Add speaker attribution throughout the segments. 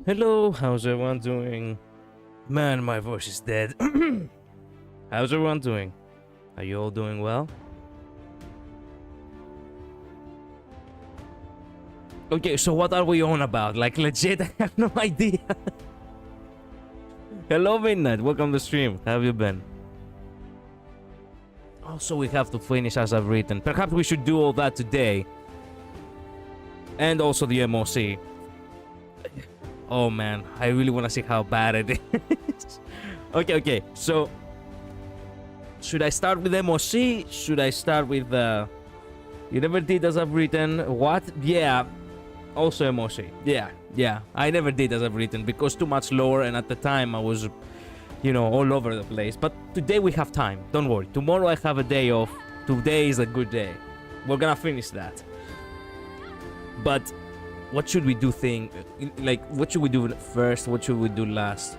Speaker 1: Hello, how's everyone doing? Man, my voice is dead. How's everyone doing? Are you all doing well? Okay, so what are we on about? Like, legit, I have no idea. Hello, Midnight. Welcome to the stream. How have you been? Also, we have to finish as I've written. Perhaps we should do all that today. And also the MOC. Oh man, I really want to see how bad it is. Okay, so should I start with MOC? Should I start with you never did as I've written? What? Yeah, also MOC. Yeah, I never did as I've written because too much lore, and at the time I was, you know, all over the place. But today we have time, don't worry. Tomorrow I have a day off. Today is a good day. We're gonna finish that. But what should we do what should we do first? What should we do last?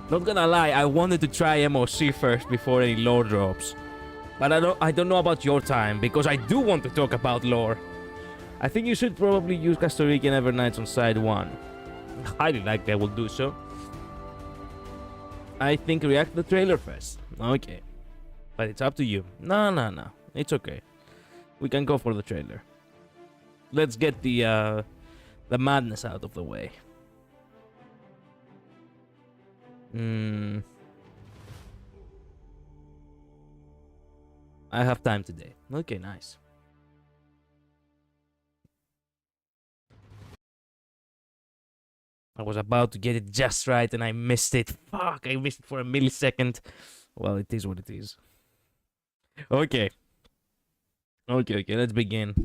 Speaker 1: Not gonna lie, I wanted to try MOC first before any lore drops. But I don't know about your time, because I do want to talk about lore. I think you should probably use Costa Rican Evernights on side 1. Highly likely I will do so. I think react to the trailer first. Okay. But it's up to you. No. It's okay. We can go for the trailer. Let's get the madness out of the way. I have time today. Okay, nice. I was about to get it just right and I missed it. Fuck, I missed it for a millisecond. Well, it is what it is. Okay, let's begin.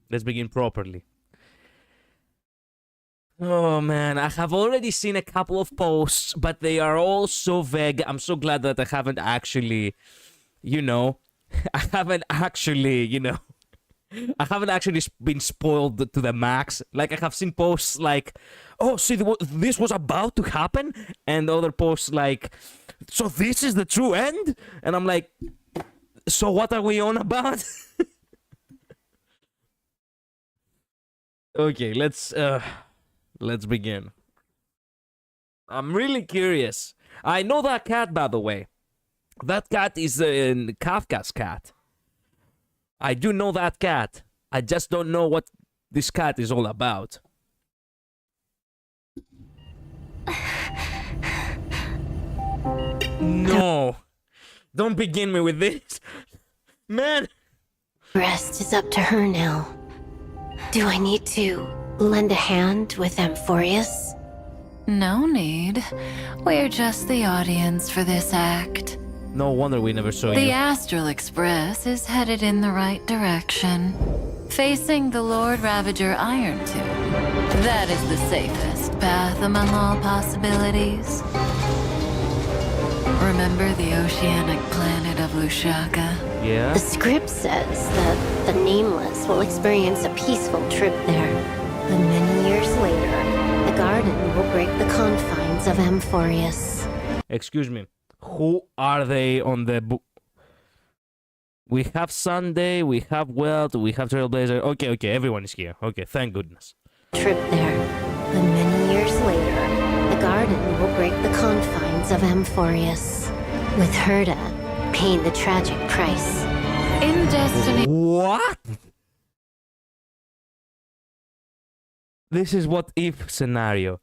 Speaker 1: Let's begin properly. Oh man, I have already seen a couple of posts, but they are all so vague. I'm so glad that I haven't actually, I haven't actually been spoiled to the max. Like, I have seen posts like, oh, see, this was about to happen, and other posts like, so this is the true end? And I'm like, so what are we on about? Okay, let's begin. I'm really curious. I know that cat, by the way. That cat is Kafka's cat. I do know that cat. I just don't know what this cat is all about. No. Don't begin me with this. Man.
Speaker 2: Rest is up to her now. Do I need to lend a hand with Amphorius?
Speaker 3: No need. We're just the audience for this act.
Speaker 1: No wonder we never saw you.
Speaker 3: The Astral Express is headed in the right direction, facing the Lord Ravager Iron Tomb. That is the safest path among all possibilities. Remember the oceanic planet of Lushaka?
Speaker 1: Yeah?
Speaker 2: The script says that the Nameless will experience a peaceful trip there. Then many years later, the garden will break the confines of Amphorius.
Speaker 1: Excuse me. Who are they on the book? We have Sunday, we have Welt, we have Trailblazer. Okay, everyone is here. Okay, thank goodness.
Speaker 2: Trip there. Then many years later, the garden will break the confines of Amphorius, with Herda paying the tragic price.
Speaker 3: In Destiny...
Speaker 1: What? This is what if scenario.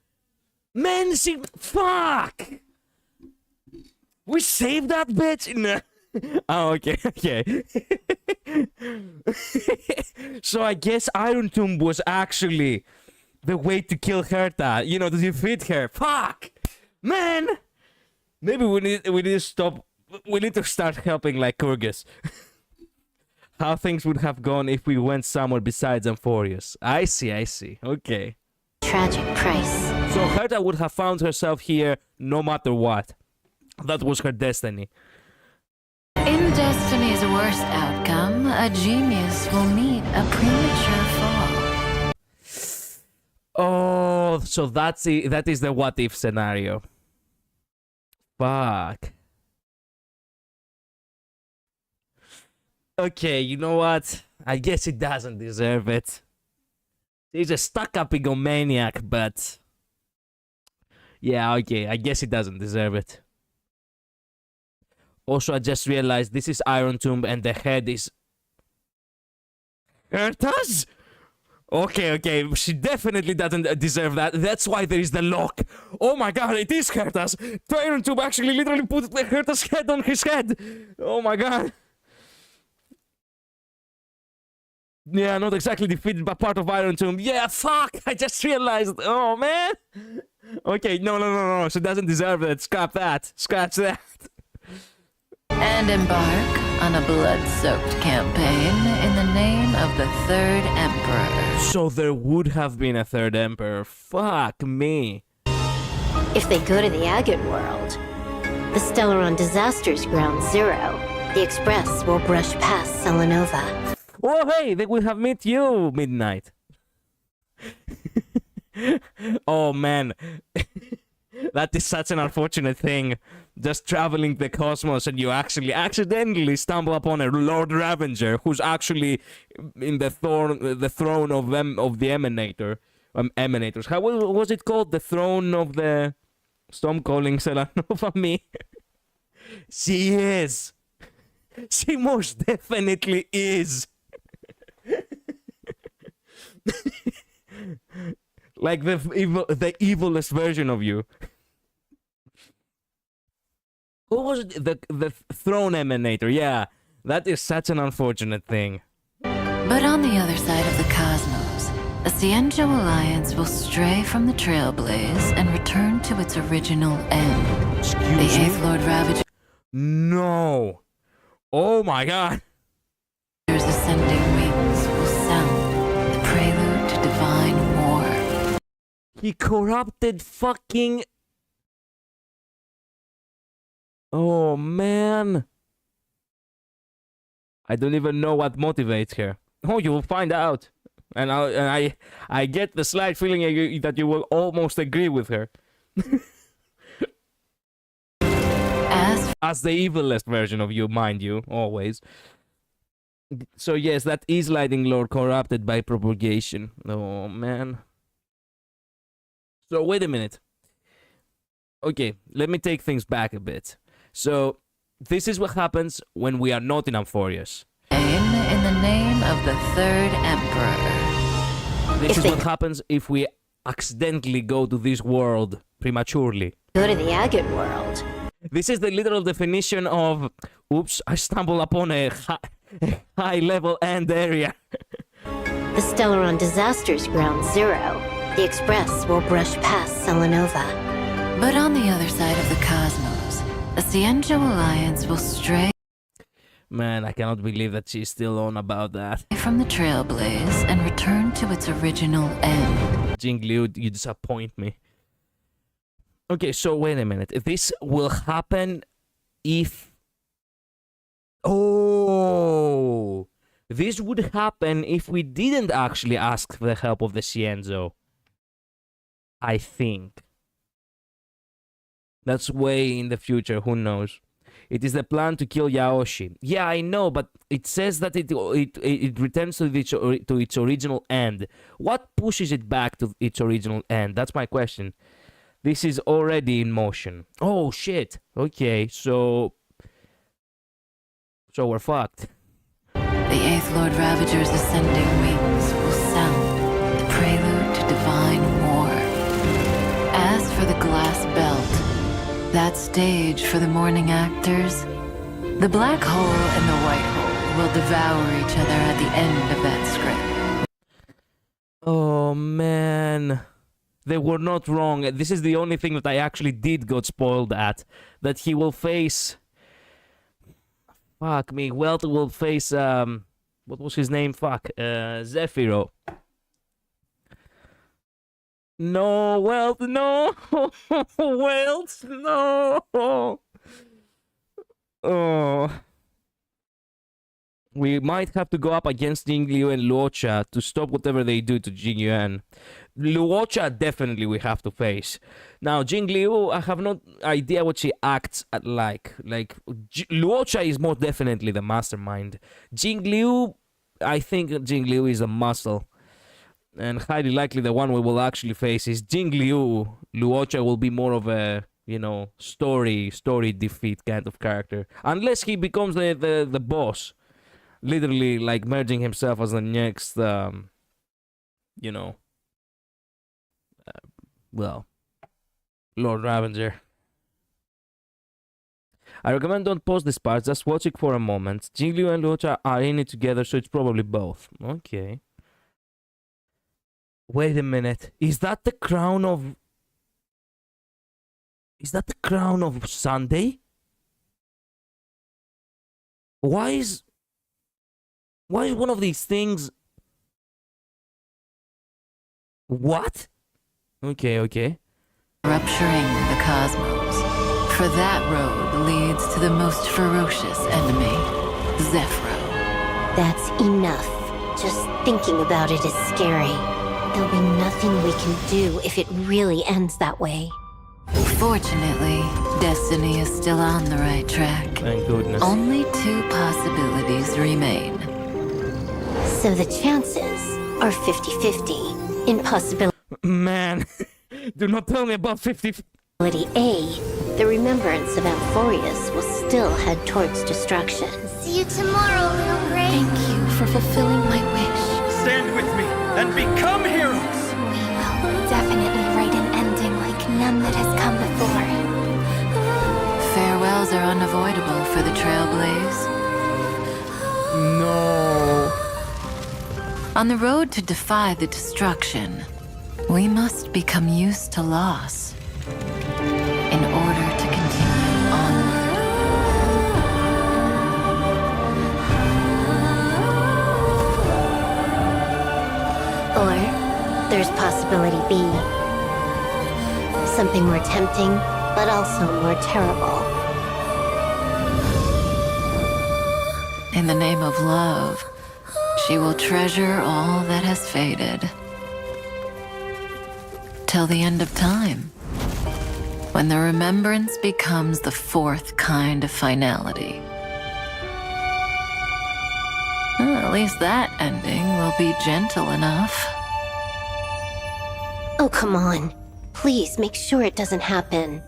Speaker 1: Man, fuck! We saved that bitch? No. Oh, okay. So I guess Iron Tomb was actually the way to kill Herta, to defeat her. Fuck! Man! Maybe we need to stop. We need to start helping like Kyrgyz. How things would have gone if we went somewhere besides Amphorius. I see. Okay.
Speaker 2: Tragic price.
Speaker 1: So Herta would have found herself here no matter what. That was her destiny.
Speaker 3: In Destiny's worst outcome, a genius will meet a premature fall.
Speaker 1: Oh, so that is the what if scenario. Fuck. Okay, you know what? I guess it doesn't deserve it. He's a stuck-up egomaniac, but... Yeah, okay, I guess he doesn't deserve it. Also, I just realized this is Iron Tomb and the head is... Hertas? Okay, she definitely doesn't deserve that. That's why there is the lock. Oh my god, it is Hertas. The Iron Tomb actually literally put the Hertas head on his head. Oh my god. Yeah, not exactly defeated, but part of Iron Tomb. Yeah, fuck, I just realized. Oh man. Okay, no. She doesn't deserve it. Scrap that. Scratch that.
Speaker 3: And embark on a blood-soaked campaign in the name of the Third Emperor.
Speaker 1: So there would have been a third emperor. Fuck me.
Speaker 2: If they go to the Agate world, the Stellaron Disasters Ground Zero, the Express will brush past Selenova.
Speaker 1: Oh hey, they will have met you, Midnight. Oh man. That is such an unfortunate thing. Just traveling the cosmos and you actually accidentally stumble upon a Lord Ravager who's actually in the throne of the Emanator. Emanators. How was it called? The throne of the... Stop calling Selenova me. She is. She most definitely is. Like the evilest version of you. Who was it? The throne emanator? Yeah, that is such an unfortunate thing.
Speaker 3: But on the other side of the cosmos, a Cienjo alliance will stray from the Trailblaze and return to its original end.
Speaker 1: Excuse
Speaker 3: the
Speaker 1: me?
Speaker 3: Eighth Lord Ravager's
Speaker 1: No. Oh my god.
Speaker 3: ascending wings will sound the prelude to divine war.
Speaker 1: He corrupted fucking... Oh man. I don't even know what motivates her. Oh, you will find out. And I get the slight feeling that you will almost agree with her. As the evilest version of you, mind you, always. So yes, that is Lightning Lord corrupted by propagation. Oh man. So wait a minute. Okay, let me take things back a bit. So this is what happens when we are not in Amphorius.
Speaker 3: In the name of the Third Emperor.
Speaker 1: This is what happens if we accidentally go to this world prematurely.
Speaker 2: Go to the Agate world.
Speaker 1: This is the literal definition of, oops, I stumbled upon a high-level end area.
Speaker 2: The Stellaron Disasters Ground Zero, the Express will brush past Selenova.
Speaker 3: But on the other side of the cosmos, a Cienjo alliance will stray
Speaker 1: Man, I cannot believe that she's still on about that.
Speaker 3: from the Trailblaze and return to its original end.
Speaker 1: Jing Liu, you disappoint me. Okay, so wait a minute. This will happen if... Oh! This would happen if we didn't actually ask for the help of the Cienzo. I think. That's way in the future, who knows. It is the plan to kill Yaoshi. Yeah, I know, but it says that it returns to its original end. What pushes it back to its original end? That's my question. This is already in motion. Oh, shit. Okay, so we're fucked.
Speaker 3: The Eighth Lord Ravager's ascending wings will sound the prelude to divine war. As for the glass belt, that stage for the morning actors, the black hole and the white hole will devour each other at the end of that script.
Speaker 1: Oh, man. They were not wrong. This is the only thing that I actually did got spoiled at. That he will face... Fuck me. Welt will face, what was his name? Fuck. Zephyro. No, Welt, no! Welt, no! Oh. We might have to go up against Jing Liu and Luocha to stop whatever they do to Jing Yuan. Luocha definitely we have to face. Now, Jing Liu, I have no idea what she acts at like. Luocha is more definitely the mastermind. Jing Liu, I think Jing Liu is a muscle. And highly likely the one we will actually face is Jing Liu. Luocha will be more of a, story defeat kind of character. Unless he becomes the boss. Literally, like, merging himself as the next, well, Lord Ravager. I recommend don't pause this part, just watch it for a moment. Jing Liu and Luocha are in it together, so it's probably both. Okay. Wait a minute. Is that the crown of... Is that the crown of Sunday? Why is one of these things... What? Okay.
Speaker 3: Rupturing the cosmos. For that road leads to the most ferocious enemy, Zephyro.
Speaker 2: That's enough. Just thinking about it is scary. There'll be nothing we can do if it really ends that way.
Speaker 3: Fortunately, Destiny is still on the right track.
Speaker 1: Thank goodness.
Speaker 3: Only 2 possibilities remain.
Speaker 2: So the chances are 50-50. In possibility
Speaker 1: Man, do not tell me about 50...
Speaker 2: A, the remembrance of Amphorius will still head towards destruction. See you tomorrow, little Gray.
Speaker 3: Thank you for fulfilling my wish.
Speaker 4: Stand with me and become heroes!
Speaker 2: We will definitely write an ending like none that has come before.
Speaker 3: Farewells are unavoidable for the Trailblaze.
Speaker 1: No.
Speaker 3: On the road to defy the destruction, we must become used to loss in order to continue onward.
Speaker 2: Or there's possibility B. Something more tempting, but also more terrible.
Speaker 3: In the name of love, she will treasure all that has faded. Till the end of time, when the remembrance becomes the 4th kind of finality. At least that ending will be gentle enough.
Speaker 2: Oh, come on. Please make sure it doesn't happen.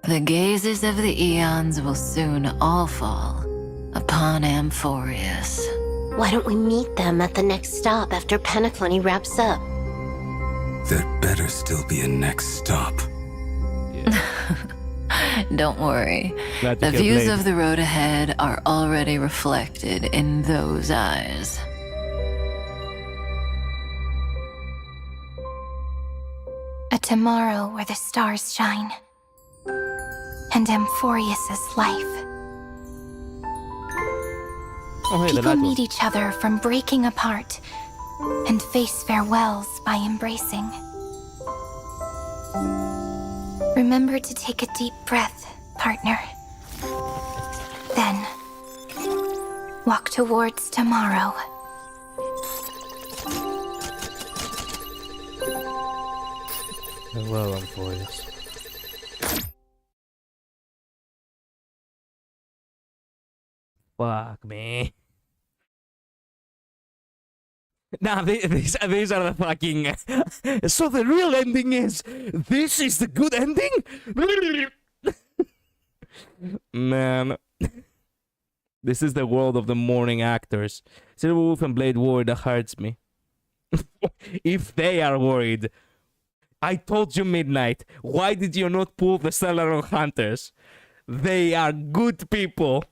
Speaker 3: The gazes of the eons will soon all fall upon Amphorius.
Speaker 2: Why don't we meet them at the next stop after Pentaclony wraps up?
Speaker 4: There better still be a next stop.
Speaker 3: Don't worry.
Speaker 1: Glad to
Speaker 3: The
Speaker 1: get
Speaker 3: views
Speaker 1: laid.
Speaker 3: of the road ahead are already reflected in those eyes.
Speaker 5: A tomorrow where the stars shine. And Amphorius's life.
Speaker 1: Oh, hey, the
Speaker 5: People
Speaker 1: light
Speaker 5: meet
Speaker 1: one.
Speaker 5: each other from breaking apart and face farewells by embracing. Remember to take a deep breath, partner. Then, walk towards tomorrow.
Speaker 1: Well, I'm for this. Fuck me. Nah, these are the fucking... So the real ending is... This is the good ending? Man. This is the world of the mourning actors. Silverwolf and Blade Warrior, that hurts me. If they are worried... I told you Midnight. Why did you not pull the Stellaron Hunters? They are good people.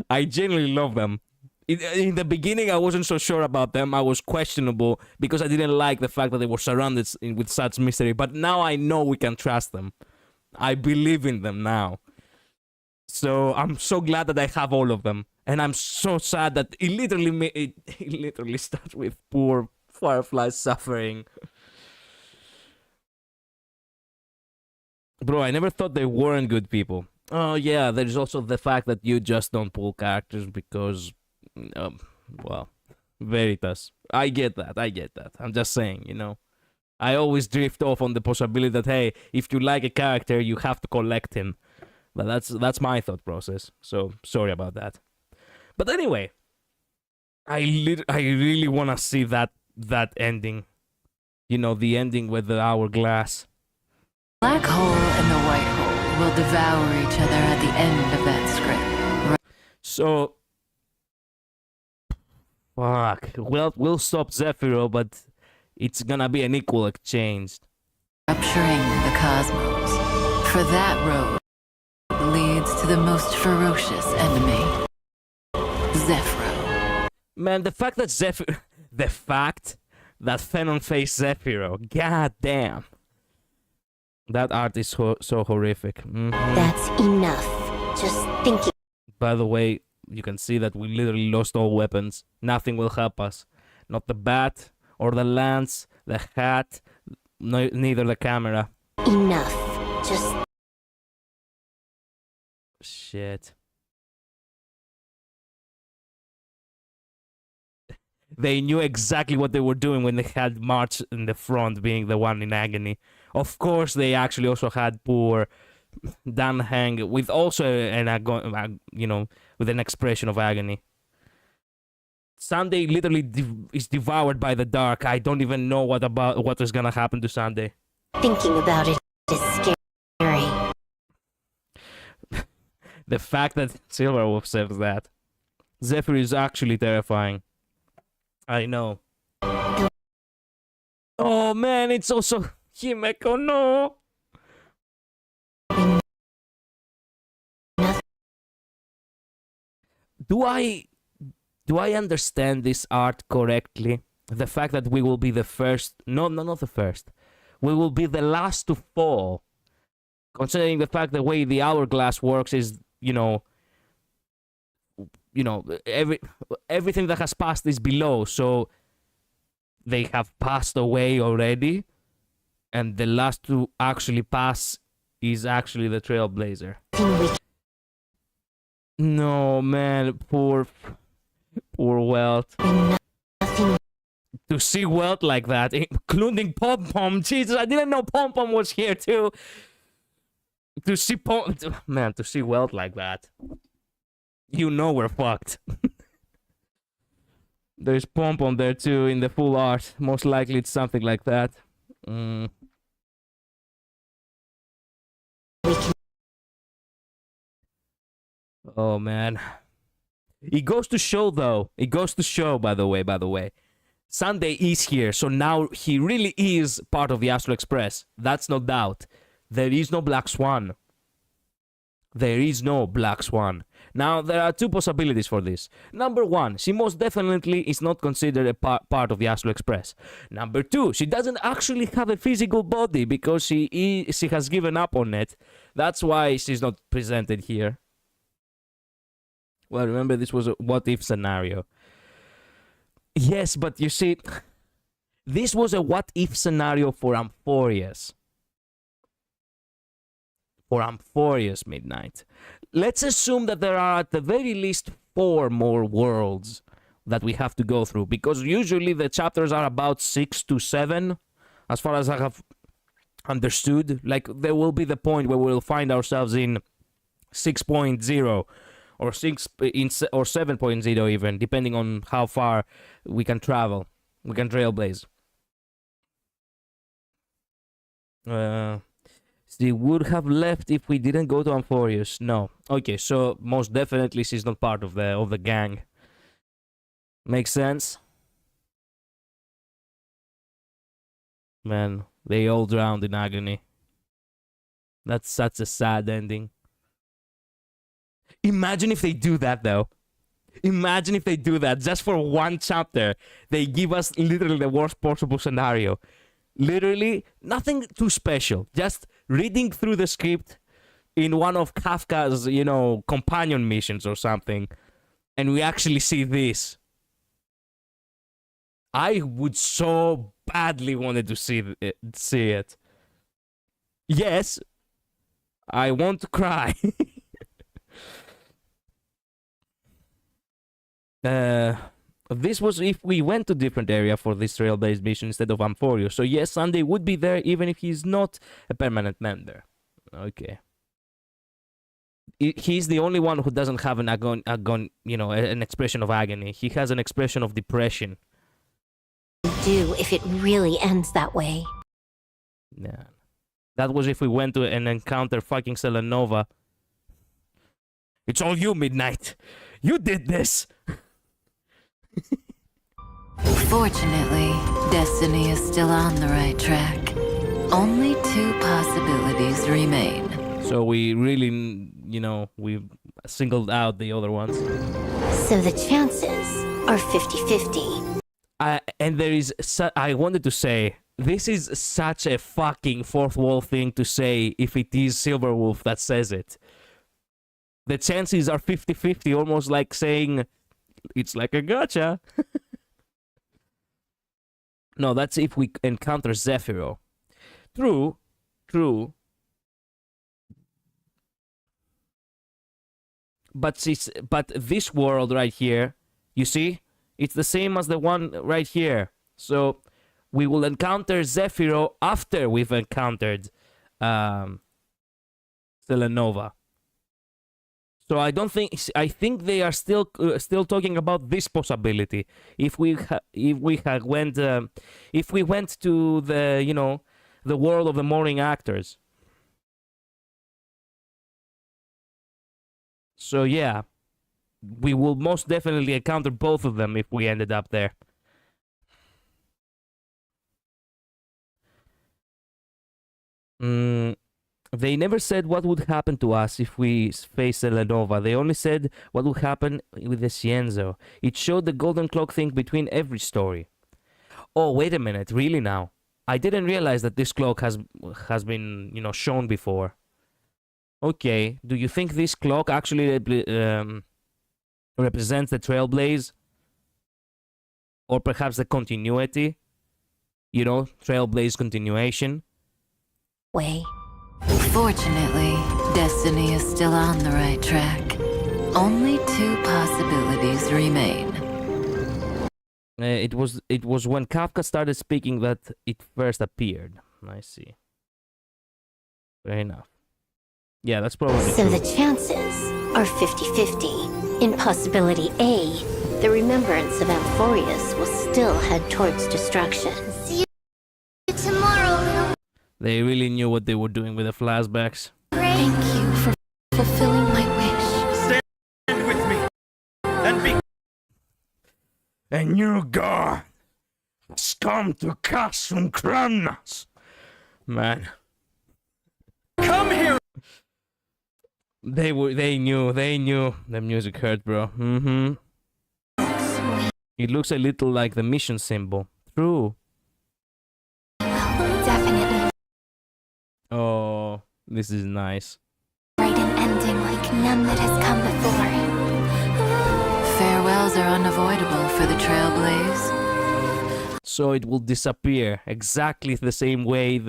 Speaker 1: I genuinely love them. In the beginning, I wasn't so sure about them. I was questionable because I didn't like the fact that they were surrounded with such mystery. But now I know we can trust them. I believe in them now. So I'm so glad that I have all of them. And I'm so sad that it literally starts with poor Firefly suffering. Bro, I never thought they weren't good people. Oh yeah, there's also the fact that you just don't pull characters because, well, Veritas. I get that. I'm just saying, you know. I always drift off on the possibility that, hey, if you like a character, you have to collect him. But that's my thought process. So sorry about that. But anyway, I really want to see that ending. You know, the ending with the hourglass.
Speaker 3: Black hole and the white hole will devour each other at the end of that script.
Speaker 1: So, fuck. Well, we'll stop Zephyro, but it's gonna be an equal exchange.
Speaker 3: Rupturing the cosmos. For that road leads to the most ferocious enemy, Zephyro.
Speaker 1: Man, the fact that Phenon faced Zephyro, god damn. That art is so horrific.
Speaker 2: That's enough. Just thinking.
Speaker 1: By the way, you can see that we literally lost all weapons. Nothing will help us. Not the bat, or the lance, the hat, neither the camera.
Speaker 2: Enough. Just...
Speaker 1: Shit. They knew exactly what they were doing when they had March in the front being the one in agony. Of course, they actually also had poor Dan Hang with also with an expression of agony. Sunday literally is devoured by the dark. I don't even know what is gonna happen to Sunday.
Speaker 2: Thinking about it is scary.
Speaker 1: The fact that Silverwolf says that. Zephyr is actually terrifying. I know. Oh man, it's also Himeko, no! Do I understand this art correctly? The fact that we will be the first... No, not the first. We will be the last to fall. Considering the fact the way the hourglass works is, everything that has passed is below, so they have passed away already, and the last to actually pass is actually the Trailblazer. No, man, poor Welt. To see Welt like that, including Pom Pom, Jesus, I didn't know Pom Pom was here too. To see Welt like that. You know we're fucked. There's Pom Pom there too in the full art. Most likely it's something like that. Oh man. It goes to show though. It goes to show by the way. Sunday is here, so now he really is part of the Astral Express. That's no doubt. There is no Black Swan. There is no Black Swan. Now, there are two possibilities for this. Number one, she most definitely is not considered a part of the Astral Express. Number two, she doesn't actually have a physical body because she has given up on it. That's why she's not presented here. Well, remember, this was a what-if scenario. Yes, but you see, this was a what-if scenario for Amphorius. For Amphorius Midnight. Let's assume that there are at the very least 4 more worlds that we have to go through, because usually the chapters are about 6 to 7, as far as I have understood. Like, there will be the point where we'll find ourselves in 6.0 or 7.0 even, depending on how far we can travel. We can trailblaze. She would have left if we didn't go to Amphorius. No. Okay, so most definitely she's not part of the gang. Makes sense? Man, they all drowned in agony. That's such a sad ending. Imagine if they do that, though. Imagine if they do that just for one chapter. They give us literally the worst possible scenario. Literally, nothing too special. Just reading through the script in one of Kafka's, companion missions or something. And we actually see this. I would so badly wanted to see it. Yes, I want to cry. This was if we went to different area for this trail-based mission instead of Amphorius. So yes, Sunday would be there even if he's not a permanent member. Okay. He's the only one who doesn't have an an expression of agony. He has an expression of depression.
Speaker 2: Do if it really ends that way.
Speaker 1: Yeah. That was if we went to and encounter fucking Selenova. It's all you, Midnight. You did this.
Speaker 3: Fortunately, Destiny is still on the right track. Only 2 possibilities remain.
Speaker 1: So we really, we singled out the other ones.
Speaker 2: So the chances are 50-50.
Speaker 1: And there is, I wanted to say, this is such a fucking fourth wall thing to say if it is Silverwolf that says it. The chances are 50-50, almost like saying, it's like a gotcha. No, that's if we encounter Zephyro. True. But this world right here, you see? It's the same as the one right here. So we will encounter Zephyro after we've encountered Selenova. So I think they are still talking about this possibility. If we went to the the world of the morning actors. So yeah, we will most definitely encounter both of them if we ended up there. They never said what would happen to us if we face Selenova. They only said what would happen with the Cienzo. It showed the golden clock thing between every story. Oh, wait a minute, really now? I didn't realize that this clock has been, shown before. Okay, do you think this clock actually represents the Trailblaze? Or perhaps the continuity? Trailblaze continuation?
Speaker 2: Way.
Speaker 3: Fortunately, Destiny is still on the right track. Only 2 possibilities remain.
Speaker 1: It was when Kafka started speaking that it first appeared. I see. Fair enough. Yeah, that's probably
Speaker 2: So
Speaker 1: true.
Speaker 2: the chances are 50-50. In possibility A, the remembrance of Amphorius will still head towards destruction.
Speaker 5: See you tomorrow, little
Speaker 1: They really knew what they were doing with the flashbacks.
Speaker 5: Thank you for fulfilling my wish.
Speaker 6: Stand with me and be.
Speaker 1: A new god has come to Castle Kramnas. Man.
Speaker 6: Come here!
Speaker 1: They knew. The music hurt, bro. It looks a little like the mission symbol. True.
Speaker 5: Definitely
Speaker 1: Oh, this is nice.
Speaker 5: write an ending like none that has come before.
Speaker 3: Farewells are unavoidable for the Trailblaze.
Speaker 1: So it will disappear exactly the same way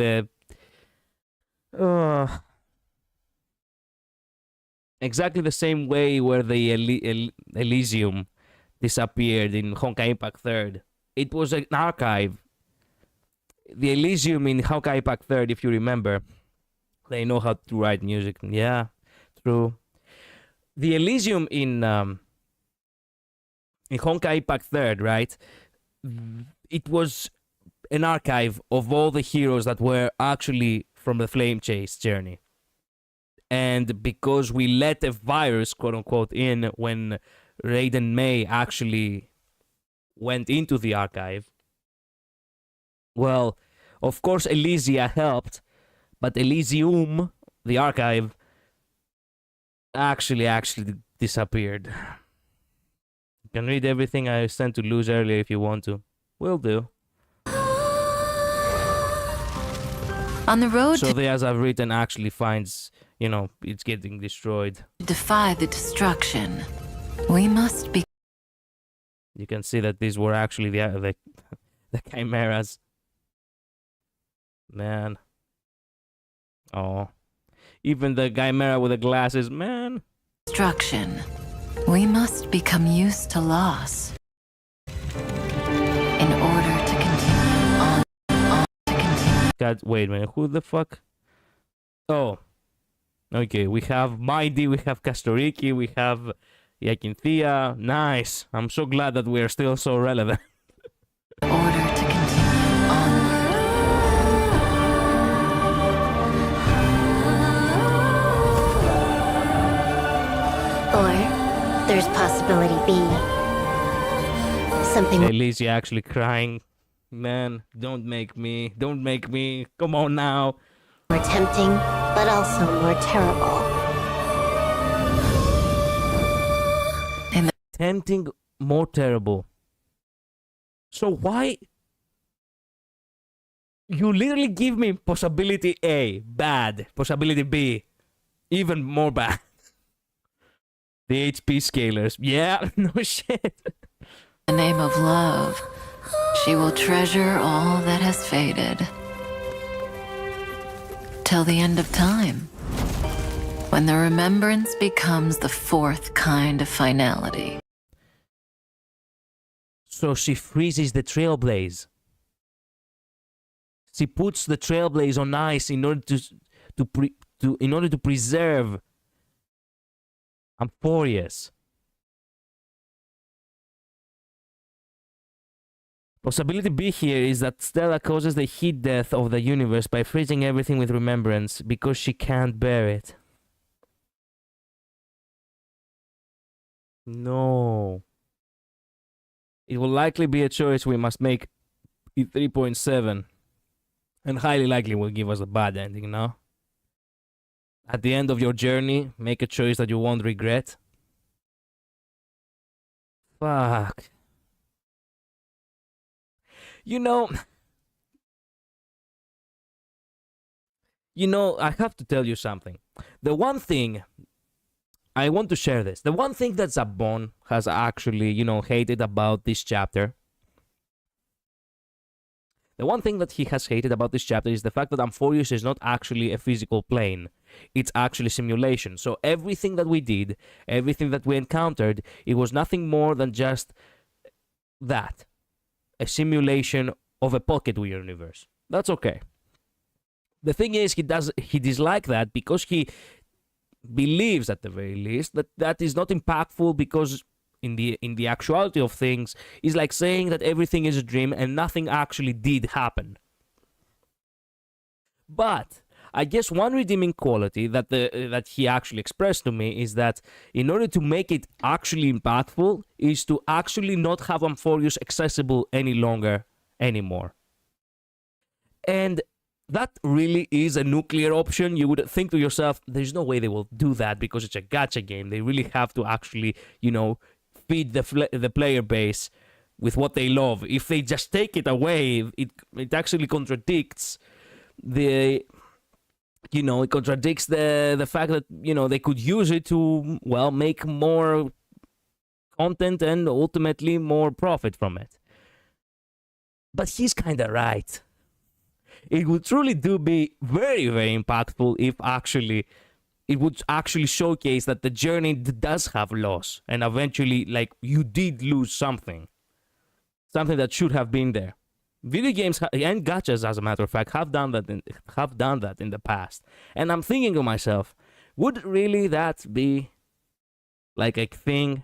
Speaker 1: exactly the same way where the Elysium disappeared in Honkai Impact 3rd. It was an archive. The Elysium in Honkai Impact 3rd, if you remember, they know how to write music. Yeah, true. The Elysium in Honkai Impact 3rd, right? It was an archive of all the heroes that were actually from the Flame Chase journey. And because we let a virus, quote unquote, in when Raiden May actually went into the archive, well, of course Elysia helped, but Elysium, the archive, actually disappeared. You can read everything I sent to Luz earlier if you want to. Will do.
Speaker 3: On the road
Speaker 1: So
Speaker 3: to
Speaker 1: the as I've written actually finds, it's getting destroyed.
Speaker 3: defy the destruction, we must be.
Speaker 1: You can see that these were actually the chimeras. Man. Oh. Even the chimera with the glasses, man.
Speaker 3: Destruction. We must become used to loss in order to continue on to continue.
Speaker 1: God, wait a minute. Who the fuck? Oh. Okay, we have Mighty, we have Castoriki, we have Yakinthia. Nice. I'm so glad that we are still so relevant.
Speaker 3: In order to continue onward.
Speaker 2: Or there's possibility B. Something
Speaker 1: Elise, you're actually crying. Man, don't make me. Don't make me. Come on now.
Speaker 2: more tempting, but also more terrible.
Speaker 1: Tempting, more terrible. So why? You literally give me possibility A, bad. Possibility B, even more bad. The HP scalers. Yeah, no shit.
Speaker 3: In the name of love, she will treasure all that has faded. Till the end of time, when the remembrance becomes the fourth kind of finality.
Speaker 1: So she freezes the trailblaze. She puts the trailblaze on ice in order to preserve Amphorius. Possibility B here is that Stella causes the heat death of the universe by freezing everything with remembrance because she can't bear it. No. It will likely be a choice we must make in 3.7. And highly likely will give us a bad ending, no? At the end of your journey, make a choice that you won't regret. Fuck. You know, I have to tell you something. The one thing, I want to share this. The one thing that Zabon has actually, hated about this chapter. The one thing that he has hated about this chapter is the fact that Amphorius is not actually a physical plane. It's actually simulation. So everything that we did, everything that we encountered, it was nothing more than just that. A simulation of a pocket universe. That's okay. The thing is, he dislikes that because he believes, at the very least, that is not impactful because in the actuality of things, is like saying that everything is a dream and nothing actually did happen. But I guess one redeeming quality that he actually expressed to me is that in order to make it actually impactful is to actually not have Amphorius accessible any longer anymore. And that really is a nuclear option. You would think to yourself, there's no way they will do that because it's a gacha game. They really have to actually, feed the player base with what they love. If they just take it away, it actually contradicts it contradicts the fact that, they could use it to, make more content and ultimately more profit from it. But he's kind of right. It would truly be very, very impactful if it would actually showcase that the journey does have loss and eventually, you did lose something that should have been there. Video games and gachas, as a matter of fact, have done that in the past. And I'm thinking to myself, would really that be a thing?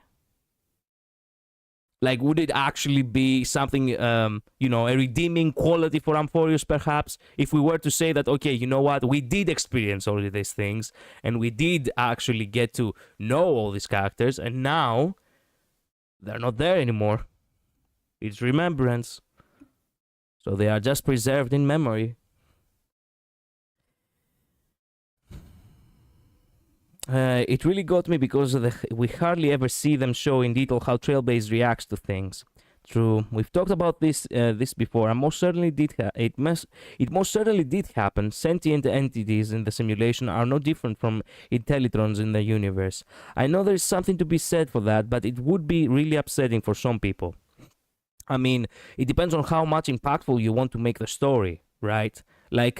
Speaker 1: Would it actually be something, a redeeming quality for Amphorius, perhaps? If we were to say that, okay, you know what, we did experience all of these things, and we did actually get to know all these characters, and now they're not there anymore. It's remembrance. So they are just preserved in memory. It really got me because we hardly ever see them show in detail how Trailblaze reacts to things. True, we've talked about this before, and most certainly it most certainly did happen. Sentient entities in the simulation are no different from Intellitrons in the universe. I know there's something to be said for that, but it would be really upsetting for some people. I mean, it depends on how much impactful you want to make the story, right?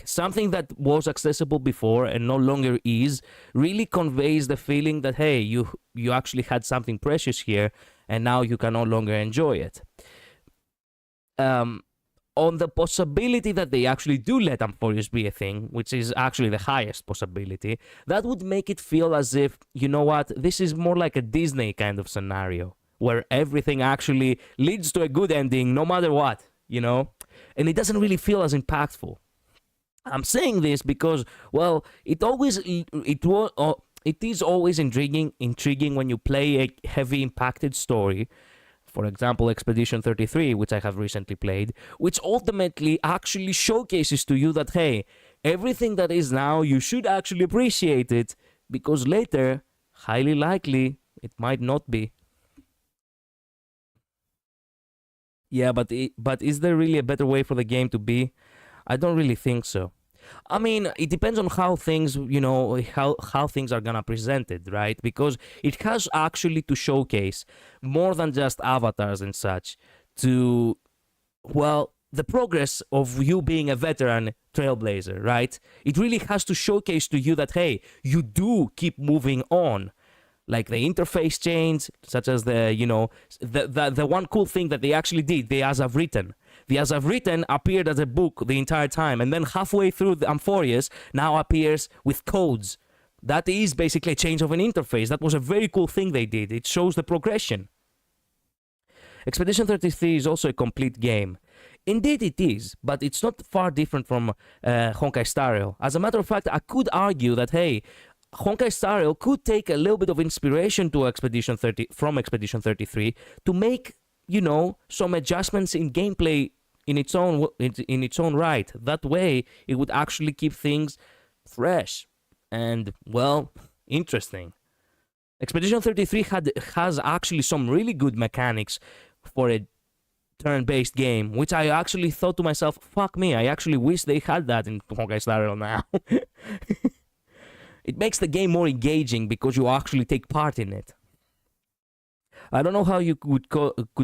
Speaker 1: Something that was accessible before and no longer is really conveys the feeling that, hey, you actually had something precious here and now you can no longer enjoy it. on the possibility that they actually do let Amphorius be a thing, which is actually the highest possibility, that would make it feel as if, you know what, this is more like a Disney kind of scenario, where everything actually leads to a good ending no matter what, you know? And it doesn't really feel as impactful. I'm saying this because, well, it is always intriguing when you play a heavy impacted story. For example, Expedition 33, which I have recently played, which ultimately actually showcases to you that, hey, everything that is now, you should actually appreciate it, because later, highly likely, it might not be. Yeah, but is there really a better way for the game to be? I don't really think so. I mean, it depends on how things, you know, how things are gonna present it, right? Because it has actually to showcase more than just avatars and such to, well, the progress of you being a veteran trailblazer, right? It really has to showcase to you that, hey, you do keep moving on. Like the interface change, such as the, you know, the one cool thing that they actually did, the As I've Written. The As I've Written appeared as a book the entire time, and then halfway through the Amphorius now appears with codes. That is basically a change of an interface. That was a very cool thing they did. It shows the progression. Expedition 33 is also a complete game. Indeed it is, but it's not far different from HonkaiStarRail. As a matter of fact, I could argue that, hey, HonkaiStarRail could take a little bit of inspiration to from Expedition 33 to make, you know, some adjustments in gameplay in its own right. That way, it would actually keep things fresh and, well, interesting. Expedition 33 has actually some really good mechanics for a turn-based game, which I actually thought to myself, fuck me, I actually wish they had that in HonkaiStarRail now. It makes the game more engaging because you actually take part in it. I don't know how you could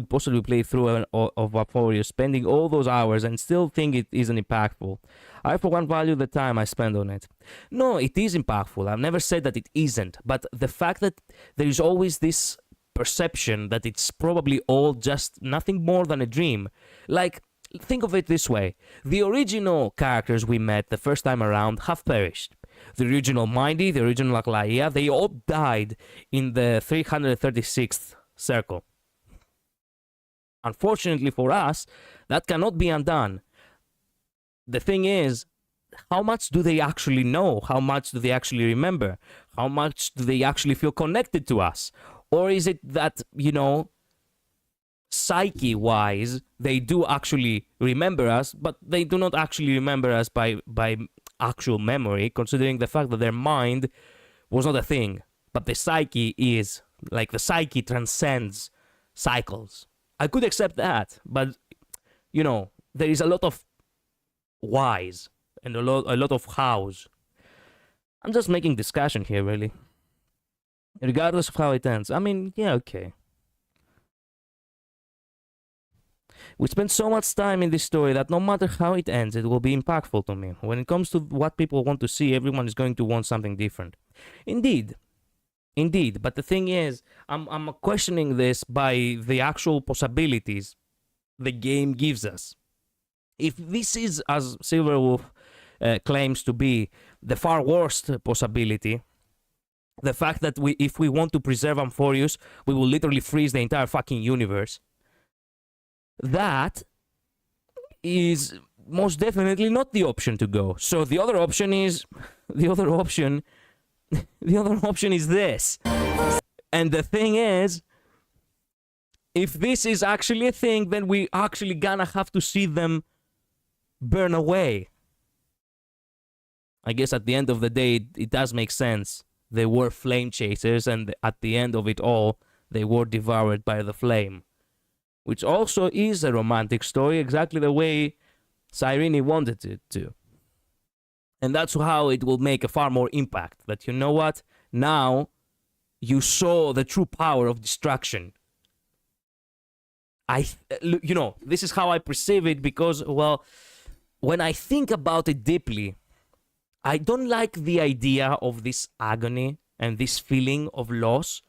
Speaker 1: possibly play through of Amphorius, spending all those hours and still think it isn't impactful. I, for one, value the time I spend on it. No, it is impactful. I've never said that it isn't. But the fact that there is always this perception that it's probably all just nothing more than a dream. Like, think of it this way. The original characters we met the first time around have perished. The original Mindy, the original Aglaia, they all died in the 336th circle. Unfortunately for us, that cannot be undone. The thing is, how much do they actually know? How much do they actually remember? How much do they actually feel connected to us? Or is it that, you know, psyche-wise, they do actually remember us, but they do not actually remember us by actual memory, considering the fact that their mind was not a thing, but the psyche is. Like, the psyche transcends cycles. I could accept that, but, you know, there is a lot of whys and a lot of hows. I'm just making discussion here, really. Regardless of how it ends. I mean, yeah, okay. We spent so much time in this story that no matter how it ends, it will be impactful to me. When it comes to what people want to see, everyone is going to want something different. Indeed, but the thing is, I'm questioning this by the actual possibilities the game gives us. If this is, as Silverwolf claims to be, the far worst possibility, the fact that if we want to preserve Amphorius, we will literally freeze the entire fucking universe, that is most definitely not the option to go. So the other option is this. And the thing is, if this is actually a thing, then we actually gonna have to see them burn away. I guess at the end of the day, it does make sense. They were flame chasers, and at the end of it all, they were devoured by the flame. Which also is a romantic story, exactly the way Cyrene wanted it to. And that's how it will make a far more impact. That, you know what? Now, you saw the true power of destruction. You know, this is how I perceive it because, well, when I think about it deeply, I don't like the idea of this agony and this feeling of loss,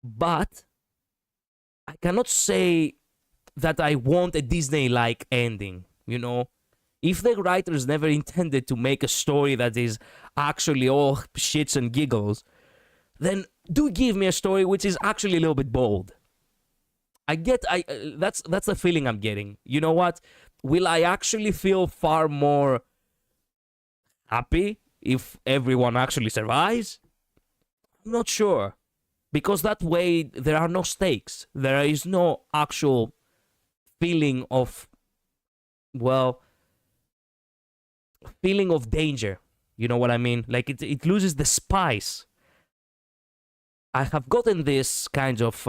Speaker 1: but I cannot say that I want a Disney-like ending. you know? If the writers never intended to make a story that is actually all shits and giggles, then do give me a story which is actually a little bit bold. That's the feeling I'm getting. You know what? Will I actually feel far more happy if everyone actually survives? I'm not sure. Because that way there are no stakes. There is no actual feeling of, well, feeling of danger. You know what I mean? Like it loses the spice. I have gotten this kind of,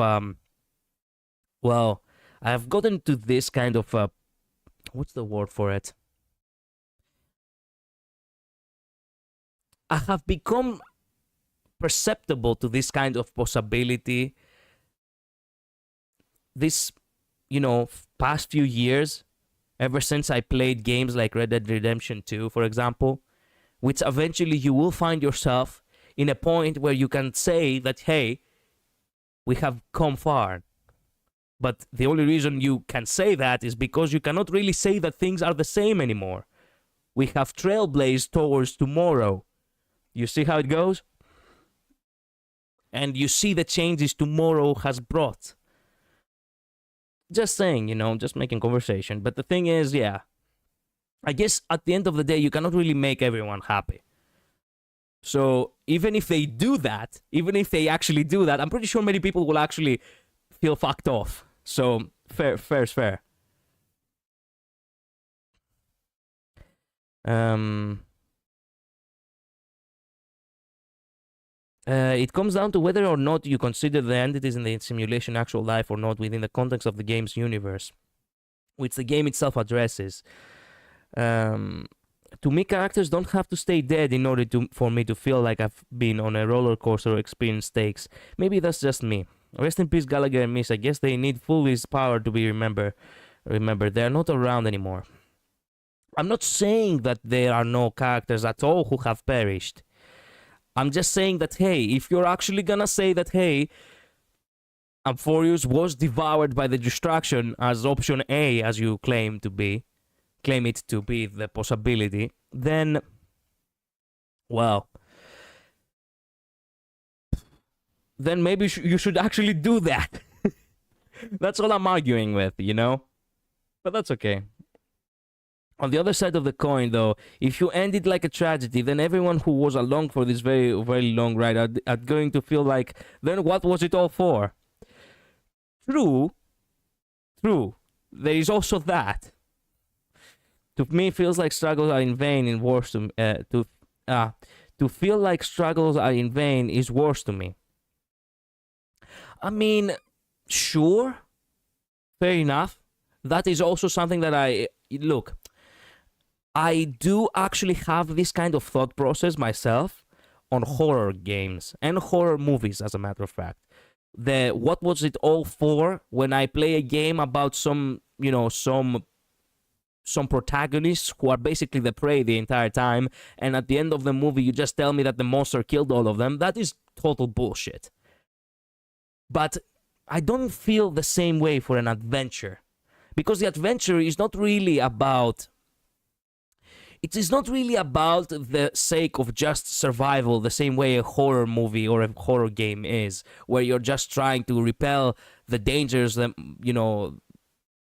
Speaker 1: well, I have gotten to this kind of, what's the word for it? I have become perceptible to this kind of possibility this, you know, past few years, ever since I played games like Red Dead Redemption 2, for example, which eventually you will find yourself in a point where you can say that, hey, we have come far. But the only reason you can say that is because you cannot really say that things are the same anymore. We have trailblazed towards tomorrow. You see how it goes? And you see the changes tomorrow has brought. Just saying, you know, just making conversation. But the thing is, yeah, I guess at the end of the day, you cannot really make everyone happy. So even if they do that, even if they actually do that, I'm pretty sure many people will actually feel fucked off. So fair is fair. It comes down to whether or not you consider the entities in the simulation actual life or not within the context of the game's universe, which the game itself addresses. To me, characters don't have to stay dead in order for me to feel like I've been on a roller coaster or experienced stakes. Maybe that's just me. Rest in peace, Gallagher and Miss. I guess they need Fully's power to be remembered. They're not around anymore. I'm not saying that there are no characters at all who have perished. I'm just saying that, hey, if you're actually gonna say that, hey, Amphorius was devoured by the destruction as option A, as you claim it to be the possibility, then, well, then maybe you should actually do that. That's all I'm arguing with, you know? But that's okay. On the other side of the coin, though, if you end it like a tragedy, then everyone who was along for this very, very long ride are going to feel like, then what was it all for? True. There is also that. To me, it feels like struggles are in vain and worse to to feel like struggles are in vain is worse to me. I mean, sure, fair enough. That is also something that look. I do actually have this kind of thought process myself on horror games and horror movies, as a matter of fact. What was it all for when I play a game about some protagonists who are basically the prey the entire time, and at the end of the movie you just tell me that the monster killed all of them? That is total bullshit. But I don't feel the same way for an adventure, because the adventure is not really about... It is not really about the sake of just survival, the same way a horror movie or a horror game is, where you're just trying to repel the dangers that,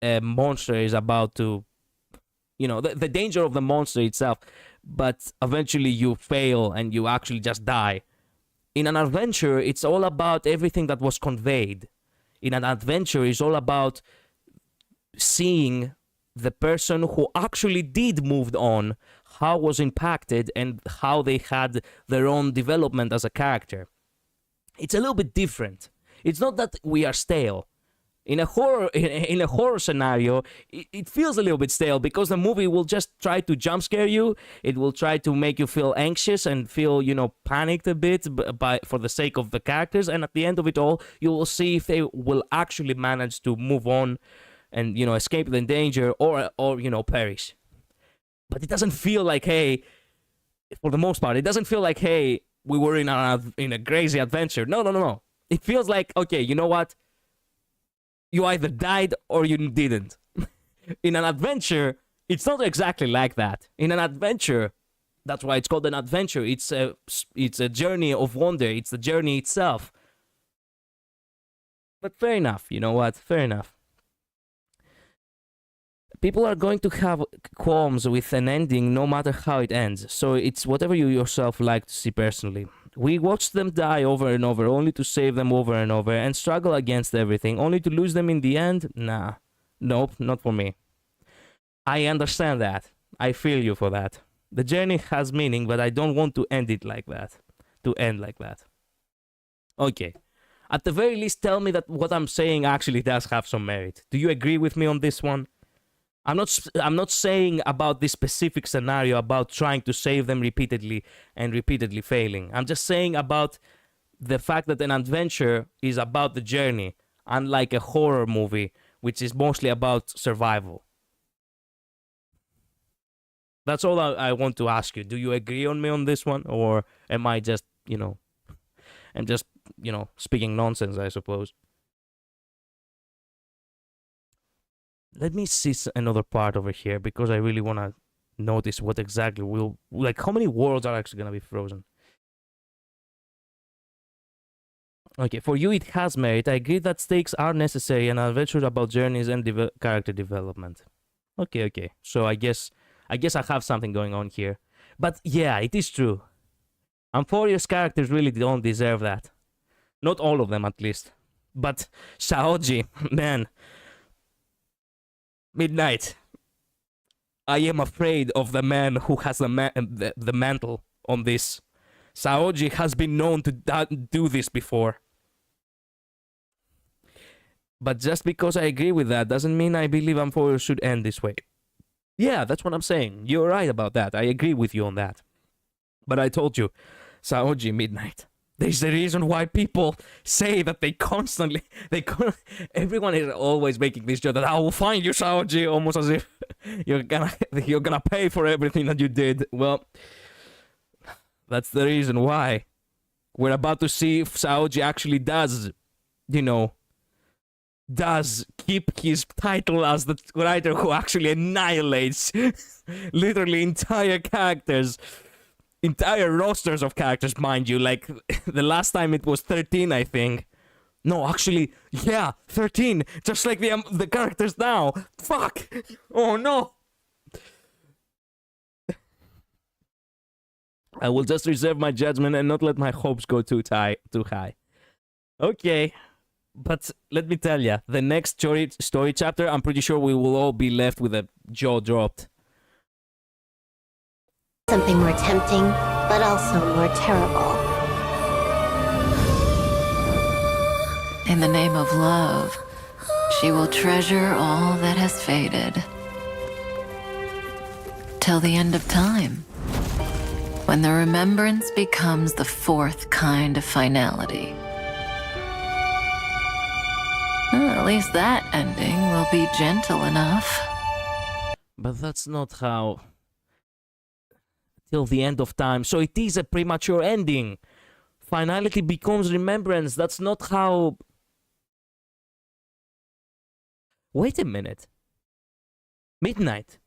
Speaker 1: a monster is about to, the danger of the monster itself, but eventually you fail and you actually just die. In an adventure, it's all about everything that was conveyed. In an adventure, it's all about seeing the person who actually did moved on, how was impacted, and how they had their own development as a character. It's a little bit different. It's not that we are stale. In a horror scenario, it feels a little bit stale because the movie will just try to jump scare you. It will try to make you feel anxious and feel, panicked a bit for the sake of the characters. And at the end of it all, you will see if they will actually manage to move on and, escape the danger or perish. But it doesn't feel like, hey, for the most part, it doesn't feel like, hey, we were in a crazy adventure. No. It feels like, okay, you know what? You either died or you didn't. In an adventure, It's not exactly like that. In an adventure, that's why it's called an adventure. It's a journey of wonder. It's the journey itself. But fair enough. You know what? Fair enough. People are going to have qualms with an ending no matter how it ends. So it's whatever you yourself like to see personally. We watch them die over and over, only to save them over and over, and struggle against everything, only to lose them in the end? Nah. Nope, not for me. I understand that. I feel you for that. The journey has meaning, but I don't want to end it like that. To end like that. Okay. At the very least, tell me that what I'm saying actually does have some merit. Do you agree with me on this one? I'm not saying about this specific scenario about trying to save them repeatedly and repeatedly failing. I'm just saying about the fact that an adventure is about the journey, unlike a horror movie, which is mostly about survival. That's all I want to ask you. Do you agree on me on this one? Or am I just, speaking nonsense, I suppose? Let me see another part over here, because I really want to notice what exactly will... Like, how many worlds are actually going to be frozen? Okay, for you it has merit. I agree that stakes are necessary and adventures about journeys and character development. Okay. So I guess I have something going on here. But yeah, it is true. Amphoria's characters really don't deserve that. Not all of them, at least. But Shaoji, man. Midnight. I am afraid of the man who has the mantle on this. Shaoji has been known to do this before. But just because I agree with that doesn't mean I believe Amphoria should end this way. Yeah, that's what I'm saying. You're right about that. I agree with you on that. But I told you, Saoji Midnight. There's a reason why people say that everyone is always making this joke that I will find you, Saoji, almost as if you're gonna pay for everything that you did. Well, that's the reason why. We're about to see if Saoji actually does keep his title as the writer who actually annihilates literally entire characters, entire rosters of characters, mind you. Like, the last time it was 13, I think. No, actually, yeah, 13, just like the characters now. Fuck! Oh no! I will just reserve my judgment and not let my hopes go too high. Okay. But let me tell ya, the next story chapter, I'm pretty sure we will all be left with a jaw dropped.
Speaker 2: Something more tempting, but also more terrible.
Speaker 3: In the name of love, she will treasure all that has faded. Till the end of time, when the remembrance becomes the fourth kind of finality. At least that ending will be gentle enough.
Speaker 1: But that's not how... Till the end of time. So it is a premature ending. Finality becomes remembrance. That's not how... Wait a minute. Midnight.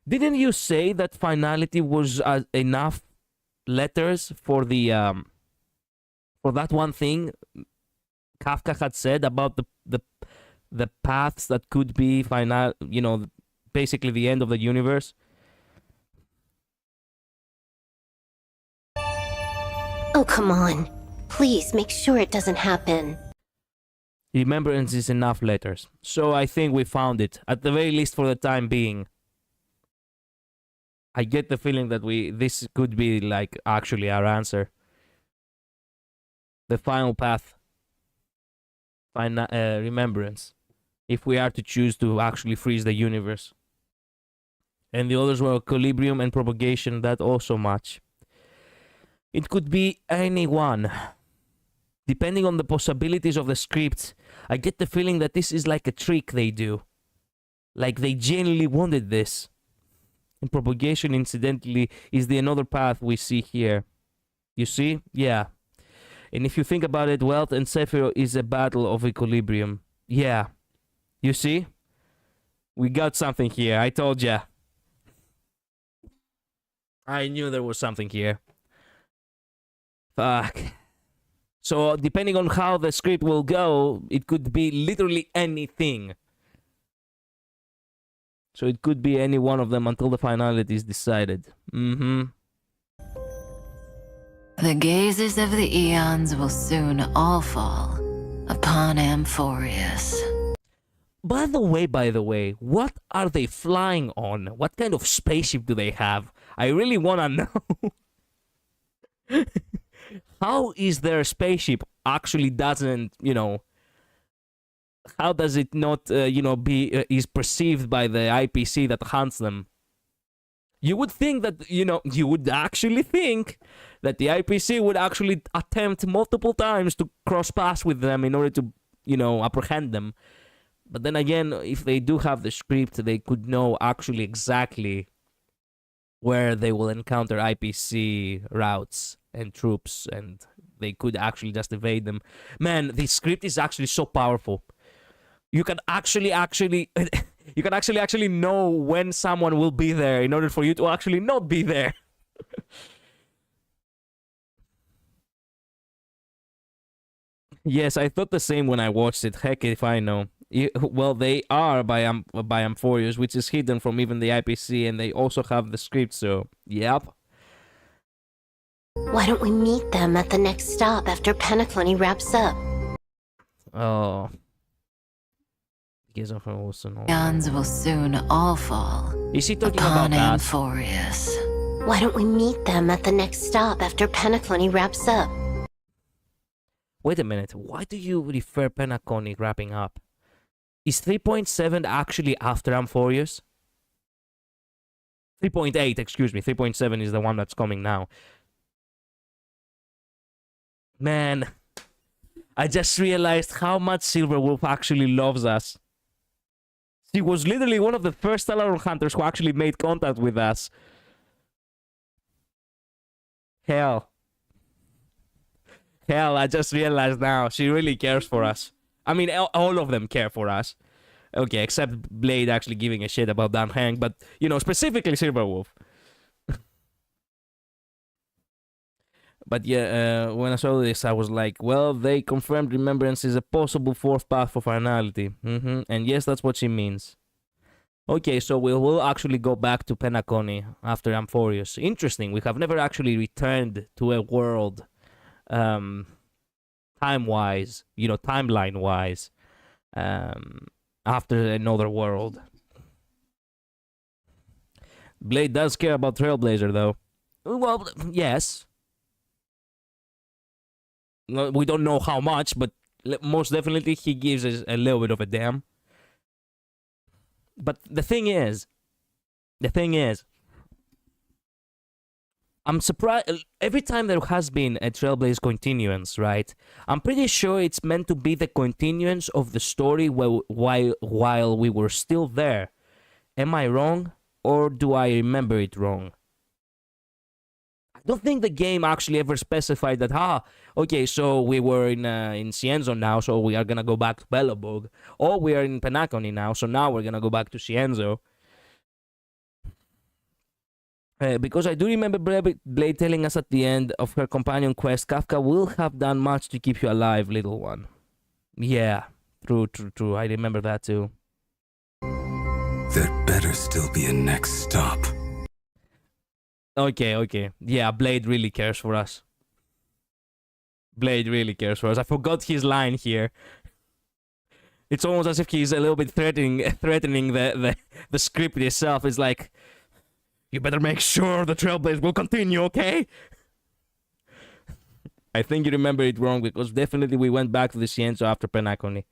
Speaker 1: Didn't you say that finality was enough letters for the for that one thing Kafka had said about the paths that could be final, basically the end of the universe?
Speaker 2: Oh, come on. Please make sure it doesn't happen.
Speaker 1: Remembrance is enough letters. So I think we found it, at the very least for the time being. I get the feeling that this could be like actually our answer. The final path. Remembrance. If we are to choose to actually freeze the universe. And the others were equilibrium and propagation, that also much. It could be anyone. Depending on the possibilities of the script, I get the feeling that this is like a trick they do. Like they genuinely wanted this. And propagation, incidentally, is the another path we see here. You see? Yeah. And if you think about it, Wealth and Sephiroth is a battle of equilibrium. Yeah. You see? We got something here. I told ya. I knew there was something here. Fuck. So, depending on how the script will go, it could be literally anything. So it could be any one of them until the finality is decided. Mm-hmm.
Speaker 3: The gazes of the eons will soon all fall upon Amphorius.
Speaker 1: By the way, what are they flying on? What kind of spaceship do they have? I really wanna know. How is their spaceship actually doesn't, you know, how does it not, is perceived by the IPC that hunts them? You would think that, you would actually think that the IPC would actually attempt multiple times to cross paths with them in order to, apprehend them. But then again, if they do have the script, they could know actually exactly where they will encounter IPC routes and troops, and they could actually just evade them. Man, the script is actually so powerful. You can actually you can actually know when someone will be there in order for you to actually not be there. Yes, I thought the same when I watched it. Heck if I know. Well, they are by Amphorius, which is hidden from even the IPC, and they also have the script, so yep.
Speaker 2: Why don't we meet them at the next stop after Penacony wraps up?
Speaker 1: Oh.
Speaker 3: Eons will soon all fall
Speaker 1: Is he talking
Speaker 3: upon
Speaker 1: about that?
Speaker 3: Amphorius.
Speaker 2: Why don't we meet them at the next stop after Penacony wraps up?
Speaker 1: Wait a minute. Why do you refer Penacony wrapping up? Is 3.7 actually after Amphorius? 3.8, excuse me. 3.7 is the one that's coming now. Man, I just realized how much Silverwolf actually loves us. She was literally one of the first Stellar Hunters who actually made contact with us. Hell, I just realized now. She really cares for us. I mean, all of them care for us. Okay, except Blade actually giving a shit about Dan Hank, but, specifically Silverwolf. But yeah, when I saw this, I was like, well, they confirmed Remembrance is a possible fourth path for finality. And yes, that's what she means. Okay, so we will actually go back to Penacony after Amphorius. Interesting, we have never actually returned to a world, time-wise, timeline-wise, after another world. Blade does care about Trailblazer, though. Well, yes. We don't know how much, but most definitely he gives us a little bit of a damn. But the thing is, I'm surprised every time there has been a Trailblaze continuance, right? I'm pretty sure it's meant to be the continuance of the story while we were still there. Am I wrong, or do I remember it wrong? I don't think the game actually ever specified that, okay, so we were in Cienzo now, so we are gonna go back to Belobog. Or we are in Penacony now, so now we're gonna go back to Cienzo. Because I do remember Blade telling us at the end of her companion quest, Kafka will have done much to keep you alive, little one. Yeah, true. I remember that too.
Speaker 4: There better still be a next stop.
Speaker 1: Okay. Yeah, Blade really cares for us. I forgot his line here. It's almost as if he's a little bit threatening the script itself. It's like, you better make sure the Trailblaze will continue, okay? I think you remember it wrong, because definitely we went back to the Cienzo after Penacony.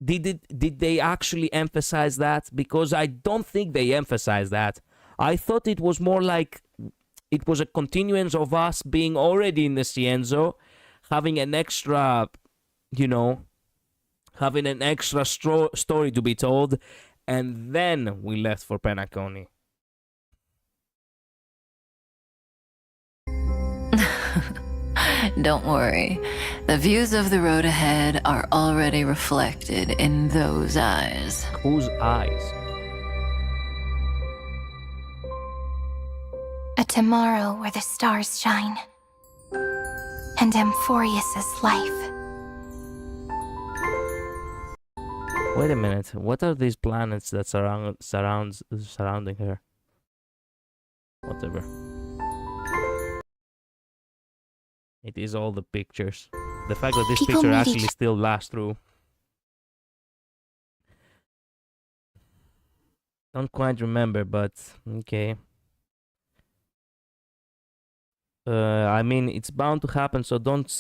Speaker 1: Did they actually emphasize that? Because I don't think they emphasized that. I thought it was more like it was a continuance of us being already in the Cienzo, having an extra, having an extra story to be told, and then we left for Penacony.
Speaker 3: Don't worry. The views of the road ahead are already reflected in those eyes.
Speaker 1: Whose eyes?
Speaker 5: tomorrow where the stars shine. And Amphorius's life.
Speaker 1: Wait a minute. What are these planets that surrounding her? Whatever. It is all the pictures. The fact that this
Speaker 5: People
Speaker 1: picture
Speaker 5: meet
Speaker 1: actually
Speaker 5: each-
Speaker 1: still lasts through. Don't quite remember, but okay. I mean, it's bound to happen, so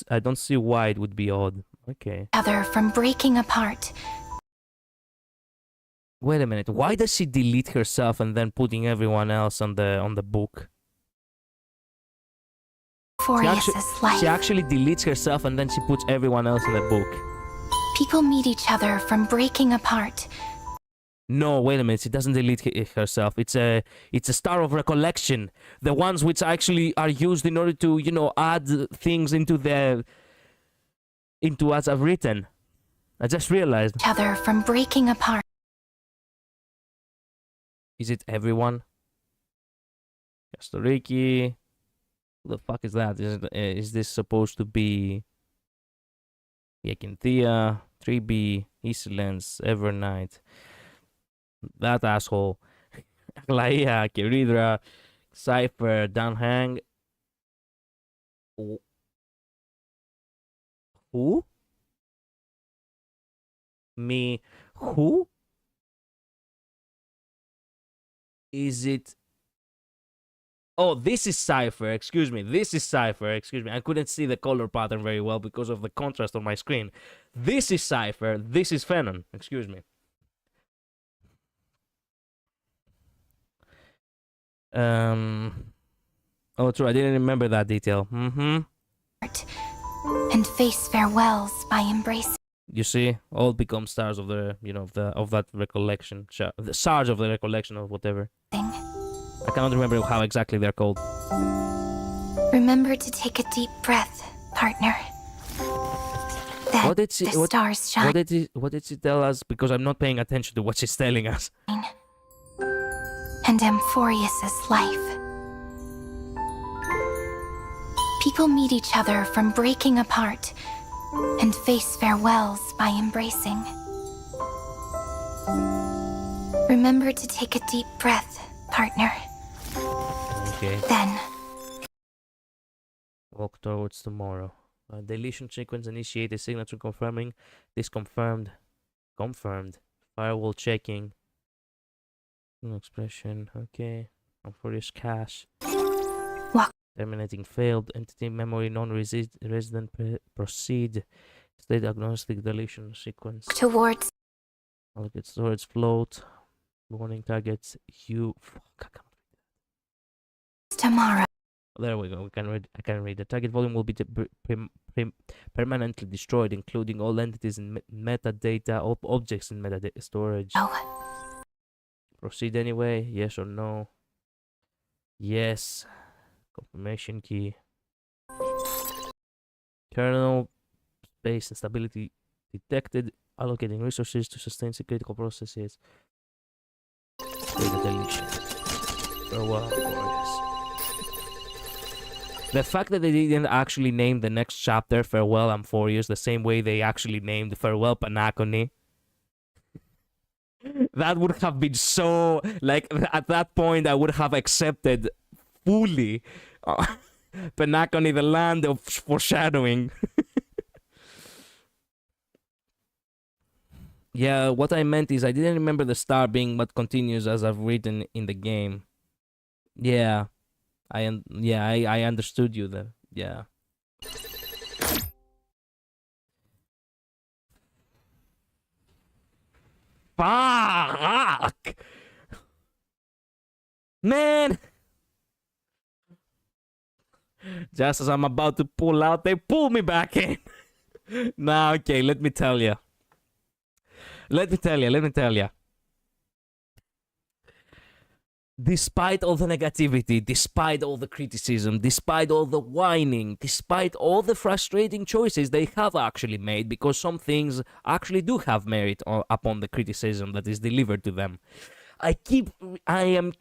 Speaker 1: I don't see why it would be odd. Okay.
Speaker 5: Other from breaking apart.
Speaker 1: Wait a minute. Why does she delete herself and then putting everyone else on the book?
Speaker 5: Amphorius's life.
Speaker 1: She actually deletes herself and then she puts everyone else in the book.
Speaker 5: People meet each other from breaking apart.
Speaker 1: No, wait a minute. She doesn't delete herself. It's a star of recollection. The ones which actually are used in order to, you know, add things into as I've written. I just realized.
Speaker 5: Each other from breaking apart.
Speaker 1: Is it everyone? Castoriki. Who the fuck is that? Is this supposed to be Yakinthea, 3B, Eastlands, Evernight? That asshole. Laia, Kiridra, Cypher, Danhang. Who? Me. Who? Is it? Oh, this is Cypher. Excuse me. This is Cypher. Excuse me. I couldn't see the color pattern very well because of the contrast on my screen. This is Cypher. This is Phenon. Excuse me. Oh, true. I didn't remember that detail. And
Speaker 5: face farewells by embracing.
Speaker 1: You see, all become stars of the, you know, of that recollection, the shards of the recollection of whatever. I cannot remember how exactly they're called.
Speaker 5: Remember to take a deep breath, partner. Then
Speaker 1: What did she?
Speaker 5: the stars shine.
Speaker 1: What did she tell us? Because I'm not paying attention to what she's telling us.
Speaker 5: And Amphorius's life. People meet each other from breaking apart and face farewells by embracing. Remember to take a deep breath, partner.
Speaker 1: Okay.
Speaker 5: Then
Speaker 1: Walk towards tomorrow. Deletion sequence initiated. Signature confirming. This confirmed. Confirmed. Firewall checking. No expression. Okay. Amphorius cache.
Speaker 5: Walk.
Speaker 1: Terminating failed. Entity memory non-resident. Proceed. State agnostic deletion sequence.
Speaker 5: towards
Speaker 1: Allocate storage float. Warning targets. You. Fuck, I can't.
Speaker 5: tomorrow.
Speaker 1: There we go. I can read. The target volume will be permanently destroyed, including all entities in metadata, all objects in metadata storage.
Speaker 5: Oh,
Speaker 1: Proceed anyway. Yes or no? Yes. Confirmation key. Kernel space instability detected. Allocating resources to sustain critical processes. Data deletion. Farewell, Amphorius. The fact that they didn't actually name the next chapter Farewell Amphorius the same way they actually named Farewell Panacony. That would have been so, like, at that point I would have accepted fully Panacony, the land of foreshadowing. Yeah, what I meant is I didn't remember the star being what continues as I've written in the game. Yeah. I understood you there. Yeah. Fuck! Man! Just as I'm about to pull out, they pull me back in. Nah, okay, let me tell you. Let me tell you. Despite all the negativity, despite all the criticism, despite all the whining, despite all the frustrating choices they have actually made, because some things actually do have merit upon the criticism that is delivered to them, I am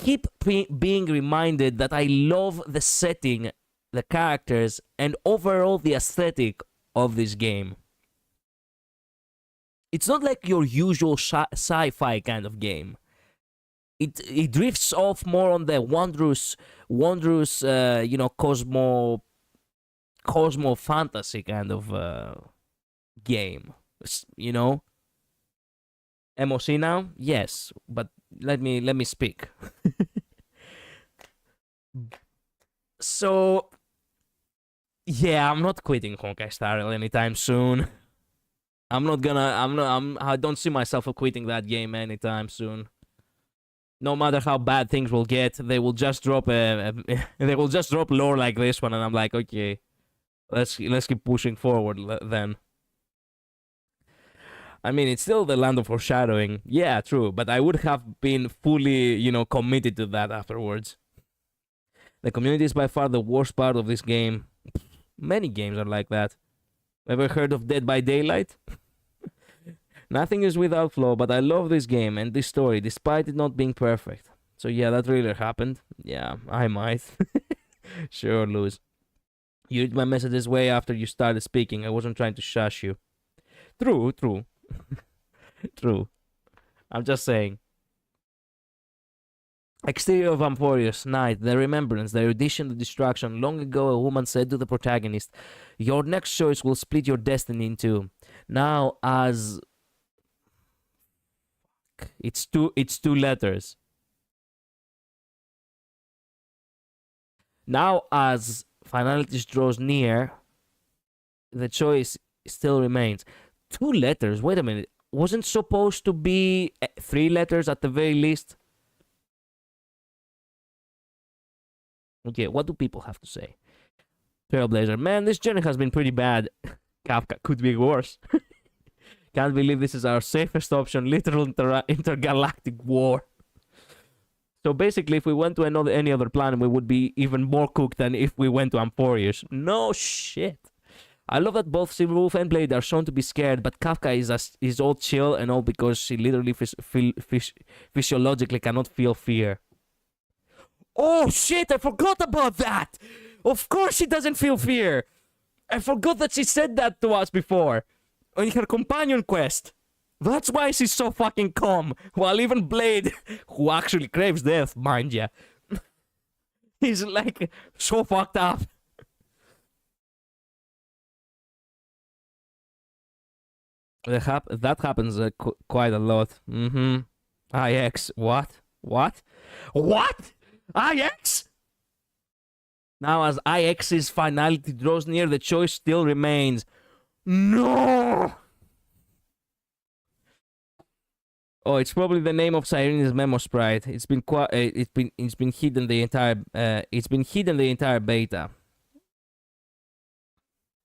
Speaker 1: being reminded that I love the setting, the characters, and overall the aesthetic of this game. It's not like your usual sci-fi kind of game. It drifts off more on the wondrous, cosmo fantasy kind of game. You know. MOC now? Yes, but let me speak. So, yeah, I'm not quitting HonkaiStarRail anytime soon. I don't see myself quitting that game anytime soon. No matter how bad things will get, they will just drop they will just drop lore like this one, and I'm like, okay, let's keep pushing forward then. I mean, it's still the land of foreshadowing. Yeah, true, but I would have been fully, committed to that afterwards. The community is by far the worst part of this game. Many games are like that. Ever heard of Dead by Daylight? Nothing is without flaw, but I love this game and this story, despite it not being perfect. So yeah, that really happened. Yeah, I might. Sure, Luz. You read my messages way after you started speaking. I wasn't trying to shush you. True. True. I'm just saying. Exterior of Amphorius, night, the remembrance, the erudition, the distraction. Long ago, a woman said to the protagonist, "Your next choice will split your destiny in two." Now, as it's two letters. Now, as finality draws near, the choice still remains. 2 letters. Wait a minute. Wasn't supposed to be 3 letters at the very least? Okay, what do people have to say? Trailblazer, man, this journey has been pretty bad. Kafka could be worse. Can't believe this is our safest option. Literal intergalactic war. So basically, if we went to any other planet, we would be even more cooked than if we went to Amphorius. No shit. I love that both Silverwolf and Blade are shown to be scared, but Kafka is all chill and all because she literally physiologically cannot feel fear. Oh shit, I forgot about that! Of course she doesn't feel fear! I forgot that she said that to us before. On her companion quest. That's why she's so fucking calm. While even Blade, who actually craves death, mind ya, he's like so fucked up. That happens quite a lot. IX. What? IX? Now, as IX's finality draws near, the choice still remains. No! Oh, it's probably the name of Cyrene's memo sprite. It's been hidden the entire beta.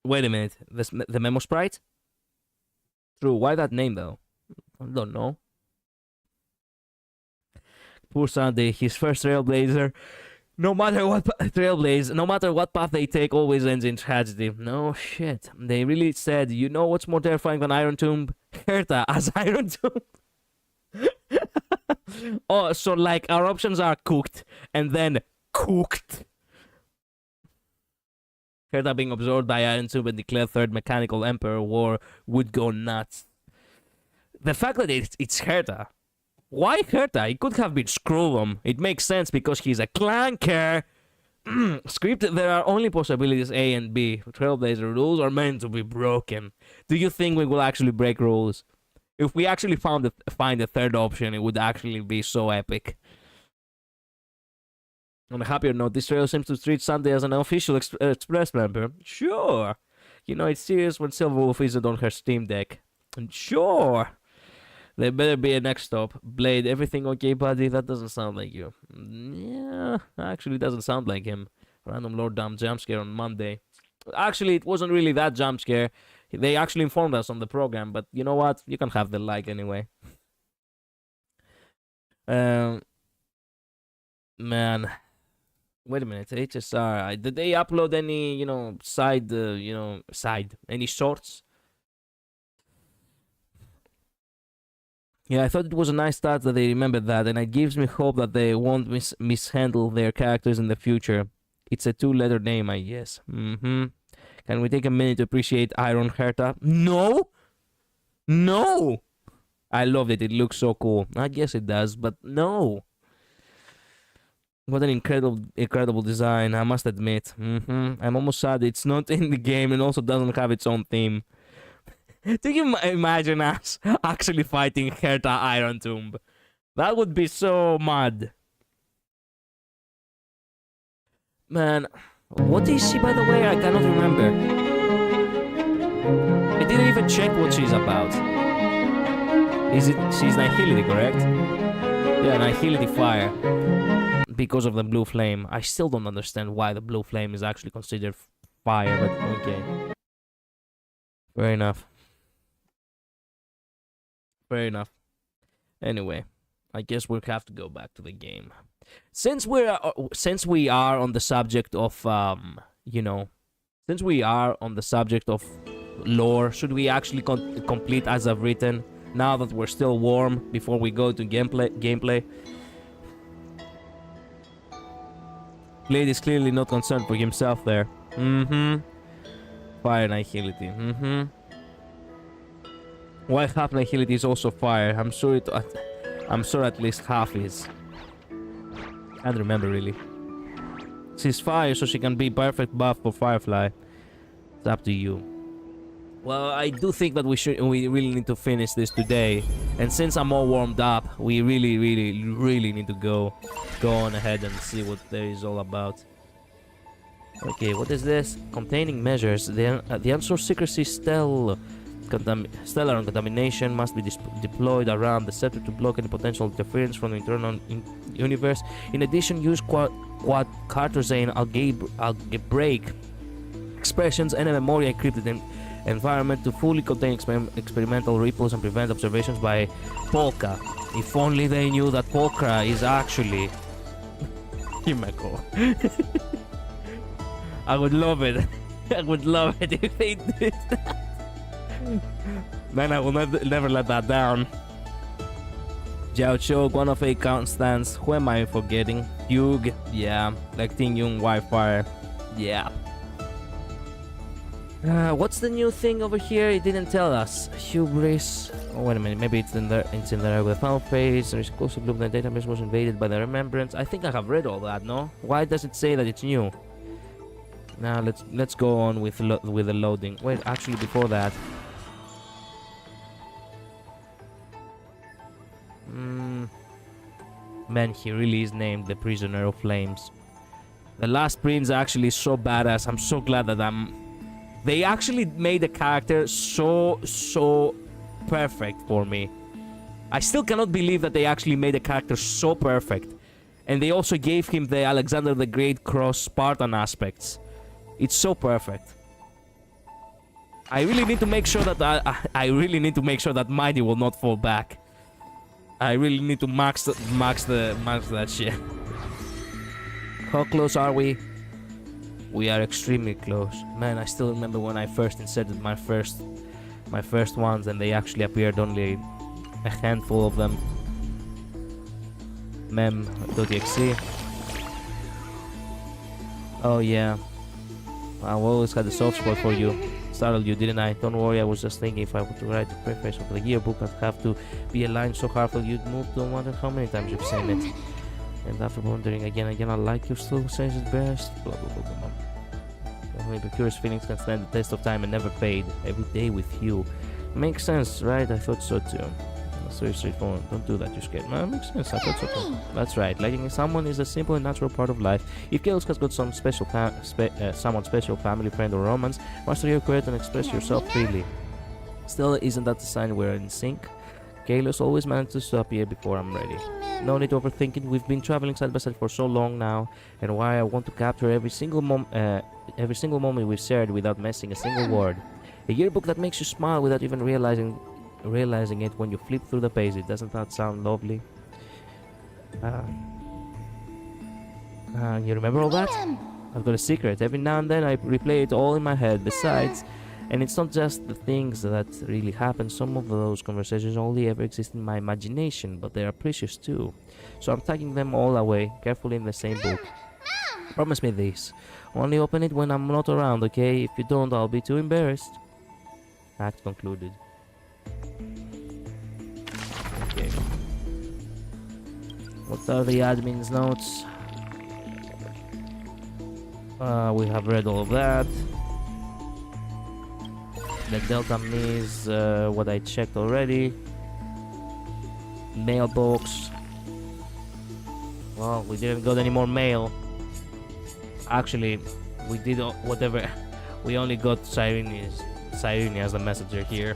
Speaker 1: Wait a minute. The memo sprite? True. Why that name though? I don't know. Poor Sunday, his first Trailblazer. No matter what path they take, always ends in tragedy. No shit. They really said, you know what's more terrifying than Iron Tomb? Herta as Iron Tomb. Oh, so like our options are cooked and then cooked. Herta being absorbed by Iron Tomb and declared third mechanical emperor war would go nuts. The fact that it's Herta. Why Herta? It could have been Scrollum. It makes sense because he's a clanker. Script, there are only possibilities A and B. Trailblazer rules are meant to be broken. Do you think we will actually break rules? If we actually find a third option, it would actually be so epic. On a happier note, this trail seems to treat Sunday as an official Express member. Sure. You know, it's serious when Silverwolf isn't on her Steam Deck. And sure. There better be a next stop. Blade, everything okay, buddy? That doesn't sound like you. Yeah, actually doesn't sound like him. Random Lord Damn jumpscare on Monday. Actually, it wasn't really that jumpscare. They actually informed us on the program, but you know what? You can have the like anyway. Man. Wait a minute, HSR. Did they upload any, any shorts? Yeah, I thought it was a nice start that they remembered that, and it gives me hope that they won't mishandle their characters in the future. It's a 2-letter name, I guess. Can we take a minute to appreciate Iron Herta? No! No! I love it. It looks so cool. I guess it does, but no. What an incredible design, I must admit. I'm almost sad it's not in the game and also doesn't have its own theme. Do you imagine us actually fighting Herta Iron Tomb? That would be so mad. Man, what is she, by the way? I cannot remember. I didn't even check what she's about. She's Nihility, correct? Yeah, Nihility Fire. Because of the blue flame. I still don't understand why the blue flame is actually considered fire, but okay. Fair enough. Fair enough. Anyway, I guess we'll have to go back to the game. Since we are on the subject of since we are on the subject of lore, should we actually complete as I've written now that we're still warm before we go to gameplay? Blade is clearly not concerned for himself there. Fire Nihility. Why half Nihility is also fire? I'm sure at least half is. Can't remember really. She's fire, so she can be perfect buff for Firefly. It's up to you. Well, I do think that we really need to finish this today. And since I'm all warmed up, we really need to go on ahead and see what there is all about. Okay, what is this? Containing measures. The unsourced secrecy stellar contamination must be deployed around the center to block any potential interference from the internal universe. In addition, use Cartesian algebraic expressions and a memory encrypted environment to fully contain experimental ripples and prevent observations by Polka. If only they knew that Polka is actually Himeko. I would love it. I would love it if they did that. Man, I will never let that down. Jiao Cho, Guanafei Constance, who am I forgetting? Hugh, yeah. Like Ting Yung, Wi-Fi, yeah. What's the new thing over here? It didn't tell us. Hubris. Oh, wait a minute. Maybe it's in there. It's in there with the final phase. There is exclusive loop. The database was invaded by the remembrance. I think I have read all that. No? Why does it say that it's new? Now let's go on with the loading. Wait, actually, before that. Man, he really is named the Prisoner of Flames. The Last Prince actually is so badass. I'm so glad that they actually made the character so perfect for me. I still cannot believe that they actually made the character so perfect. And they also gave him the Alexander the Great cross Spartan aspects. It's so perfect. I really need to make sure that Mighty will not fall back. I really need to max that shit. How close are we? We are extremely close. Man, I still remember when I first inserted my first ones and they actually appeared only a handful of them. Mem.exe. Oh yeah. I've always had a soft spot for you. Startled you, didn't I? Don't worry, I was just thinking if I were to write the preface of the yearbook, I'd have to be a line so heartfelt you'd move. Don't wonder how many times you've seen it. And after wondering again, I like you still says it best. Blah blah blah blah. Only the purest feelings can stand the test of time and never fade. Every day with you. Makes sense, right? I thought so too. That's very straightforward. Don't do that, you're scared. No, it makes sense. I thought so too. That's right. Liking someone is a simple and natural part of life. If Chaos has got some special someone special, family, friend, or romance, master your credit and express yourself freely. Still, isn't that a sign we're in sync? Kalos always manages to appear before I'm ready. No need to overthink it. We've been traveling side by side for so long now, and why I want to capture every single moment we've shared without missing a single word. A yearbook that makes you smile without even realizing it when you flip through the pages. Doesn't that sound lovely? You remember all that? I've got a secret. Every now and then I replay it all in my head. Besides, And it's not just the things that really happen. Some of those conversations only ever exist in my imagination, but they are precious too. So I'm tucking them all away, carefully in the same book. Promise me this. Only open it when I'm not around, okay? If you don't, I'll be too embarrassed. Act concluded. Okay. What are the admin's notes? We have read all of that. The Delta is what I checked already. Mailbox. Well, we didn't got any more mail. Actually, we did whatever. We only got Cyrene as the messenger here.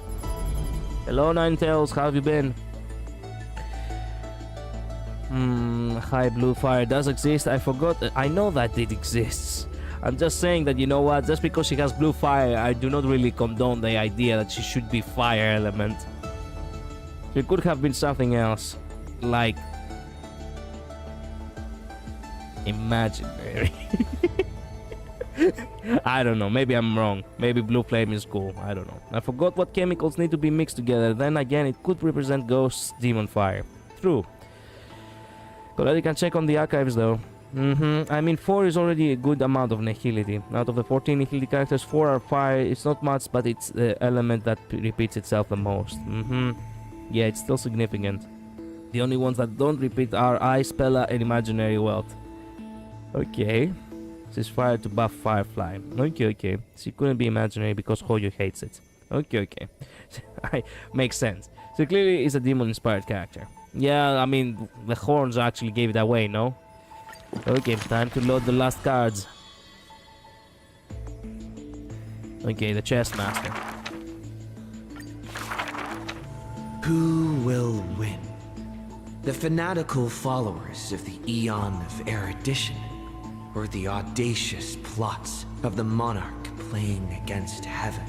Speaker 1: Hello, Ninetales. How have you been? Hi, Blue Fire does exist. I forgot. I know that it exists. I'm just saying that, you know what, just because she has blue fire, I do not really condone the idea that she should be fire element. She could have been something else, like imaginary. I don't know, maybe I'm wrong. Maybe blue flame is cool, I don't know. I forgot what chemicals need to be mixed together. Then again, it could represent ghosts, demon fire. True. Colette can check on the archives though. I mean, 4 is already a good amount of nihility. Out of the 14 nihility characters, 4 are fire. It's not much, but it's the element that repeats itself the most. Yeah, it's still significant. The only ones that don't repeat are Ice, Pella, and Imaginary Wealth. Okay. She's fired to buff Firefly. Okay. She couldn't be imaginary because Hoyo hates it. Okay. Makes sense. So clearly is a demon-inspired character. Yeah, I mean, the horns actually gave it away, no? Okay, time to load the last cards. Okay, the chess master.
Speaker 7: Who will win? The fanatical followers of the Eon of Erudition, or the audacious plots of the monarch playing against heaven?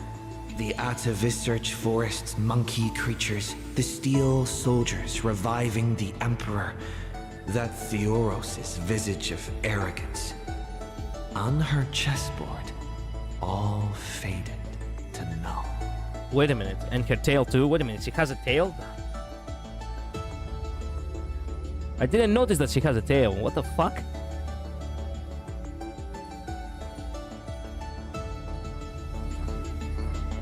Speaker 7: The Atavissearch Forest's monkey creatures, the steel soldiers reviving the Emperor, that Theoros' visage of arrogance. On her chessboard, all faded to null.
Speaker 1: Wait a minute, and her tail too? Wait a minute, she has a tail? I didn't notice that she has a tail. What the fuck?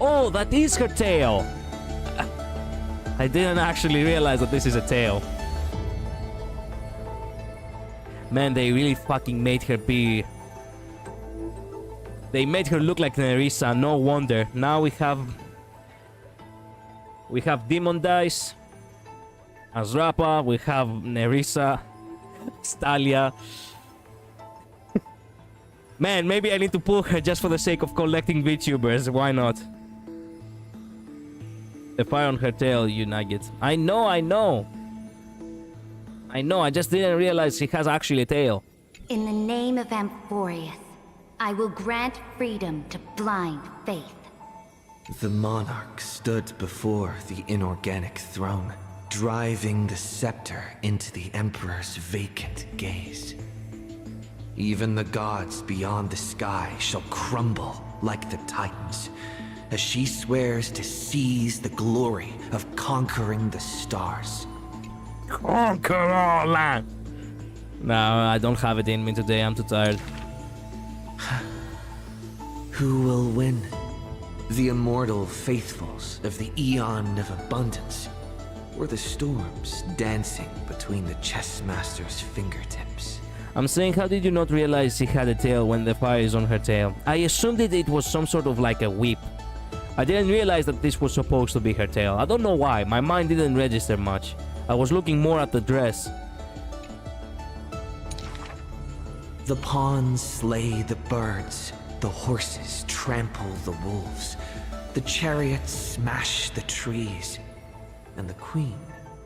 Speaker 1: Oh, that is her tail! I didn't actually realize that this is a tail. Man, they really fucking made her be... They made her look like Nerissa, no wonder. Now we have Demon Dice, Azrapa, we have Nerissa, Stalia. Man, maybe I need to pull her just for the sake of collecting VTubers, why not? The fire on her tail, you nugget. I know, I just didn't realize she has actually a tail.
Speaker 8: In the name of Amphorius, I will grant freedom to blind faith.
Speaker 7: The monarch stood before the inorganic throne, driving the scepter into the Emperor's vacant gaze. Even the gods beyond the sky shall crumble like the Titans, as she swears to seize the glory of conquering the stars.
Speaker 1: Conquer all land! No, I don't have it in me today, I'm too tired.
Speaker 7: Who will win? The immortal faithfuls of the Eon of Abundance, or the storms dancing between the chess master's fingertips?
Speaker 1: I'm saying, how did you not realize she had a tail when the fire is on her tail? I assumed that it was some sort of like a whip. I didn't realize that this was supposed to be her tail. I don't know why, my mind didn't register much. I was looking more at the dress.
Speaker 7: The pawns slay the birds, the horses trample the wolves, the chariots smash the trees, and the queen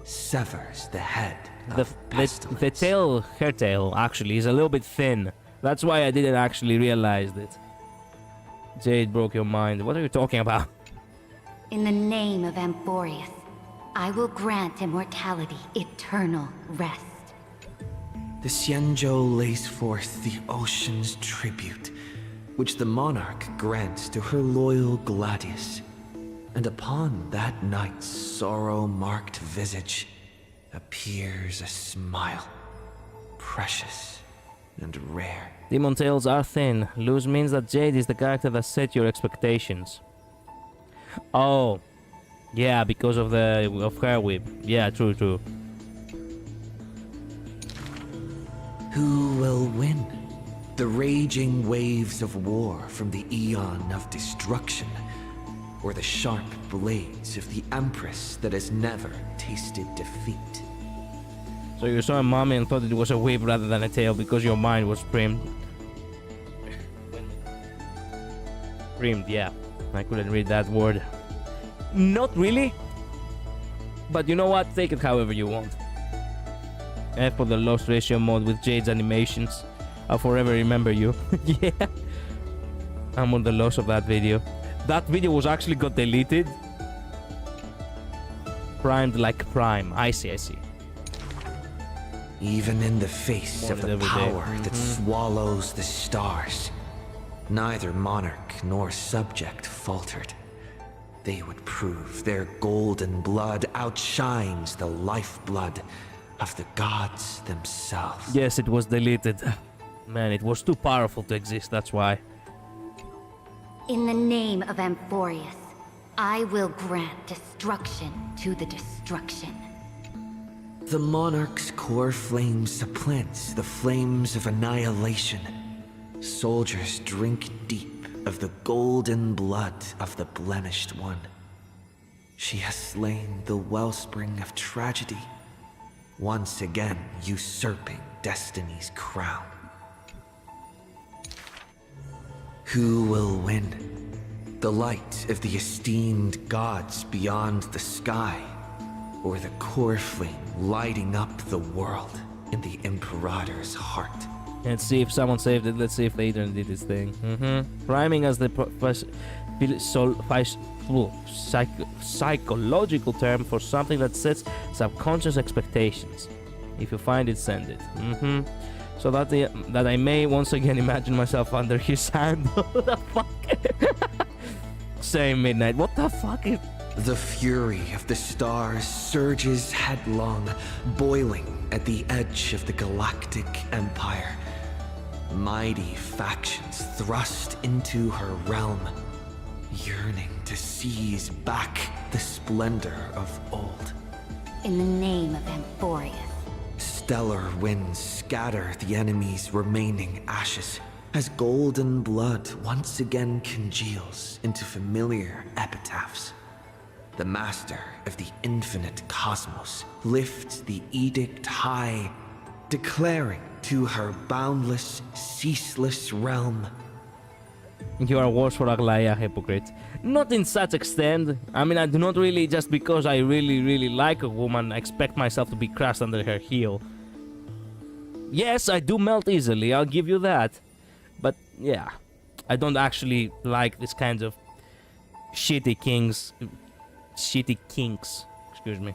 Speaker 7: severs the head of pestilence.
Speaker 1: The tail, her tail, actually, is a little bit thin. That's why I didn't actually realize it. Jade broke your mind. What are you talking about?
Speaker 8: In the name of Amphorius, I will grant immortality eternal rest.
Speaker 7: The Xianzhou lays forth the ocean's tribute, which the monarch grants to her loyal Gladius. And upon that night's sorrow-marked visage appears a smile, precious and rare.
Speaker 1: Demon tales are thin. Loose means that Jade is the character that set your expectations. Oh, yeah, because of her whip. Yeah, true.
Speaker 7: Who will win? The raging waves of war from the Eon of Destruction, or the sharp blades of the Empress that has never tasted defeat?
Speaker 1: So you saw a mummy and thought it was a whip rather than a tail because your mind was primed. Primed, yeah. I couldn't read that word. Not really. But you know what? Take it however you want. F for the lost ratio mode with Jade's animations. I'll forever remember you. Yeah. I'm on the loss of that video. That video was actually got deleted. Primed like Prime. I see.
Speaker 7: Even in the face of the power that swallows the stars, neither monarch nor subject faltered. They would prove their golden blood outshines the lifeblood of the gods themselves.
Speaker 1: Yes, it was deleted. Man, it was too powerful to exist, that's why.
Speaker 8: In the name of Amphorius, I will grant destruction to the destruction.
Speaker 7: The monarch's core flame supplants the flames of annihilation. Soldiers drink deep of the golden blood of the blemished one. She has slain the wellspring of tragedy, once again usurping destiny's crown. Who will win? The light of the esteemed gods beyond the sky, or the core flame lighting up the world in the Imperator's heart?
Speaker 1: Let's see if someone saved it. Let's see if Adrian did his thing. Priming as the psychological term for something that sets subconscious expectations. If you find it, send it. So that I may once again imagine myself under his hand. What the fuck? Same midnight. What the fuck is...
Speaker 7: The fury of the stars surges headlong, boiling at the edge of the galactic empire. Mighty factions thrust into her realm, yearning to seize back the splendor of old.
Speaker 8: In the name of Amphorius.
Speaker 7: Stellar winds scatter the enemy's remaining ashes as golden blood once again congeals into familiar epitaphs. The master of the infinite cosmos lifts the edict high, declaring to her boundless, ceaseless realm,
Speaker 1: you are worse for Aglaya, hypocrite. Not in such extent. I mean, I do not really, just because I really like a woman, expect myself to be crushed under her heel. Yes, I do melt easily, I'll give you that. But yeah, I don't actually like this kind of shitty kinks, excuse me,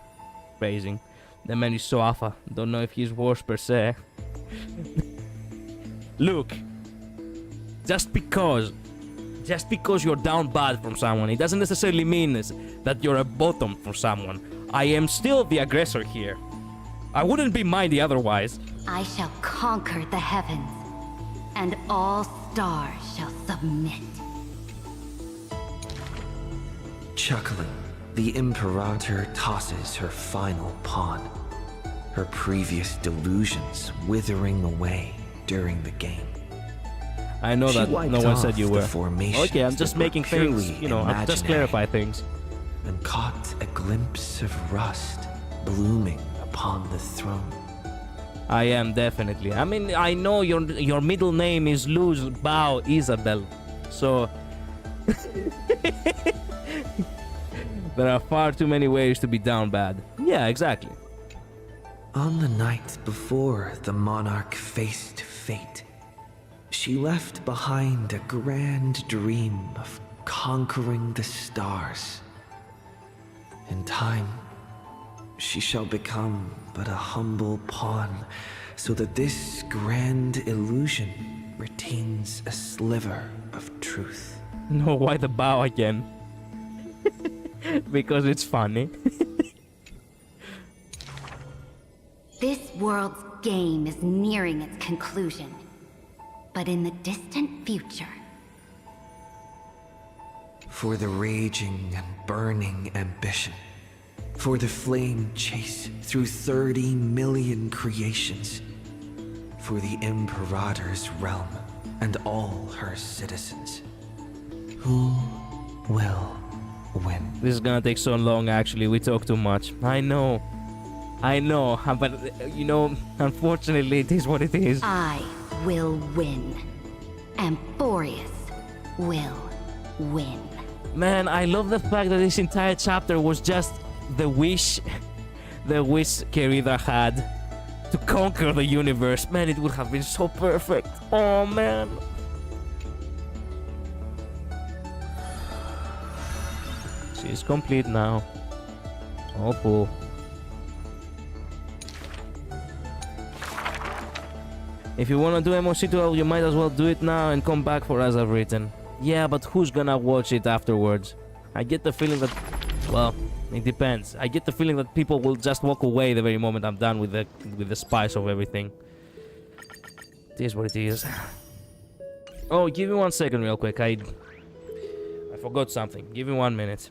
Speaker 1: phrasing. The man is so alpha, don't know if he's worse per se. Look, just because you're down bad from someone, it doesn't necessarily mean that you're a bottom for someone. I am still the aggressor here. I wouldn't be mighty otherwise.
Speaker 8: I shall conquer the heavens, and all stars shall submit.
Speaker 7: Chuckling, the Imperator tosses her final pawn, her previous delusions withering away during the game.
Speaker 1: I know
Speaker 7: She
Speaker 1: that
Speaker 7: wiped
Speaker 1: no one said
Speaker 7: off
Speaker 1: you
Speaker 7: the
Speaker 1: were.
Speaker 7: formations
Speaker 1: Okay, I'm just
Speaker 7: that were
Speaker 1: making things,
Speaker 7: purely
Speaker 1: you know, I'm just
Speaker 7: imaginary.
Speaker 1: clarify things.
Speaker 7: And caught a glimpse of rust blooming upon the throne.
Speaker 1: I am definitely. I mean, I know your middle name is Luz Bao Isabel, so there are far too many ways to be down bad. Yeah, exactly.
Speaker 7: On the night before the monarch faced fate, she left behind a grand dream of conquering the stars. In time, she shall become but a humble pawn, so that this grand illusion retains a sliver of truth.
Speaker 1: No, why the bow again? Because it's funny.
Speaker 8: This world's game is nearing its conclusion. But in the distant future,
Speaker 7: For the raging and burning ambition. For the flame chase through 30 million creations. For the Imperator's realm and all her citizens. Who will win?
Speaker 1: This is gonna take so long, actually. We talk too much. I know, but you know, unfortunately, it is what it is.
Speaker 8: I will win. Amphorius will win.
Speaker 1: Man, I love the fact that this entire chapter was just the wish Kerida had to conquer the universe. Man, it would have been so perfect. Oh man. She's complete now. Oh cool. If you wanna do MOC 12, you might as well do it now and come back for As I've Written. Yeah, but who's gonna watch it afterwards? I get the feeling that, well, it depends. I get the feeling that people will just walk away the very moment I'm done with the spice of everything. It is what it is. Oh, give me 1 second real quick. I forgot something. Give me 1 minute.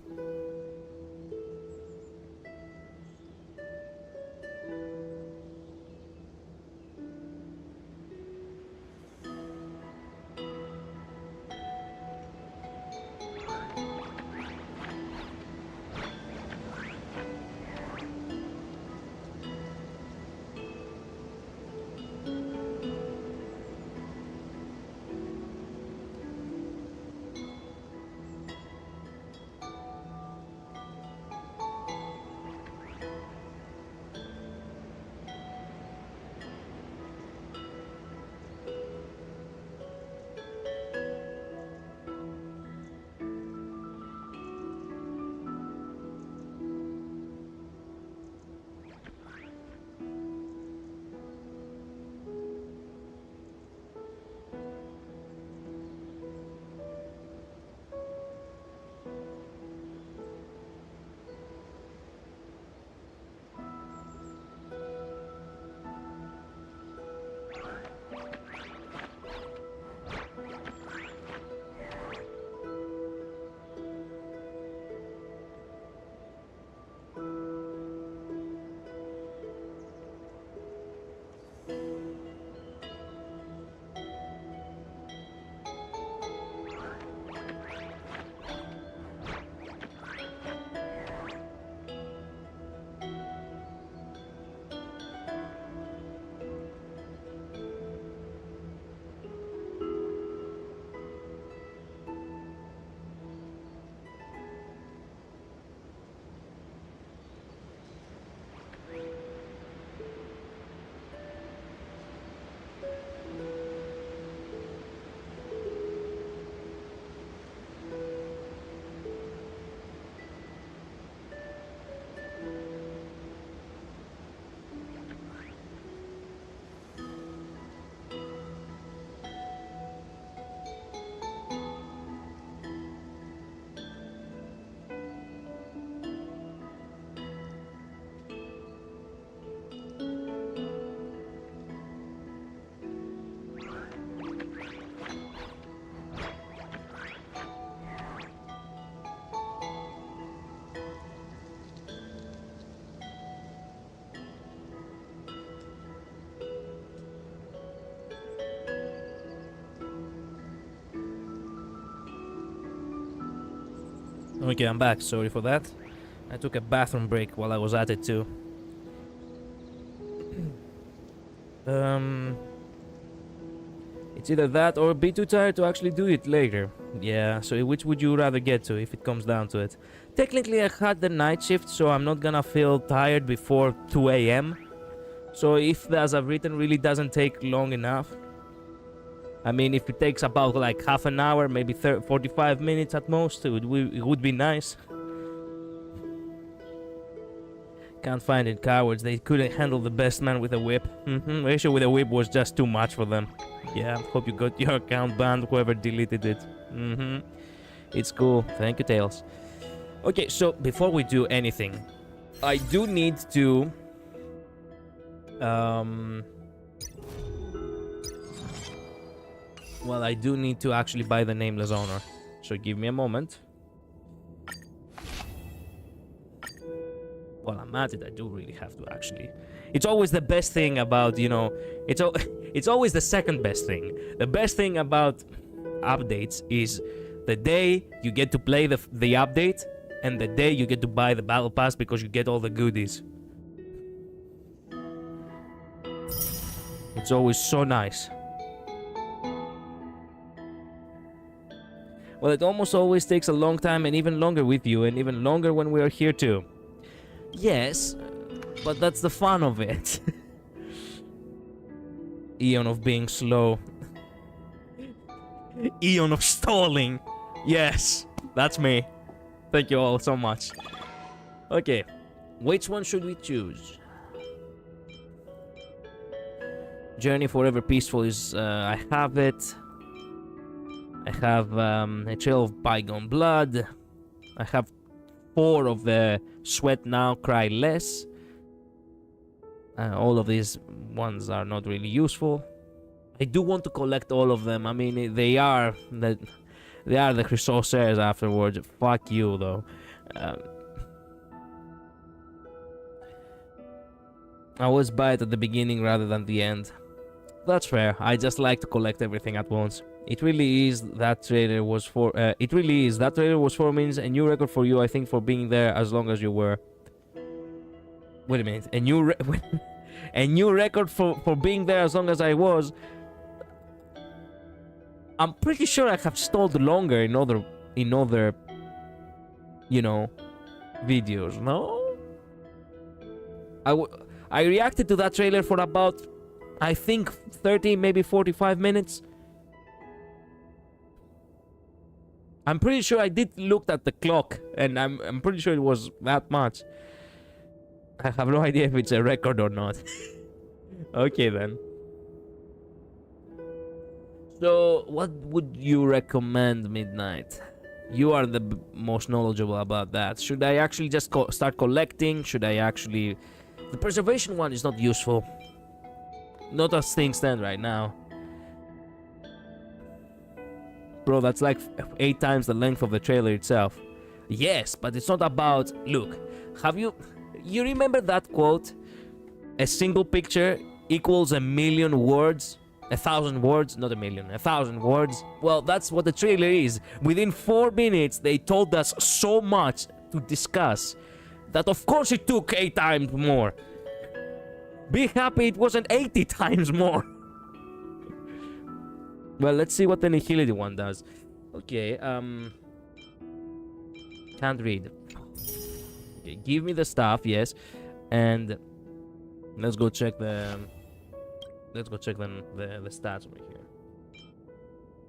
Speaker 1: Okay, I'm back. Sorry for that. I took a bathroom break while I was at it too. It's either that or be too tired to actually do it later. Yeah, so which would you rather get to if it comes down to it? Technically, I had the night shift, so I'm not gonna feel tired before 2 a.m. So if the As I've Written really doesn't take long enough, I mean, if it takes about like half an hour, maybe 45 minutes at most, it would be nice. Can't find it, cowards. They couldn't handle the best man with a whip. The issue with a whip was just too much for them. Yeah, hope you got your account banned, whoever deleted it. It's cool. Thank you, Tails. Okay, so before we do anything, I do need to... Well, I do need to actually buy the Nameless Honor. So give me a moment. Well, I'm at it. I do really have to actually. It's always the best thing about, you know, it's always the second best thing. The best thing about updates is the day you get to play the update and the day you get to buy the battle pass because you get all the goodies. It's always so nice. Well, it almost always takes a long time and even longer with you and even longer when we are here too. Yes, but that's the fun of it. Eon of being slow. Eon of stalling. Yes, that's me. Thank you all so much. Okay, which one should we choose? Journey Forever Peaceful is... I have it. I have a Trail of Bygone Blood. I have 4 of the Sweat Now, Cry Less. All of these ones are not really useful. I do want to collect all of them. I mean, they are the Chrysoceres afterwards. Fuck you, though. I always buy it at the beginning rather than the end. That's fair. I just like to collect everything at once. It really is that trailer was for. It really is that trailer was 4 minutes. A new record for you, I think, for being there as long as you were. Wait a minute. A new record for being there as long as I was. I'm pretty sure I have stalled longer in other, you know, videos. No. I reacted to that trailer for about, I think, 30, maybe 45 minutes. I'm pretty sure I did look at the clock, and I'm pretty sure it was that much. I have no idea if it's a record or not. Okay, then. So, what would you recommend, Midnight? You are the most knowledgeable about that. Should I actually just start collecting? Should I actually... The preservation one is not useful. Not as things stand right now. Bro, that's like 8 times the length of the trailer itself. Yes, but it's not about... Look, have you... You remember that quote? A single picture equals 1,000,000 words? 1,000 words? Not 1,000,000. 1,000 words? Well, that's what the trailer is. Within 4 minutes, they told us so much to discuss that of course it took 8 times more. Be happy it wasn't 80 times more. Well, let's see what the Nihility one does. Okay, can't read. Okay, give me the stuff, yes. And let's go check the... Let's go check the stats over here.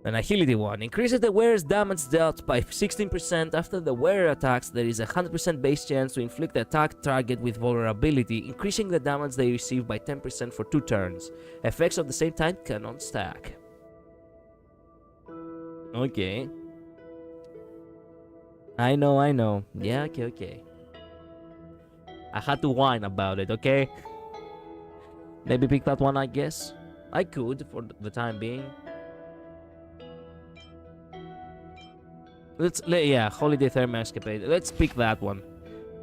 Speaker 1: The Nihility one increases the wearer's damage dealt by 16%. After the wearer attacks, there is a 100% base chance to inflict the attack target with vulnerability, increasing the damage they receive by 10% for 2 turns. Effects of the same type cannot stack. Okay. I know. Yeah, okay. I had to whine about it, okay? Maybe pick that one, I guess. I could, for the time being. Yeah, Holiday Thermal Escapade. Let's pick that one.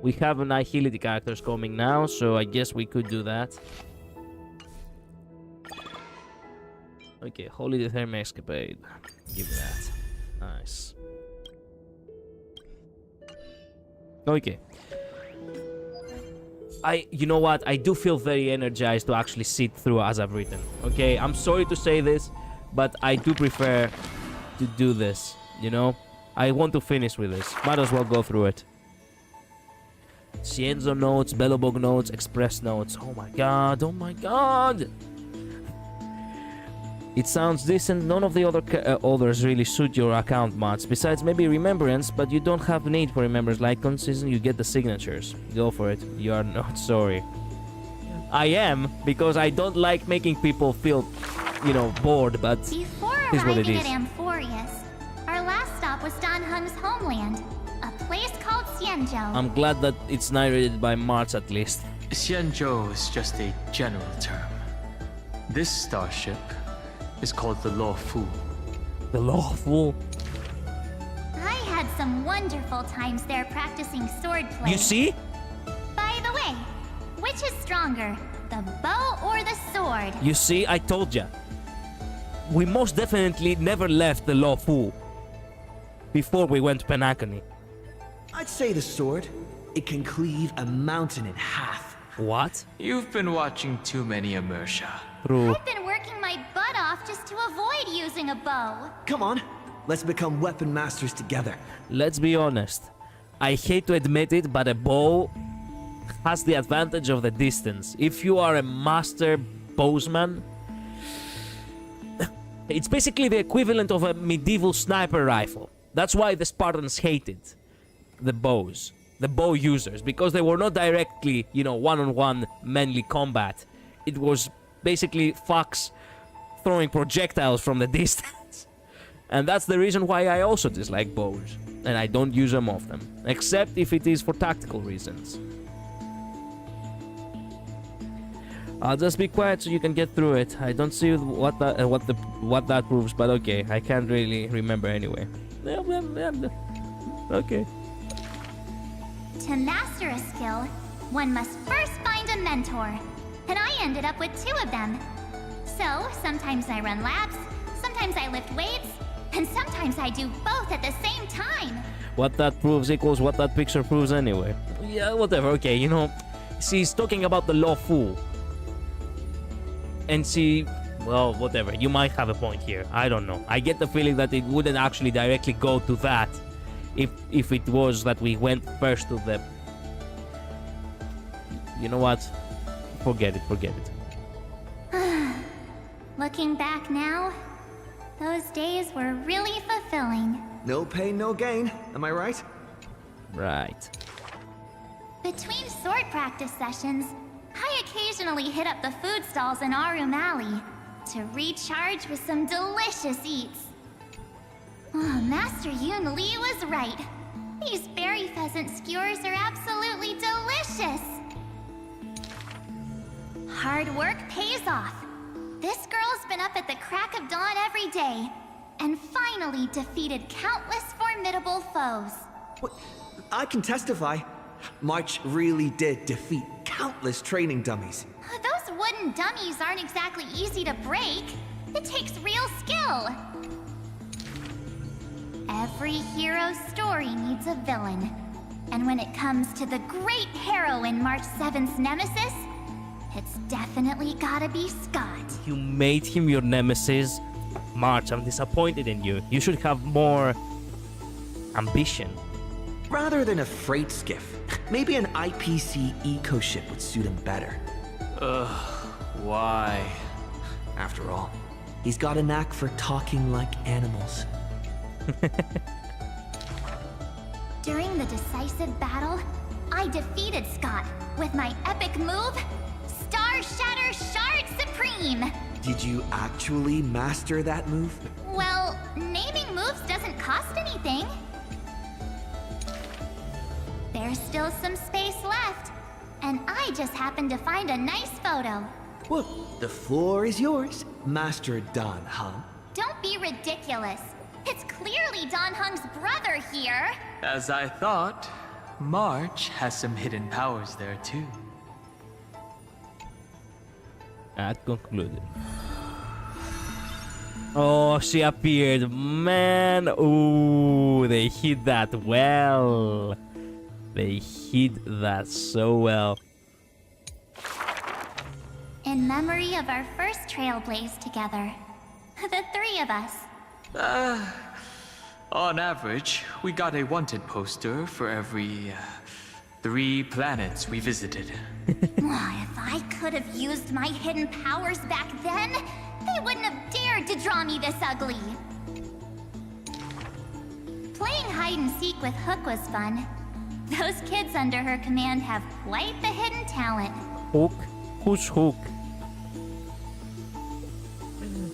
Speaker 1: We have Nihility characters coming now, so I guess we could do that. Okay, Holiday Thermal Escapade. Give me that. Nice. Okay. You know what? I do feel very energized to actually sit through as I've written. Okay, I'm sorry to say this, but I do prefer to do this, you know? I want to finish with this. Might as well go through it. Cienzo notes, Bellobog notes, Express notes. Oh my god, oh my god! It sounds decent. None of the other others really suit your account mods. Besides maybe Remembrance, but you don't have need for Remembrance. Like consistent, you get the signatures. Go for it. You are not sorry. I am, because I don't like making people feel, you know, bored, but
Speaker 9: Before
Speaker 1: is what it
Speaker 9: arriving
Speaker 1: is.
Speaker 9: at Amphorius, our last stop was Dan Heng's homeland, a place called Xianzhou.
Speaker 1: I'm glad that it's narrated by March at least.
Speaker 10: Xianzhou is just a general term. This starship is called the Lawfu.
Speaker 1: The Lawful.
Speaker 9: I had some wonderful times there practicing swordplay.
Speaker 1: You see?
Speaker 9: By the way, which is stronger, the bow or the sword?
Speaker 1: You see, I told ya. We most definitely never left the Lawful before we went to Penacony.
Speaker 7: I'd say the sword. It can cleave a mountain in half.
Speaker 1: What?
Speaker 10: You've been watching too many Immersia.
Speaker 1: True.
Speaker 9: I've been working my butt off just to avoid using a bow.
Speaker 7: Come on, let's become weapon masters together.
Speaker 1: Let's be honest. I hate to admit it, but a bow has the advantage of the distance. If you are a master bowsman, it's basically the equivalent of a medieval sniper rifle. That's why the Spartans hated the bows, the bow users, because they were not directly, you know, one-on-one manly combat. It was basically fucks throwing projectiles from the distance. And that's the reason why I also dislike bows, and I don't use them often, except if it is for tactical reasons. I'll just be quiet so you can get through it. I don't see what that proves, but okay, I can't really remember anyway. Okay.
Speaker 9: To master a skill, one must first find a mentor. And I ended up with 2 of them. So, sometimes I run laps, sometimes I lift weights, and sometimes I do both at the same time.
Speaker 1: What that proves equals what that picture proves anyway. Yeah, whatever, okay, you know. She's talking about the Lawful. And she... well, whatever, you might have a point here. I don't know. I get the feeling that it wouldn't actually directly go to that if it was that we went first to the... You know what? Forget it.
Speaker 9: Looking back now, those days were really fulfilling.
Speaker 7: No pain, no gain. Am I right?
Speaker 1: Right.
Speaker 9: Between sword practice sessions, I occasionally hit up the food stalls in Arum Alley to recharge with some delicious eats. Oh, Master Yun Li was right. These berry pheasant skewers are absolutely delicious. Hard work pays off. This girl's been up at the crack of dawn every day, and finally defeated countless formidable foes.
Speaker 7: What? I can testify. March really did defeat countless training dummies.
Speaker 9: Those wooden dummies aren't exactly easy to break. It takes real skill. Every hero's story needs a villain. And when it comes to the great heroine March 7th's nemesis, it's definitely gotta be Scott.
Speaker 1: You made him your nemesis? March, I'm disappointed in you. You should have more... ambition.
Speaker 7: Rather than a freight skiff, maybe an IPC eco-ship would suit him better.
Speaker 10: Why?
Speaker 7: After all, he's got a knack for talking like animals.
Speaker 9: During the decisive battle, I defeated Scott with my epic move, Star Shatter Shard Supreme!
Speaker 7: Did you actually master that move?
Speaker 9: Well, naming moves doesn't cost anything. There's still some space left, and I just happened to find a nice photo.
Speaker 7: Well, the floor is yours, Master Dan Heng.
Speaker 9: Don't be ridiculous. It's clearly Dan Heng's brother here.
Speaker 10: As I thought, March has some hidden powers there too.
Speaker 1: At concluded. Oh, she appeared. Man, ooh, they hid that well. They hid that so well.
Speaker 9: In memory of our first trailblaze together. The 3 of us.
Speaker 10: On average, we got a wanted poster for every 3 planets we visited.
Speaker 9: If I could have used my hidden powers back then, They wouldn't have dared to draw me this ugly. Playing hide and seek with Hook was fun. Those kids under her command have quite the hidden talent.
Speaker 1: Hook? Who's Hook?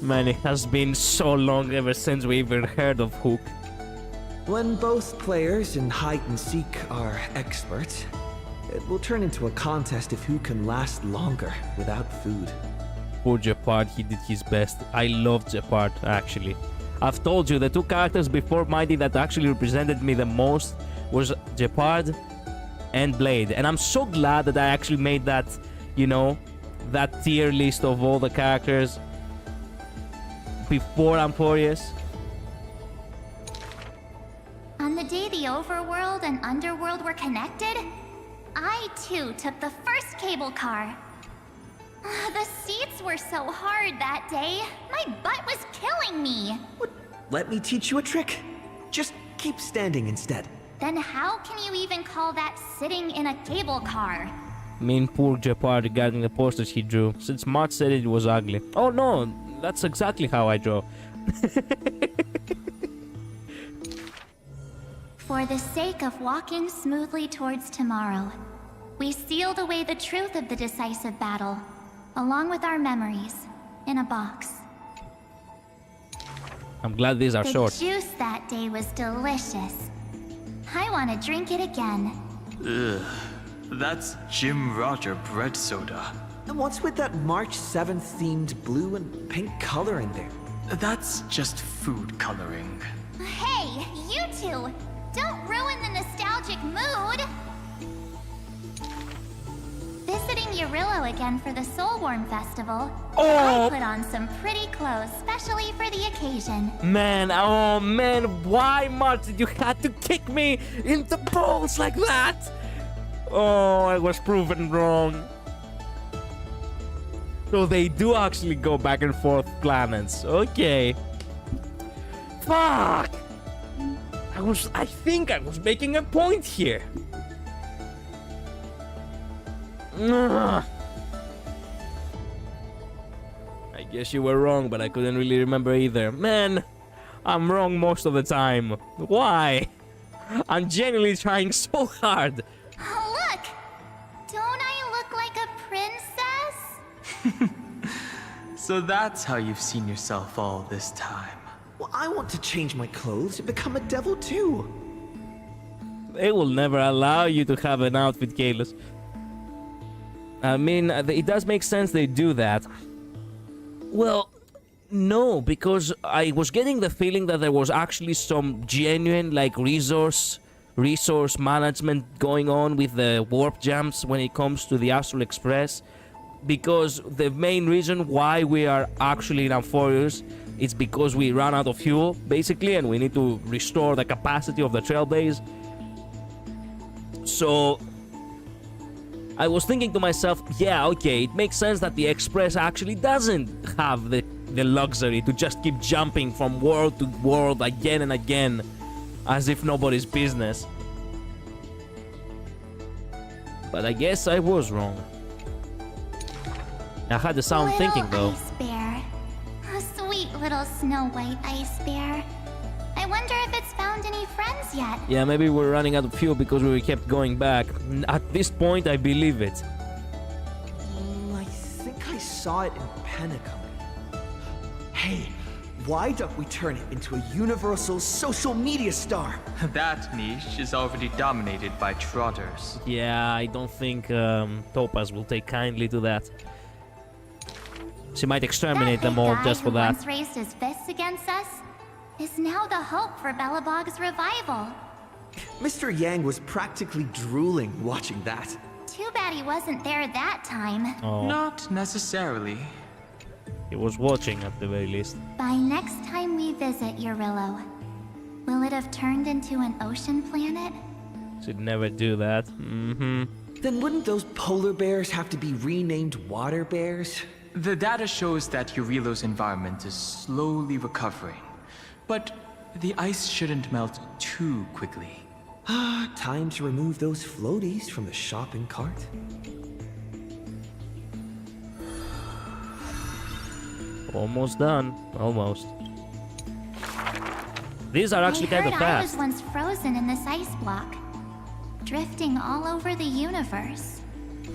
Speaker 1: Man, it has been so long ever since we even heard of Hook.
Speaker 7: When both players in hide and seek are experts, it will turn into a contest of who can last longer without food.
Speaker 1: Poor Jeopard, he did his best. I loved Jeopard, actually. I've told you, the two characters before Mighty that actually represented me the most was Jeopard and Blade. And I'm so glad that I actually made that, you know, that tier list of all the characters before Amphorius.
Speaker 9: On the day the overworld and underworld were connected, I too took the first cable car. The seats were so hard that day, my butt was killing me.
Speaker 7: What? Let me teach you a trick. Just keep standing instead.
Speaker 9: Then how can you even call that sitting in a cable car?
Speaker 1: Mean poor Jeopard regarding the posters he drew, since Mart said it was ugly. Oh no, that's exactly how I draw.
Speaker 9: For the sake of walking smoothly towards tomorrow, we sealed away the truth of the decisive battle, along with our memories, in a box.
Speaker 1: I'm glad these are short.
Speaker 9: The juice that day was delicious. I want to drink it again.
Speaker 10: Ugh. That's Jim Roger bread soda.
Speaker 7: And what's with that March 7th themed blue and pink color in there?
Speaker 10: That's just food coloring.
Speaker 9: Hey, you two! Don't ruin the nostalgic mood! Visiting Yurillo again for the Soulborn Festival.
Speaker 1: Oh!
Speaker 9: I put on some pretty clothes, specially for the occasion.
Speaker 1: Man, oh man, why, Martin? You had to kick me in the balls like that! Oh, I was proven wrong. So they do actually go back and forth planets. Okay. Fuck! I think I was making a point here. Ugh. I guess you were wrong, but I couldn't really remember either. Man, I'm wrong most of the time. Why? I'm genuinely trying so hard.
Speaker 9: Look! Don't I look like a princess?
Speaker 10: So that's how you've seen yourself all this time.
Speaker 7: Well, I want to change my clothes and become a devil too.
Speaker 1: They will never allow you to have an outfit, Kalos. I mean, it does make sense they do that. Well, no, because I was getting the feeling that there was actually some genuine, like, resource management going on with the warp jumps when it comes to the Astral Express. Because the main reason why we are actually in Amphorius is because we ran out of fuel, basically, and we need to restore the capacity of the Trailblaze. So I was thinking to myself, yeah, okay, it makes sense that the Express actually doesn't have the luxury to just keep jumping from world to world again and again as if nobody's business. But I guess I was wrong. I had the sound thinking though.
Speaker 9: Ice bear. A sweet little Snow White ice bear. I wonder if it's found any friends yet.
Speaker 1: Yeah, maybe we're running out of fuel because we kept going back. At this point, I believe it.
Speaker 7: I think I saw it in Penicum. Hey, why don't we turn it into a universal social media star?
Speaker 10: That niche is already dominated by trotters.
Speaker 1: Yeah, I don't think Topaz will take kindly to that. She might exterminate them all just for that.
Speaker 9: Once raised his fists against us is now the hope for Belobog's revival.
Speaker 7: Mr. Yang was practically drooling watching that.
Speaker 9: Too bad he wasn't there that time.
Speaker 1: Oh,
Speaker 10: Not necessarily.
Speaker 1: he was watching at the very least.
Speaker 9: By next time we visit Yurillo, will it have turned into an ocean planet?
Speaker 1: Should never do that.
Speaker 7: Then wouldn't those polar bears have to be renamed water bears?
Speaker 10: The data shows that Eurillo's environment is slowly recovering, but the ice shouldn't melt too quickly.
Speaker 7: Time to remove those floaties from the shopping cart.
Speaker 1: Almost done. Almost. These are actually kind of
Speaker 9: I was
Speaker 1: fast.
Speaker 9: once frozen in this ice block, drifting all over the universe.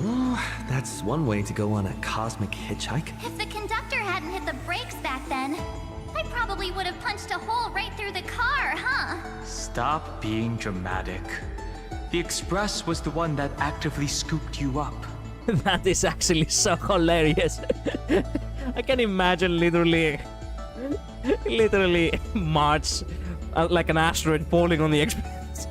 Speaker 7: Oh, that's one way to go on a cosmic hitchhike.
Speaker 9: If the conductor hadn't hit the brakes back then, I probably would have punched a hole right through the car, huh?
Speaker 10: Stop being dramatic. The Express was the one that actively scooped you up.
Speaker 1: That is actually so hilarious. I can imagine literally March like an asteroid falling on the Express.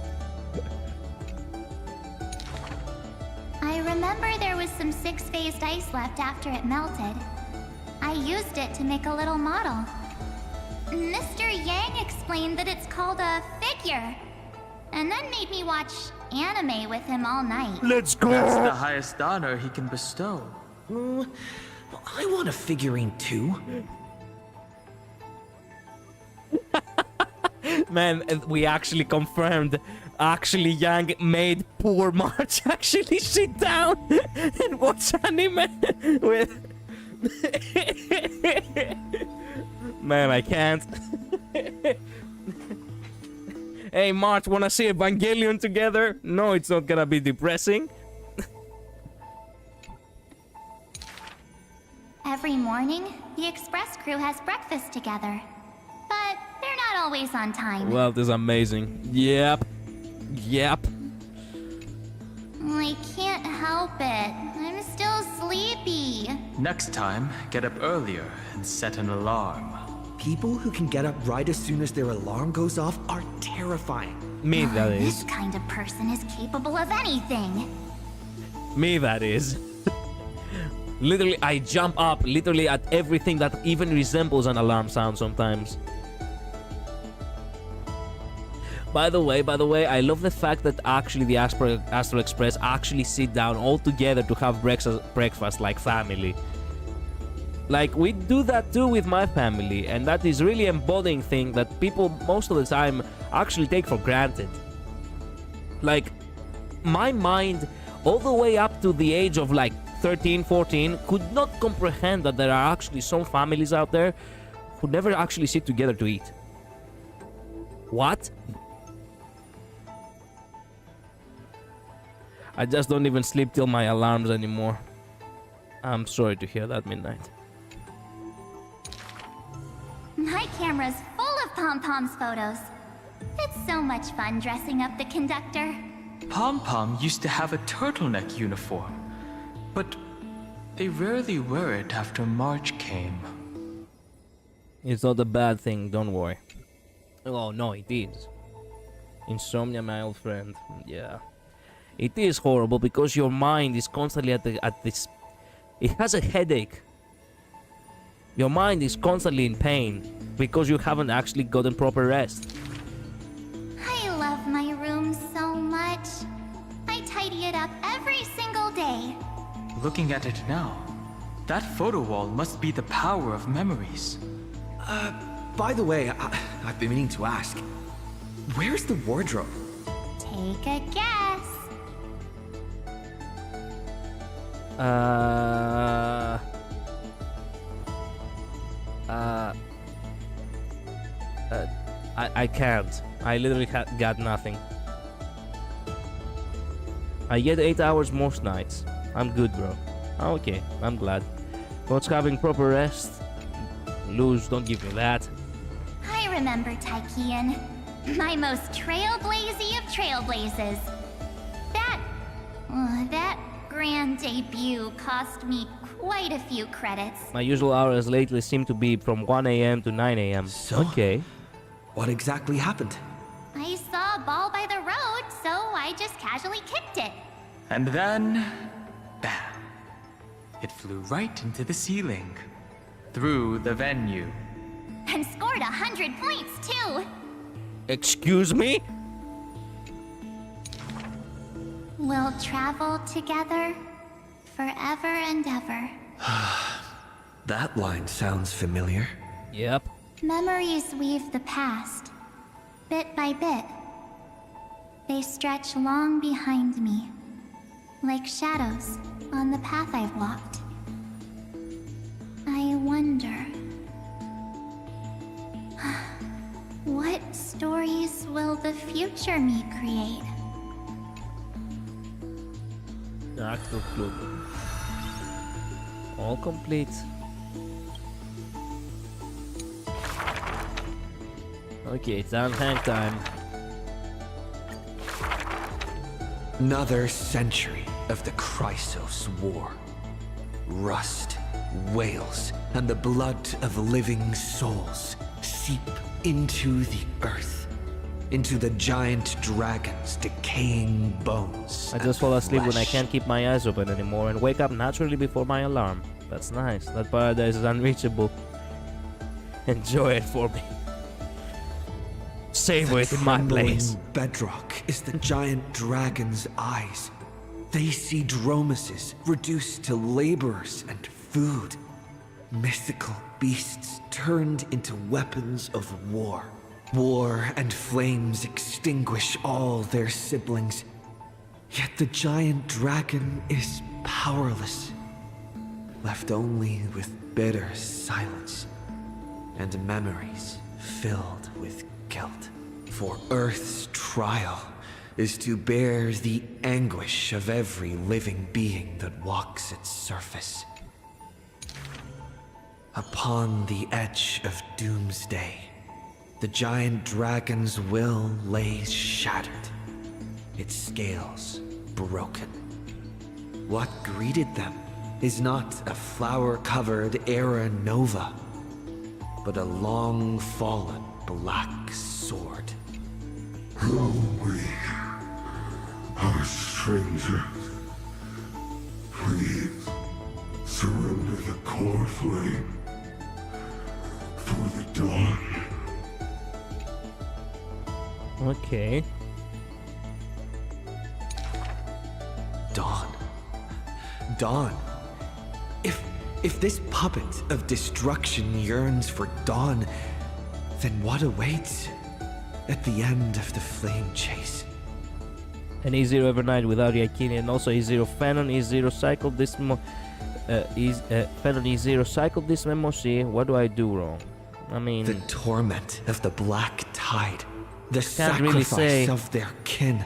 Speaker 9: I remember there was some six-phased ice left after it melted. I used it to make a little model. Mr. Yang explained that it's called a figure, and then made me watch anime with him all night.
Speaker 1: Let's go!
Speaker 10: That's the highest honor he can bestow.
Speaker 7: Well, I want a figurine too.
Speaker 1: Man, we actually confirmed. Actually, Yang made poor March actually sit down and watch anime with. Man, I can't. Hey, March, wanna see Evangelion together? No, it's not gonna be depressing.
Speaker 9: Every morning, the express crew has breakfast together. But they're not always on time.
Speaker 1: Well, this is amazing. Yep.
Speaker 9: I can't help it. I'm still sleepy.
Speaker 10: Next time, get up earlier and set an alarm.
Speaker 7: People who can get up right as soon as their alarm goes off are terrifying.
Speaker 1: Me, that
Speaker 9: This
Speaker 1: is.
Speaker 9: kind of person is capable of anything.
Speaker 1: Me, that is. Literally, I jump up literally at everything that even resembles an alarm sound sometimes. By the way, I love the fact that actually the Astral Express actually sit down all together to have breakfast like family. Like, we do that too with my family, and that is really embodying thing that people most of the time actually take for granted. Like, my mind, all the way up to the age of like 13, 14, could not comprehend that there are actually some families out there who never actually sit together to eat. What? I just don't even sleep till my alarms anymore. I'm sorry to hear that, Midnight.
Speaker 9: My camera's full of Pom-Pom's photos. It's so much fun dressing up the conductor.
Speaker 10: Pom-Pom used to have a turtleneck uniform, but they rarely wear it after March came.
Speaker 1: It's not a bad thing, don't worry. Oh, no, it is. Insomnia, my old friend. Yeah. It is horrible because your mind is constantly at this... It has a headache. Your mind is constantly in pain because you haven't actually gotten proper rest.
Speaker 9: I love my room so much. I tidy it up every single day.
Speaker 10: Looking at it now, that photo wall must be the power of memories.
Speaker 7: By the way, I've been meaning to ask. Where's the wardrobe?
Speaker 9: Take a guess.
Speaker 1: I can't. I literally got nothing. I get 8 hours most nights. I'm good, bro. Okay, I'm glad. What's having proper rest? Lose, don't give me that.
Speaker 9: I remember Taikian. My most trailblazy of trailblazes. That grand debut cost me quite a few credits.
Speaker 1: My usual hours lately seem to be from 1 a.m. to 9 a.m.
Speaker 7: So?
Speaker 1: Okay.
Speaker 7: What exactly happened?
Speaker 9: I saw a ball by the road, so I just casually kicked it.
Speaker 10: And then, bam! It flew right into the ceiling, through the venue.
Speaker 9: And scored 100 points, too.
Speaker 1: Excuse me?
Speaker 9: We'll travel together forever and ever.
Speaker 7: That line sounds familiar.
Speaker 1: Yep.
Speaker 9: Memories weave the past, bit by bit. They stretch long behind me, like shadows on the path I've walked. I wonder the future me create.
Speaker 1: Act concluded. All complete. Okay, it's on hang time.
Speaker 7: Another century of the Chrysos War. Rust, wails, and the blood of living souls seep into the earth, into the giant dragon's decaying bones.
Speaker 1: I just fall asleep when I can't keep my eyes open anymore and wake up naturally before my alarm. That's nice. That paradise is unreachable. Enjoy it for me. Savor it in my place.
Speaker 7: Bedrock is the giant dragon's eyes. They see dromuses reduced to laborers and food. Mythical beasts turned into weapons of war. War and flames extinguish all their siblings. Yet the giant dragon is powerless, left only with bitter silence and memories filled with guilt. For Earth's trial is to bear the anguish of every living being that walks its surface. Upon the edge of doomsday, the giant dragon's will lay shattered, its scales broken. What greeted them is not a flower-covered era nova, but a long-fallen black sword.
Speaker 11: How weak, our strangers. Please, surrender the core flame for the dawn.
Speaker 1: Okay.
Speaker 7: Dawn. Dawn. If this puppet of destruction yearns for dawn, then what awaits at the end of the flame chase?
Speaker 1: An E0 Evernight without Yakini, and also E0 Phenon, E0 cycled this Phenon E0 cycled this MOC. What do I do wrong? I mean,
Speaker 7: the torment of the black tide, the
Speaker 1: can't really
Speaker 7: sacrifice
Speaker 1: say.
Speaker 7: of their kin.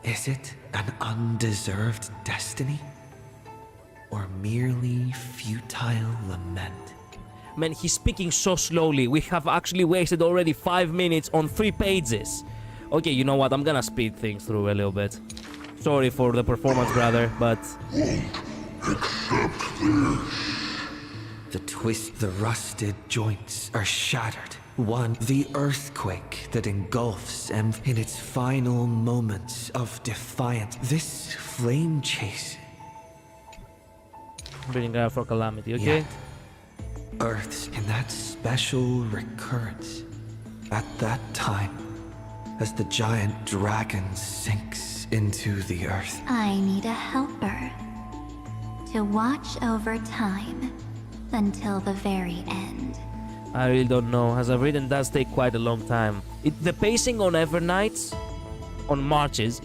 Speaker 7: Is it an undeserved destiny? Or merely futile lament?
Speaker 1: Man, he's speaking so slowly. We have actually wasted already 5 minutes on 3 pages. Okay, you know what? I'm gonna speed things through a little bit. Sorry for the performance, brother, but...
Speaker 11: Accept this.
Speaker 7: The the rusted joints are shattered. One, the earthquake that engulfs and in its final moments of defiance. This flame chase.
Speaker 1: Breeding ground for calamity, okay?
Speaker 7: Yet, Earth's in that special recurrence. At that time, as the giant dragon sinks into the earth.
Speaker 9: I need a helper to watch over time until the very end.
Speaker 1: I really don't know. As I've written, does take quite a long time. The pacing on Evernights, on marches,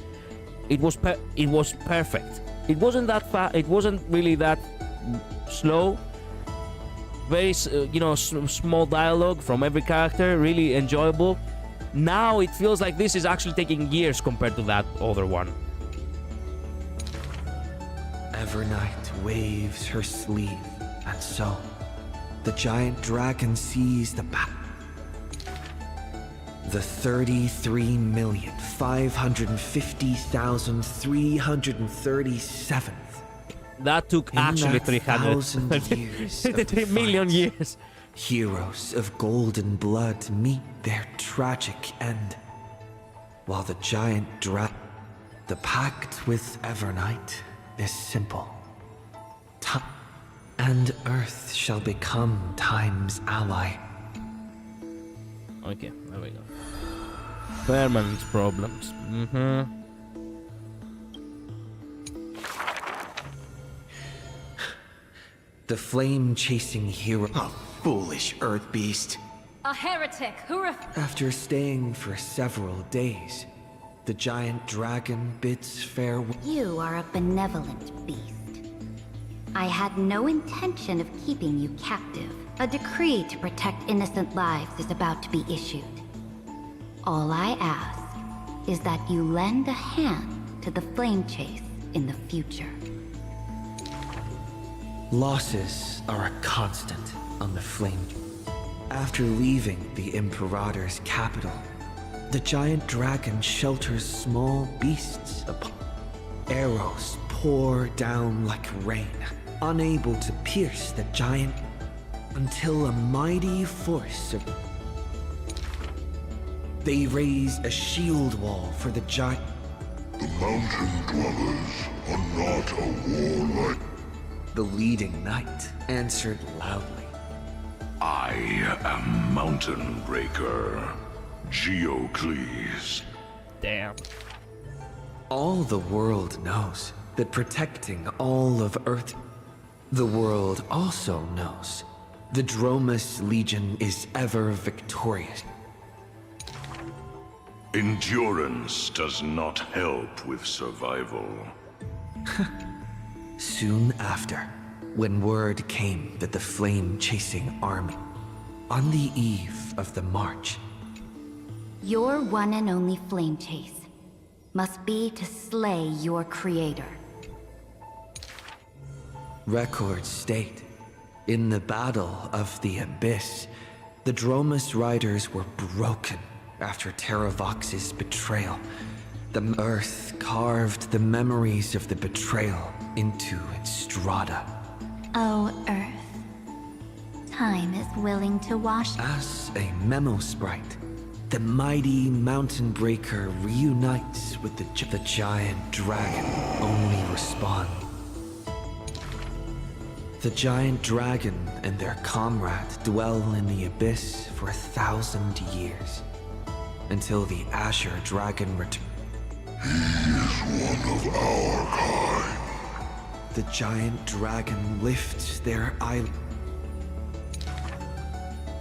Speaker 1: it was perfect. It wasn't that fast. It wasn't really that slow. Very, small dialogue from every character. Really enjoyable. Now it feels like this is actually taking years compared to that other one.
Speaker 7: Evernight waves her sleeve, and so the giant dragon sees the path. The 33,550,337th.
Speaker 1: That took actually 333 million years.
Speaker 7: Heroes of golden blood meet their tragic end. While the giant the pact with Evernight is simple. Time and Earth shall become Time's ally.
Speaker 1: Okay, there we go. Permanent problems.
Speaker 7: The flame-chasing hero.
Speaker 10: Oh, foolish earth beast.
Speaker 5: A heretic who
Speaker 7: After staying for several days, the giant dragon bids farewell.
Speaker 8: You are a benevolent beast. I had no intention of keeping you captive. A decree to protect innocent lives is about to be issued. All I ask is that you lend a hand to the flame chase in the future.
Speaker 7: Losses are a constant on the flame. After leaving the Imperator's capital, the giant dragon shelters small beasts upon. Arrows pour down like rain, unable to pierce the giant until a mighty force of... They raise a shield wall for the giant.
Speaker 11: The mountain dwellers are not a warlike.
Speaker 7: The leading knight answered loudly.
Speaker 11: I am Mountain Breaker, Geocles.
Speaker 1: Damn.
Speaker 7: All the world knows that protecting all of Earth... The world also knows the Dromus Legion is ever victorious.
Speaker 11: Endurance does not help with survival.
Speaker 7: Soon after, when word came that the flame-chasing army, on the eve of the march...
Speaker 8: Your one and only flame chase must be to slay your creator.
Speaker 7: Records state, in the Battle of the Abyss, the Dromus riders were broken after Terravox's betrayal. The Earth carved the memories of the betrayal into its strata.
Speaker 9: Oh, Earth. Time is willing to wash...
Speaker 7: As a memo sprite, the mighty Mountain Breaker reunites with the giant dragon, only respond. The giant dragon and their comrade dwell in the Abyss for 1,000 years, until the Azure Dragon returns.
Speaker 11: He is one of our kind.
Speaker 7: The giant dragon lifts their eye.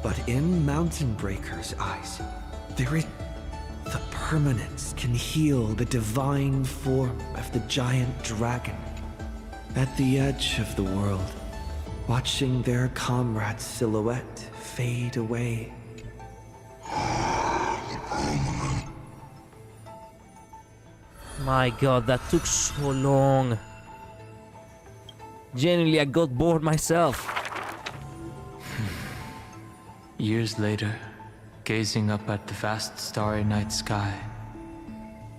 Speaker 7: But in Mountain Breaker's eyes, there is... The permanence can heal the divine form of the giant dragon. At the edge of the world, watching their comrade's silhouette fade away.
Speaker 1: My god, that took so long. Genuinely, I got bored myself.
Speaker 10: Years later, gazing up at the vast starry night sky,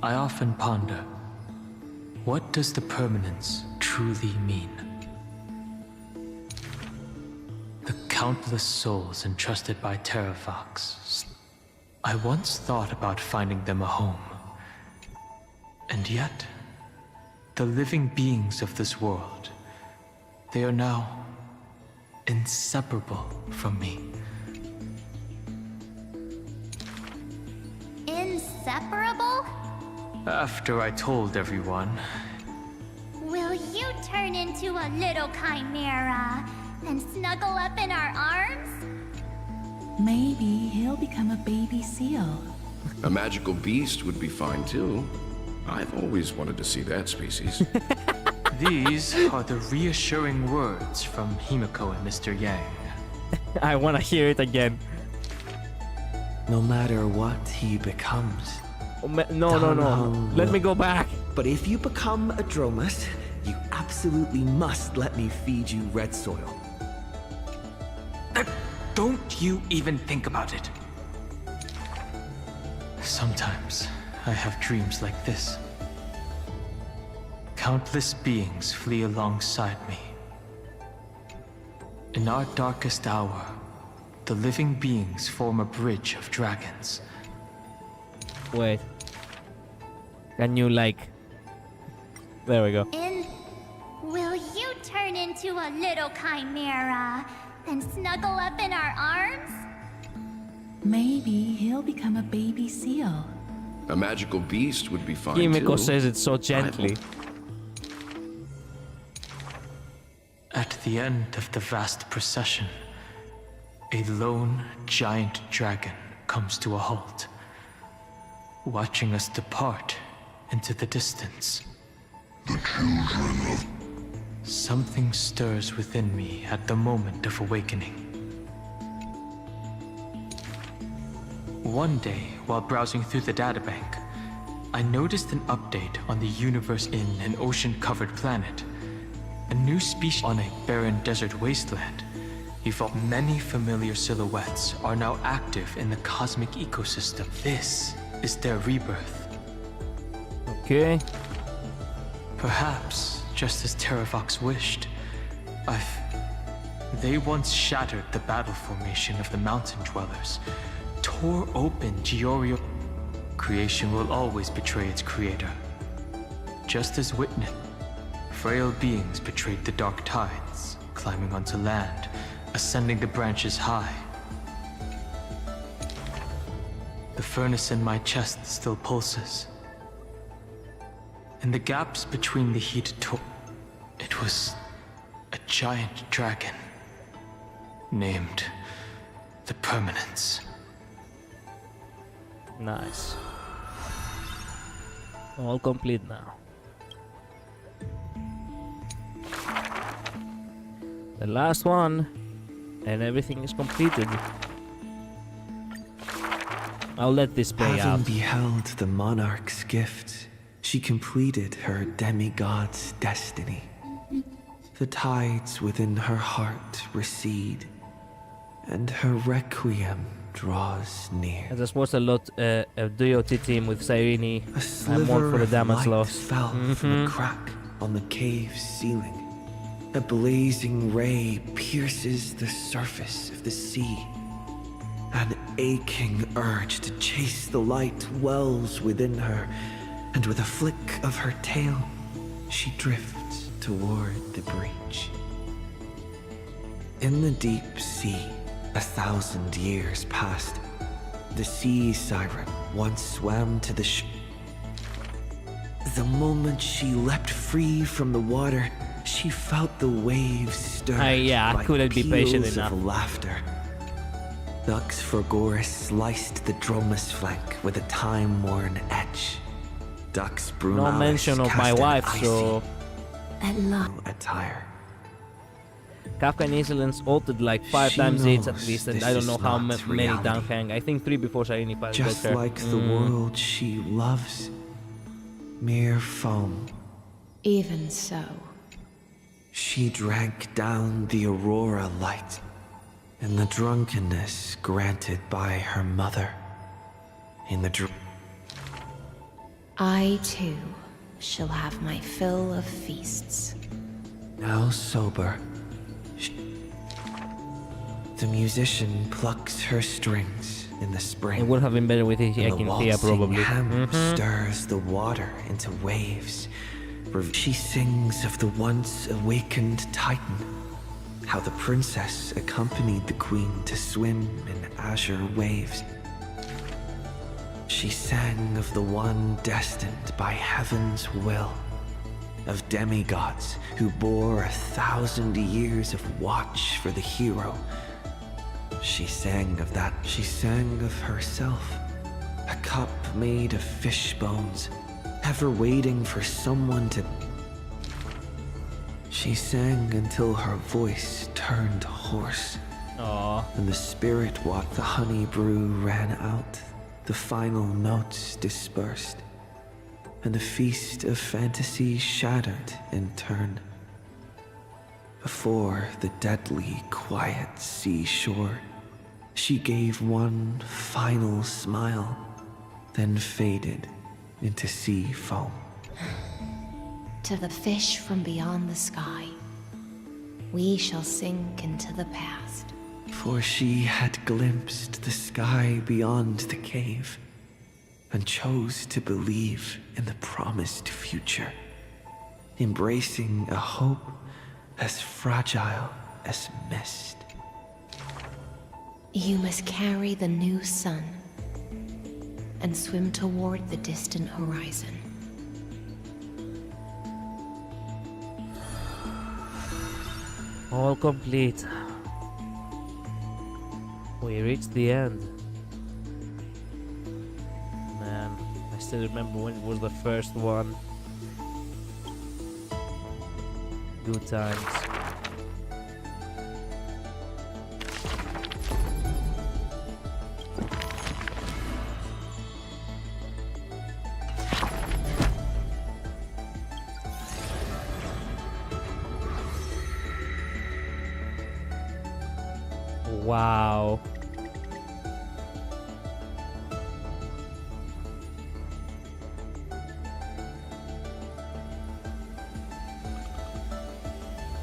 Speaker 10: I often ponder, what does the permanence truly mean? The countless souls entrusted by Terravox. I once thought about finding them a home. And yet, the living beings of this world, they are now inseparable from me.
Speaker 9: Inseparable?
Speaker 10: After I told everyone,
Speaker 9: Will you turn into a little chimera and snuggle up in our arms?
Speaker 3: Maybe he'll become a baby seal.
Speaker 12: A magical beast would be fine too. I've always wanted to see that species.
Speaker 10: these are the reassuring words from Himiko and Mr. Yang.
Speaker 1: I want to hear it again.
Speaker 7: No matter what he becomes...
Speaker 1: Oh, no. Let me go back.
Speaker 7: But if you become a Dromus, you absolutely must let me feed you red soil.
Speaker 10: Don't you even think about it. Sometimes I have dreams like this. Countless beings flee alongside me. In our darkest hour, the living beings form a bridge of dragons.
Speaker 1: Wait. Can you There we go.
Speaker 9: Will you turn into a little chimera and snuggle up in our arms?
Speaker 3: Maybe he'll become a baby seal.
Speaker 12: A magical beast would be fine
Speaker 1: Himiko
Speaker 12: too.
Speaker 1: says it so gently.
Speaker 10: At the end of the vast procession, a lone giant dragon comes to a halt, watching us depart into the distance.
Speaker 11: The children of...
Speaker 10: Something stirs within me at the moment of awakening. One day, while browsing through the databank, I noticed an update on the universe in an ocean-covered planet. A new species on a barren desert wasteland. Many familiar silhouettes are now active in the cosmic ecosystem. This is their rebirth.
Speaker 1: Okay.
Speaker 10: Perhaps, just as Terravox wished, they once shattered the battle formation of the mountain dwellers, tore open Giorio. Creation will always betray its creator. Just as witness, frail beings betrayed the dark tides, climbing onto land, ascending the branches high. The furnace in my chest still pulses. In the gaps between the heated it was a giant dragon, named the Permanence.
Speaker 1: Nice. All complete now. The last one, and everything is completed. I'll let this play out.
Speaker 7: Having beheld the monarch's gift, she completed her demigod's destiny. The tides within her heart recede, and her requiem draws near.
Speaker 1: I just watched a lot of DOT team with Cyrene.
Speaker 7: A
Speaker 1: I'm more for the
Speaker 7: sliver of
Speaker 1: damage
Speaker 7: light
Speaker 1: loss.
Speaker 7: fell from a crack on the cave's ceiling. A blazing ray pierces the surface of the sea. An aching urge to chase the light wells within her, and with a flick of her tail, she drifts toward the breach. In the deep sea, 1,000 years passed. The sea siren once swam to the The moment she leapt free from the water, she felt the waves stir
Speaker 1: I couldn't be patient enough.
Speaker 7: of laughter. Lux Forgoris sliced the Dromus flank with a time-worn edge. Dux Brunalis
Speaker 1: No mention of my
Speaker 7: cast an
Speaker 1: wife,
Speaker 7: icy
Speaker 1: so
Speaker 7: attire.
Speaker 1: Kafka and Insolence ulted like 5
Speaker 7: She
Speaker 1: times each at
Speaker 7: knows
Speaker 1: least, and
Speaker 7: this
Speaker 1: I don't
Speaker 7: is
Speaker 1: know how
Speaker 7: not
Speaker 1: many
Speaker 7: reality.
Speaker 1: downhang. I think 3 before Shiny Pile
Speaker 7: Just
Speaker 1: got her.
Speaker 7: like the world she loves, mere foam.
Speaker 3: Even so.
Speaker 7: She drank down the aurora light in the drunkenness granted by her mother. In the
Speaker 3: I too shall have my fill of feasts.
Speaker 7: Now sober, the musician plucks her strings in the spring.
Speaker 1: It would have been better with
Speaker 7: And the
Speaker 1: Akinthea
Speaker 7: waltzing
Speaker 1: probably.
Speaker 7: hammer stirs the water into waves. She sings of the once awakened Titan, how the princess accompanied the queen to swim in azure waves. She sang of the one destined by heaven's will, of demigods who bore 1,000 years of watch for the hero. She sang of that. She sang of herself, a cup made of fish bones, ever waiting for someone to... She sang until her voice turned hoarse.
Speaker 1: Aww.
Speaker 7: And the spirit walked. The honey brew ran out, the final notes dispersed, and the feast of fantasy shattered in turn. Before the deadly quiet seashore, she gave one final smile, then faded into sea foam.
Speaker 3: To the fish from beyond the sky, we shall sink into the past.
Speaker 7: For she had glimpsed the sky beyond the cave, and chose to believe in the promised future, embracing a hope as fragile as mist.
Speaker 3: You must carry the new sun and swim toward the distant horizon.
Speaker 1: All complete. We reached the end. Man, I still remember when it was the first one. Good times. Wow.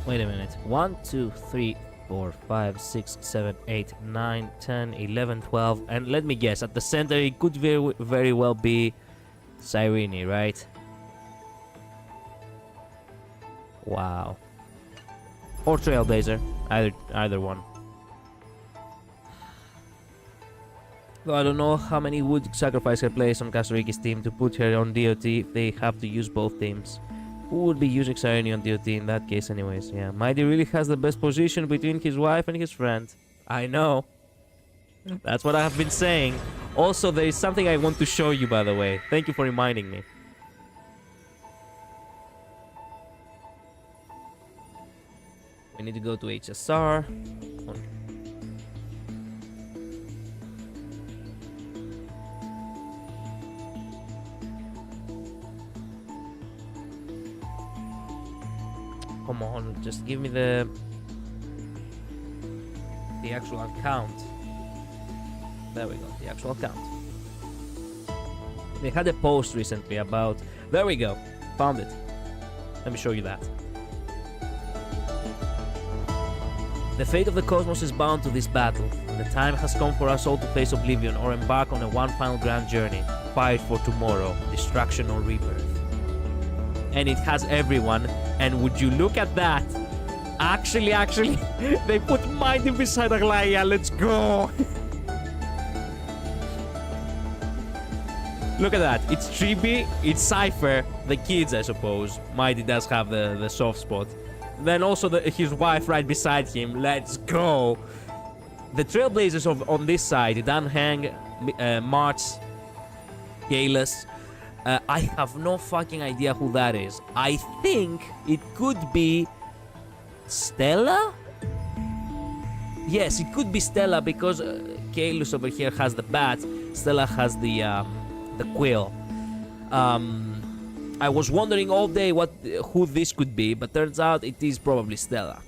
Speaker 1: Wait a minute. 1, 2, 3, 4, 5, 6, 7, 8, 9, 10, 11, 12. And let me guess, at the center it could very well be Cyrene, right? Wow. Or Trailblazer. Either one. Though I don't know how many would sacrifice her place on Kastoriki's team to put her on DOT if they have to use both teams. Who would be using Cyrene on DOT in that case anyways? Yeah, Mighty really has the best position between his wife and his friend. I know. That's what I have been saying. Also, there is something I want to show you, by the way. Thank you for reminding me. We need to go to HSR. Come on, just give me the actual account. There we go, the actual account. They had a post recently about... There we go, found it. Let me show you that. The fate of the cosmos is bound to this battle. The time has come for us all to face oblivion or embark on one final grand journey. Fight for tomorrow, destruction or rebirth. And it has everyone. And would you look at that? Actually, they put Mighty beside Aglaia. Let's go. Look at that. It's Tribi, it's Cypher, the kids, I suppose. Mighty does have the soft spot. Then also his wife right beside him. Let's go. The Trailblazers on this side, Dan Hang, March, Galus. I have no fucking idea who that is. I think it could be Stella? Yes, it could be Stella because Galus over here has the bat. Stella has the quill. I was wondering all day who this could be, but turns out it is probably Stella.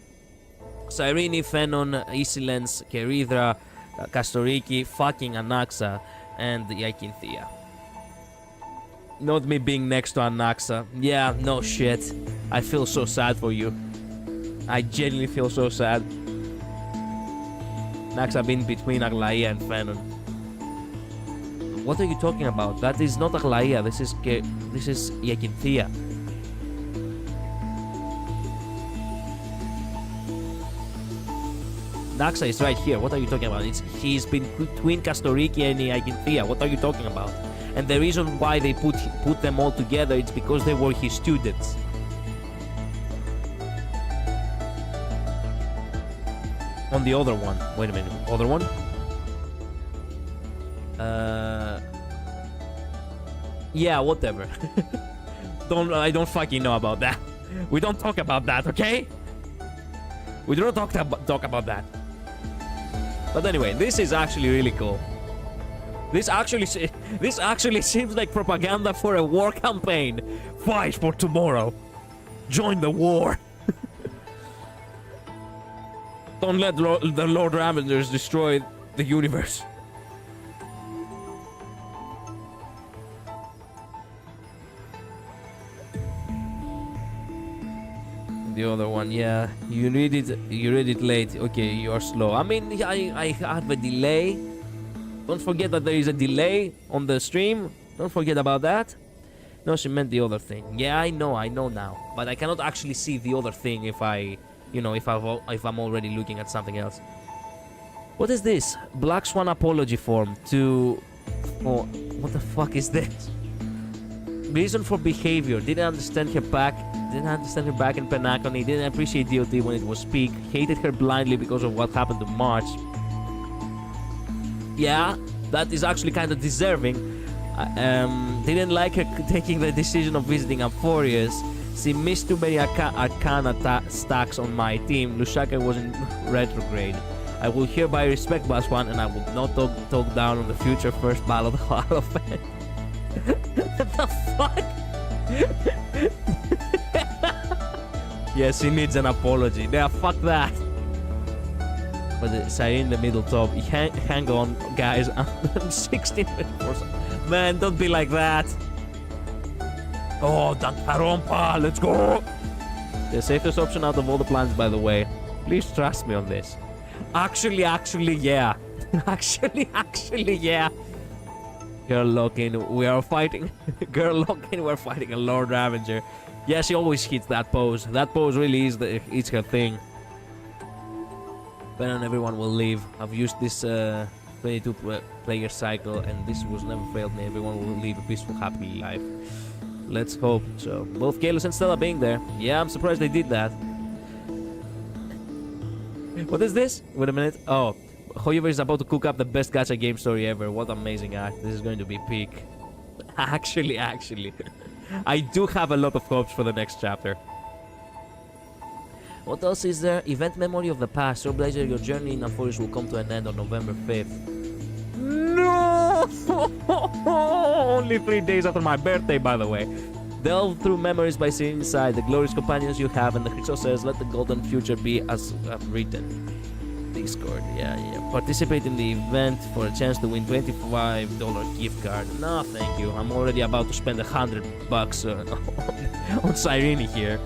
Speaker 1: Cyrene, Phenon, Isilens, Kerithra, Kastoriki, fucking Anaxa, and Yakinthea. Not me being next to Anaxa. Yeah, no shit. I feel so sad for you. I genuinely feel so sad. Anaxa being between Aglaia and Phenon. What are you talking about? That is not Aglaia. This is Yakinthea. Naxa is right here. What are you talking about? He's been between Kastoriki and Yakinthea. What are you talking about? And the reason why they put them all together is because they were his students. On the other one. Wait a minute. Other one? Yeah, whatever. I don't fucking know about that. We don't talk about that, okay? We don't talk about that. But anyway, this is actually really cool. This actually seems like propaganda for a war campaign. Fight for tomorrow. Join the war. Don't let the Lord Ravagers destroy the universe. The other one, yeah. You read it late. Okay, you are slow. I mean, I have a delay. Don't forget that there is a delay on the stream. Don't forget about that. No, she meant the other thing. Yeah, I know now. But I cannot actually see the other thing if if I'm already looking at something else. What is this? Black Swan apology form to... Oh, what the fuck is this? Reason for behavior. Didn't understand her back in Penacony. Didn't appreciate DOT when it was peak. Hated her blindly because of what happened to March. Yeah, that is actually kind of deserving. Didn't like her taking the decision of visiting Amphorius. She missed too many Arcana stacks on my team. Lusaka was in retrograde. I will hereby respect Boss One, and I will not talk down on the future first ballot Hierophant. What the fuck? Yes, he needs an apology. Yeah, fuck that. But the Siren in the middle top. Hang on, guys. I'm 16 minutes. Man, don't be like that. Oh, Dankarompa, let's go. The safest option out of all the plans, by the way. Please trust me on this. Actually, yeah. actually, yeah. Girl Lockin, we are fighting. Girl Lockin, we're fighting a Lord Ravager. Yeah, she always hits that pose. That pose really is it's her thing. But then everyone will leave. I've used this 22 player cycle, and this was never failed me. Everyone will live a peaceful, happy life. Let's hope so. Both Kalos and Stella being there. Yeah, I'm surprised they did that. What is this? Wait a minute. Oh, Hoyover is about to cook up the best gacha game story ever. What amazing art. This is going to be peak. Actually. I do have a lot of hopes for the next chapter. What else is there? Event memory of the past. So Blazer, your journey in Forest will come to an end on November 5th. No! Only 3 days after my birthday, by the way. Delve through memories by seeing inside the glorious companions you have, and the Crystal says, let the golden future be as written. Discord, yeah. Participate in the event for a chance to win $25 gift card. No, thank you. I'm already about to spend $100 on Cyrene here.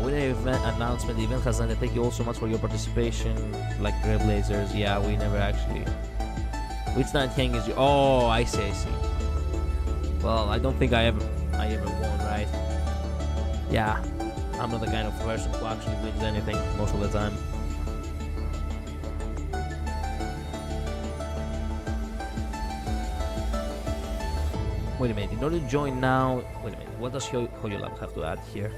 Speaker 1: With the event announcement, the event has ended. Thank you all so much for your participation. Like Trailblazers, yeah, we never actually. Which night hang is you? Oh, I see. Well, I don't think I ever won, right? Yeah, I'm not the kind of person who actually wins anything most of the time. Wait a minute, in order to join now. Wait a minute, what does HoYoLab have to add here?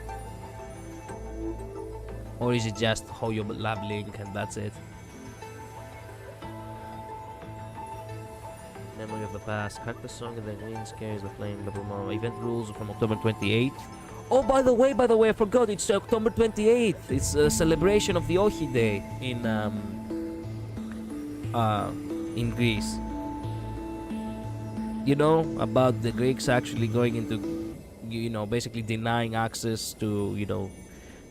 Speaker 1: Or is it just HoYoLab link and that's it? Memory of the past. Hack the song and the green scares the flame. Blah, blah, blah. Event rules from October 28th. Oh, by the way, I forgot. It's October 28th. It's a celebration of the Ohi Day in Greece. You know about the Greeks actually going into, basically denying access to,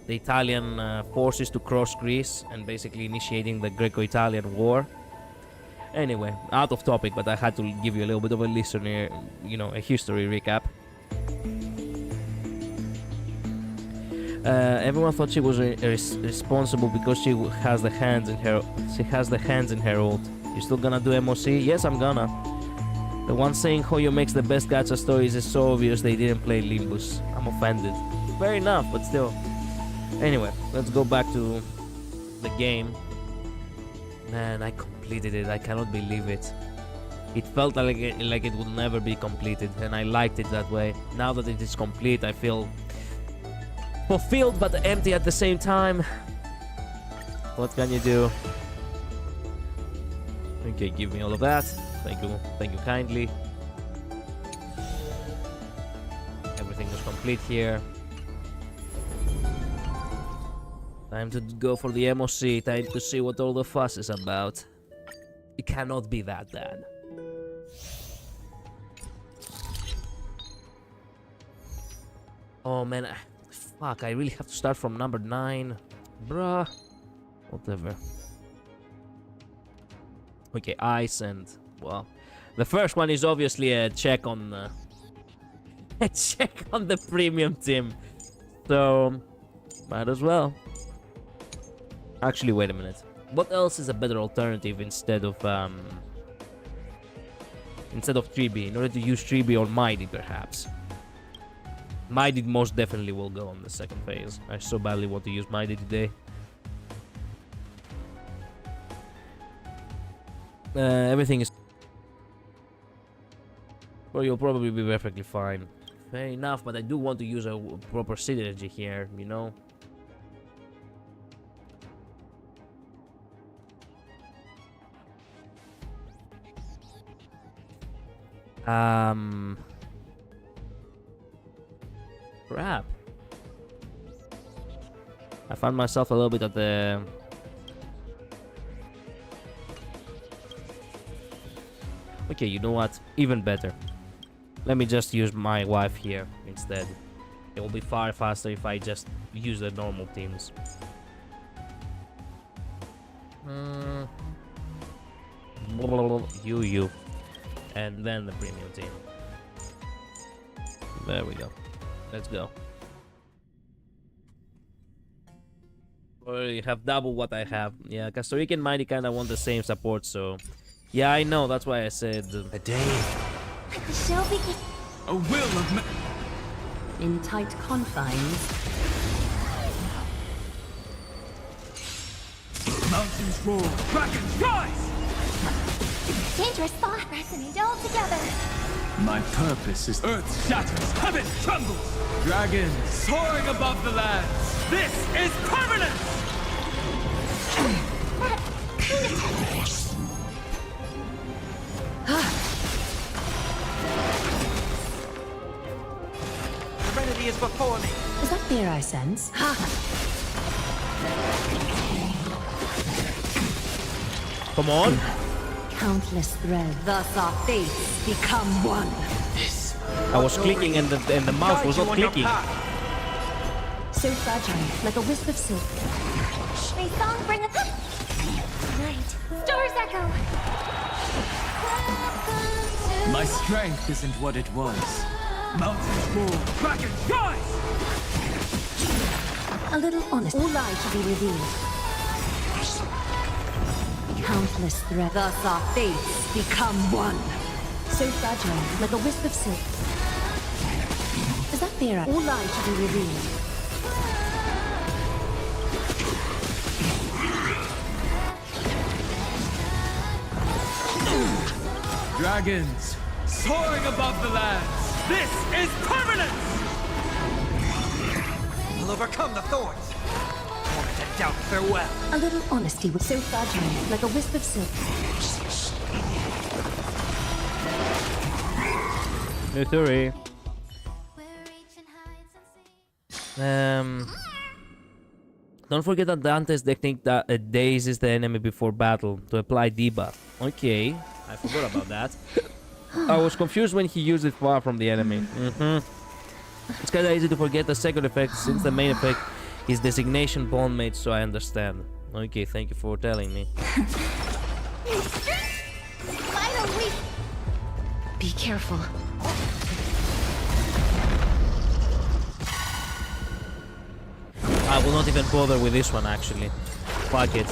Speaker 1: the Italian forces to cross Greece and basically initiating the Greco-Italian War. Anyway, out of topic, but I had to give you a little bit of a listener, a history recap. Everyone thought she was responsible because she has the hands in her ult. You still gonna do MOC? Yes, I'm gonna. The one saying Hoyo makes the best gacha stories is so obvious they didn't play Limbus. I'm offended. Fair enough, but still. Anyway, let's go back to the game. Man, I completed it. I cannot believe it. It felt like it would never be completed, and I liked it that way. Now that it is complete, I feel fulfilled but empty at the same time. What can you do? Okay, give me all of that. Thank you kindly. Everything is complete here. Time to go for the MOC. Time to see what all the fuss is about. It cannot be that bad. Oh man, fuck, I really have to start from number 9. Bruh. Whatever. Okay, ice and, well, the first one is obviously a check on the premium team. So, might as well. Actually, wait a minute. What else is a better alternative instead of 3B? In order to use 3B or Mighty, perhaps. Mighty most definitely will go on the second phase. I so badly want to use Mighty today. Everything is... Well, you'll probably be perfectly fine. Fair enough, but I do want to use a proper synergy here, you know? Crap. I found myself a little bit at the... Okay, you know what? Even better. Let me just use my wife here instead. It will be far faster if I just use the normal teams. You. And then the premium team. There we go. Let's go. Already have double what I have. Yeah, Costa Rican Mighty kinda want the same support, so... Yeah, I know, that's why I said...
Speaker 7: A day.
Speaker 9: Shall we...
Speaker 6: A will of
Speaker 13: In tight confines.
Speaker 6: mountains roar, dragons rise!
Speaker 9: Dangerous thought resonate all together.
Speaker 6: My purpose is earth shatters, heaven trembles. Dragons soaring above the lands. This is permanence!
Speaker 9: That kind of
Speaker 6: Serenity is before me.
Speaker 13: Is that fear I sense?
Speaker 1: Come on!
Speaker 13: Countless threads. Thus our fates become one.
Speaker 1: I was clicking and the mouse was not clicking.
Speaker 13: So fragile, like a wisp of silk.
Speaker 9: May song bring us night. Stars echo.
Speaker 6: My strength isn't what it was. Mountains roar, dragons rise!
Speaker 13: A little honest. All lies to be revealed. Countless threads. Thus our fates become one. So fragile, like a wisp of silk. Is that fear? All lies to be revealed.
Speaker 6: Dragons soaring above the lands. This is permanence! I'll overcome the thorns. Moment to doubt farewell.
Speaker 13: A little honesty was so fragile, like a wisp of silk.
Speaker 1: Nuturi. Don't forget that Dante's technique that dazes the enemy before battle to apply debuff. Okay, I forgot about that. I was confused when he used it far from the enemy. It's kinda easy to forget the second effect since the main effect is designation bondmate, so I understand. Okay, thank you for telling me.
Speaker 9: Finally.
Speaker 13: Be careful.
Speaker 1: I will not even bother with this one actually. Fuck it.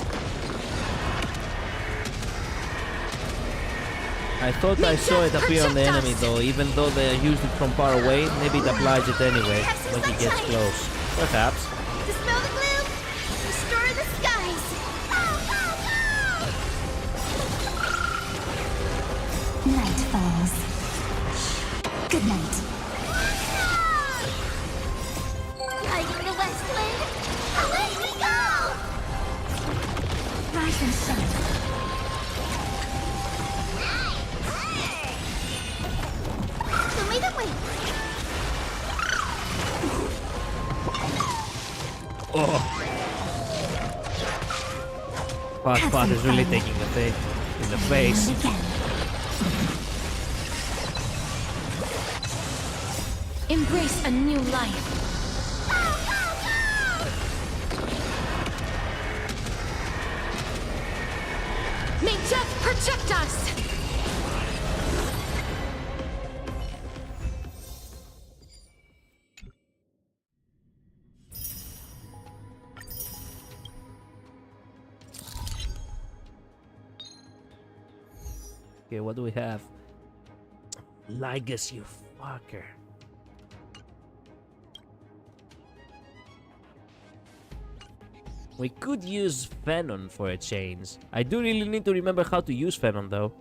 Speaker 1: I thought I saw it appear on the enemy though, even though they used it from far away, maybe it applies it anyway when he gets close. Perhaps.
Speaker 9: Dispel the gloom. Restore the skies.
Speaker 5: Night falls. Good night.
Speaker 9: Guiding the west wind. Away we go.
Speaker 5: Rise and shine.
Speaker 9: Show me the way.
Speaker 1: Oh. Fast is really taking the face in the face.
Speaker 13: Embrace a new life. May death protect us!
Speaker 1: Okay, what do we have? Ligus, you fucker. We could use Phenon for a change. I do really need to remember how to use Phenon though.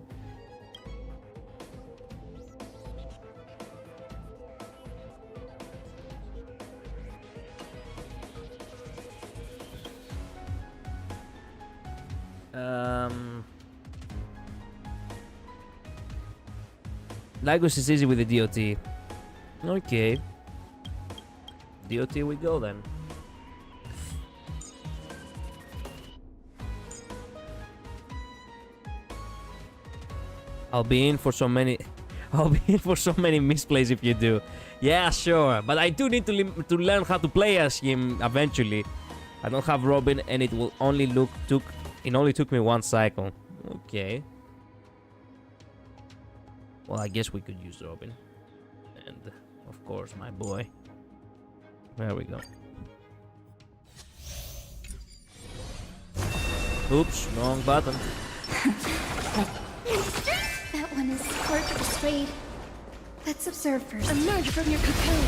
Speaker 1: Lagos is easy with the DOT. Okay. DOT we go then. I'll be in for so many misplays if you do. Yeah, sure. But I do need to learn how to play as him eventually. I don't have Robin and it will only It only took me 1 cycle. Okay. Well, I guess we could use Robin. And, of course, my boy. There we go. Oops, wrong button.
Speaker 5: That one is hard to persuade. Let's observe first. Emerge from your cocoon.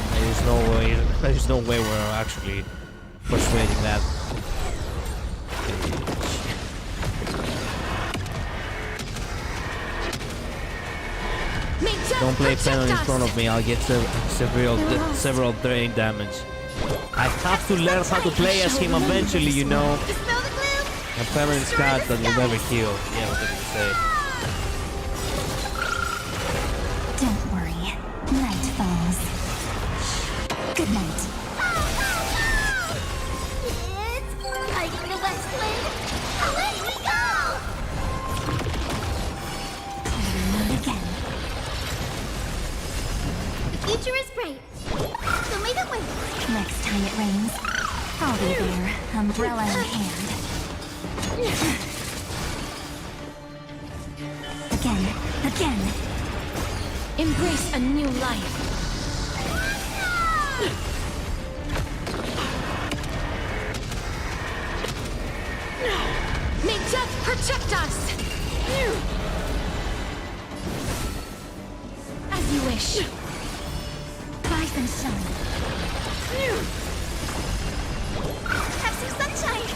Speaker 1: There's no way we're actually persuading that. Don't play Pennon in front of me, I'll get several drain damage. I have to learn how to play as him eventually, you know. A permanent scar that will never heal. Yeah, what did you say?
Speaker 9: Don't worry. Night falls. Good night. It's lighting the west wind. Away we go! Again. The future is bright. So may the wind. Next time it rains, I'll be there, umbrella in hand. Again.
Speaker 5: Embrace a new life. May death protect us! As you wish.
Speaker 9: Rise and shine. Have some sunshine.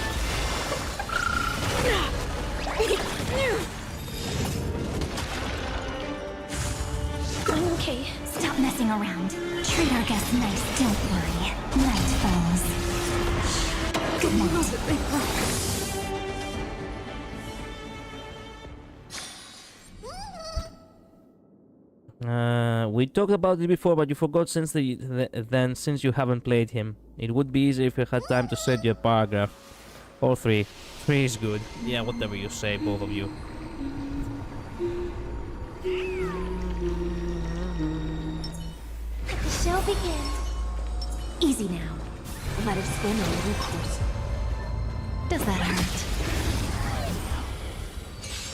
Speaker 5: Okay.
Speaker 9: Stop messing around. Treat our guests nice, don't worry. Night falls. Good night.
Speaker 1: We talked about it before, but you forgot since since you haven't played him. It would be easier if you had time to set your paragraph. Or 3. 3 is good. Yeah, whatever you say, both of you.
Speaker 9: Let the show begin. Easy now. Let her spin a little closer. Does that hurt?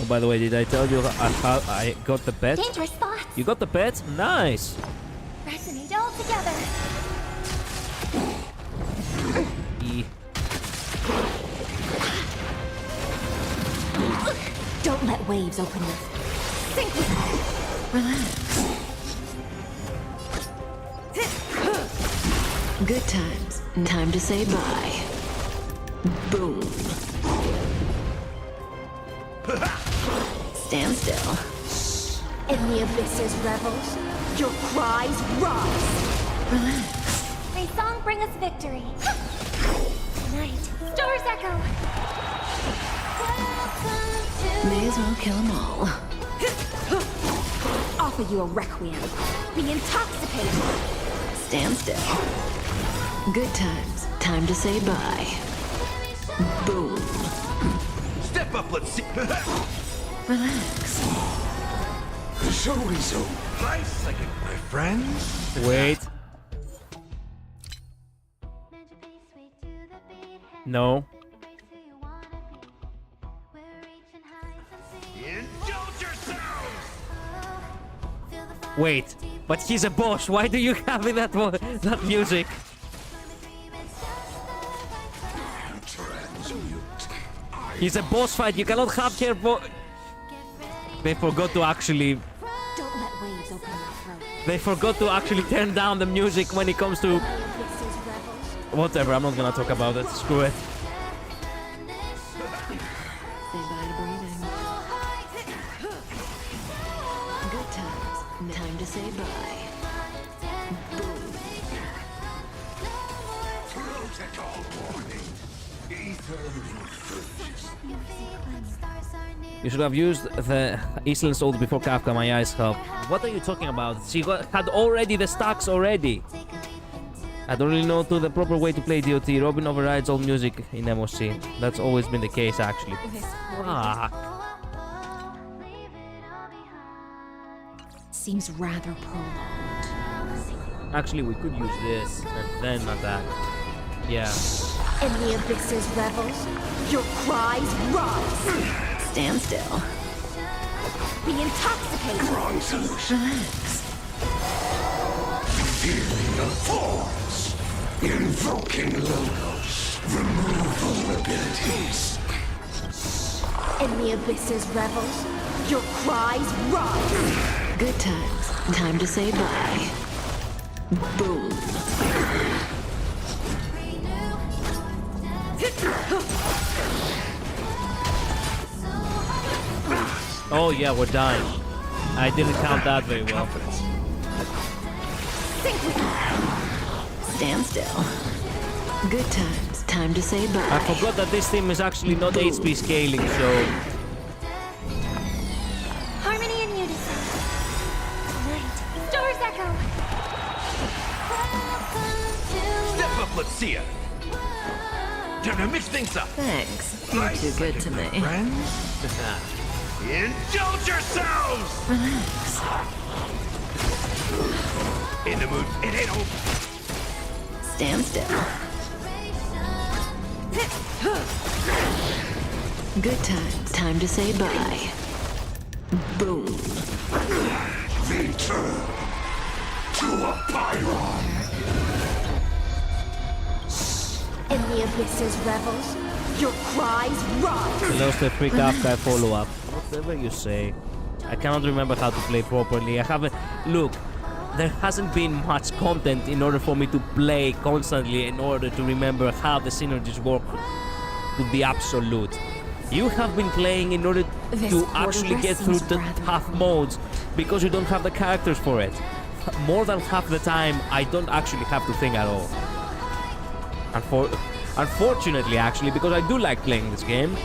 Speaker 1: Oh, by the way, did I tell you how I got the pet?
Speaker 9: Dangerous thoughts.
Speaker 1: You got the pet? Nice!
Speaker 9: Resonate all together. Don't let waves open this. Sink with it.
Speaker 3: Relax. Good times. Time to say bye. Boom. Stand still.
Speaker 9: In the abyss's revels, your cries rise.
Speaker 3: Relax.
Speaker 9: May song bring us victory. Tonight, stars echo.
Speaker 3: May as well kill them all.
Speaker 9: Offer you a requiem. Be intoxicated.
Speaker 3: Stand still. Good times. Time to say bye. Boom.
Speaker 6: Step up, let's see.
Speaker 3: Relax.
Speaker 6: Chorizo. Life second, my friends.
Speaker 1: Wait. No.
Speaker 6: Indulge yourselves!
Speaker 1: Wait. But he's a boss. Why do you have that that music? He's a boss fight. You cannot have her They forgot to actually.
Speaker 9: Don't let waves open your throat.
Speaker 1: They forgot to actually turn down the music when it comes to. Whatever. I'm not gonna talk about it. Screw it.
Speaker 3: Say bye to breathing. Good times. Time to say bye. Boom.
Speaker 11: Protocol warning.
Speaker 1: You should have used the Eastland Soul before Kafka. My eyes help. What are you talking about? She had already the stacks already. I don't really know the proper way to play DOT. Robin overrides all music in MOC. That's always been the case, actually. Fuck.
Speaker 5: Seems rather prolonged.
Speaker 1: Actually, we could use this and then attack. Yeah.
Speaker 13: In the abyss's revels, your cries rise.
Speaker 3: Stand still.
Speaker 13: Be intoxicated.
Speaker 11: Wrong solution.
Speaker 3: Relax.
Speaker 11: Feeling the force. Invoking logos. Removal abilities.
Speaker 13: In the abyss's revels, your cries rise.
Speaker 3: Good times. Time to say bye. Boom.
Speaker 1: Oh yeah, we're dying. I didn't count that very well.
Speaker 3: Stand still. Good times. Time to say bye.
Speaker 1: I forgot that this team is actually not HP scaling, so...
Speaker 9: Harmony and unison. Night. Doors echo.
Speaker 6: Step up, let's see ya. Time to mix things up.
Speaker 3: Thanks. You're too good to me.
Speaker 6: Friends? Indulge yourselves!
Speaker 3: Relax.
Speaker 6: In the mood. It ain't over.
Speaker 3: Stand still. Good times. Time to say bye. Boom.
Speaker 11: Return to a Byron.
Speaker 13: In the abyss's revels, your cries rise.
Speaker 1: I lost the freak Honkai follow-up. Whatever you say. I cannot remember how to play properly. I haven't... Look, there hasn't been much content in order for me to play constantly in order to remember how the synergies work to the absolute. You have been playing in order to actually get through the tough modes because you don't have the characters for it. More than half the time, I don't actually have to think at all. Unfortunately, actually, because I do like playing this game.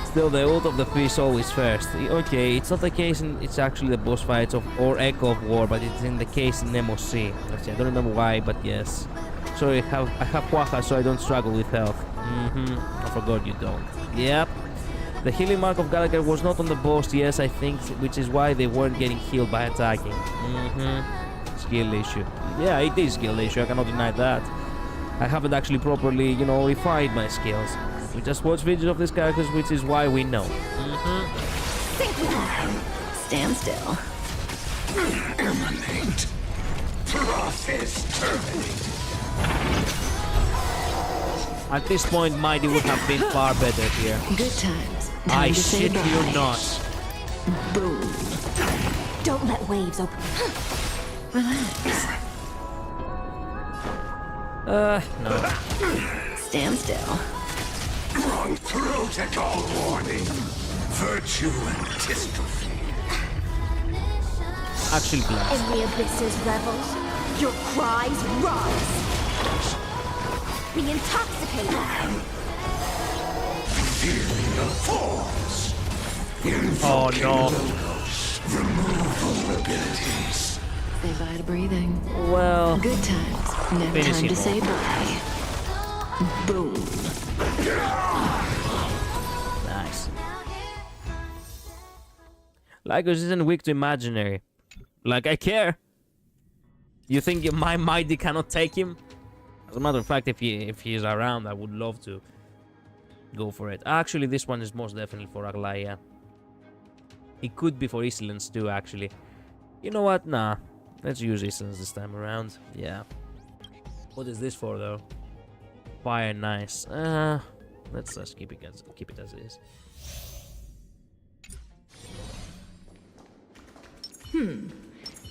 Speaker 1: Still, the ult of the fish is always first. Okay, it's not the case in... It's actually the boss fights or Echo of War, but it's in the case in MOC. Let's see, I don't remember why, but yes. Sorry, I have Quaha, so I don't struggle with health. I forgot you don't. Yep. The healing mark of Gallagher was not on the boss, yes, I think, which is why they weren't getting healed by attacking. Skill issue. Yeah, it is skill issue, I cannot deny that. I haven't actually properly, you know, refined my skills. We just watch videos of these characters, which is why we know.
Speaker 3: Stand still.
Speaker 11: Emanate. Process terminate.
Speaker 1: At this point, Mighty would have been far better here.
Speaker 3: Good times.
Speaker 1: I shit you not.
Speaker 3: Boom.
Speaker 13: Don't let waves open.
Speaker 3: Relax.
Speaker 1: No.
Speaker 3: Stand still.
Speaker 11: Wrong protocol warning. Virtue and dystrophy.
Speaker 1: Actually, blast.
Speaker 13: In the abyss's revels, your cries rise. Be intoxicated.
Speaker 11: Feeling the force.
Speaker 1: Oh no.
Speaker 11: Removal abilities.
Speaker 3: Say bye to breathing.
Speaker 1: Well.
Speaker 3: Good times. Now time to say bye. Boom.
Speaker 1: Nice. Lycos isn't weak to imaginary. Like, I care. You think my Mighty cannot take him? As a matter of fact, if he is around, I would love to go for it. Actually, this one is most definitely for Aglaya. It could be for Islands too, actually. You know what? Nah. Let's use Islands this time around. Yeah. What is this for, though? Fire, nice. Let's just keep it as is.